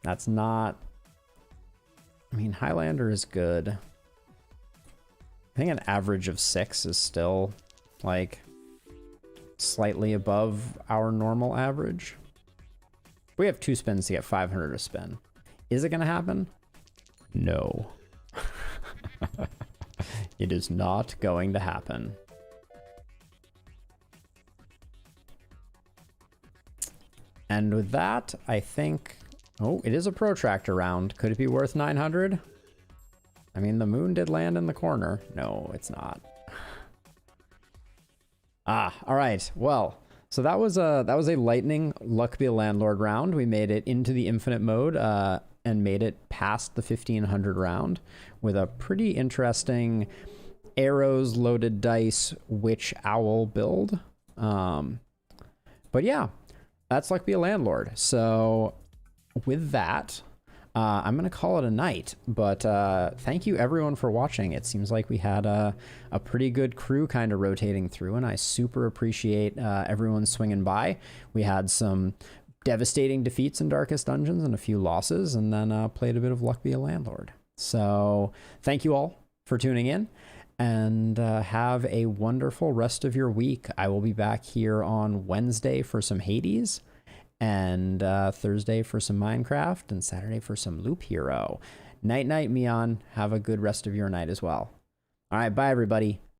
That's not... I mean, Highlander is good. I think an average of 6 is still, like, slightly above our normal average. We have 2 spins to get 500 a spin. Is it going to happen? No. It is not going to happen. And with that, I think... Oh, it is a protractor round. Could it be worth 900? I mean, the moon did land in the corner. No, it's not. All right. Well, so that was a lightning Luck Be a Landlord round. We made it into the infinite mode and made it past the 1500 round with a pretty interesting arrows, loaded dice, witch owl build. But yeah, that's Luck Be a Landlord. So with that, I'm going to call it a night, but thank you everyone for watching. It seems like we had a pretty good crew kind of rotating through, and I super appreciate everyone swinging by. We had some devastating defeats in Darkest Dungeons and a few losses, and then played a bit of Luck Be a Landlord. So thank you all for tuning in, and have a wonderful rest of your week. I will be back here on Wednesday for some Hades, and Thursday for some Minecraft, and Saturday for some Loop Hero. Night night, Mion. Have a good rest of your night as well. All right, bye everybody.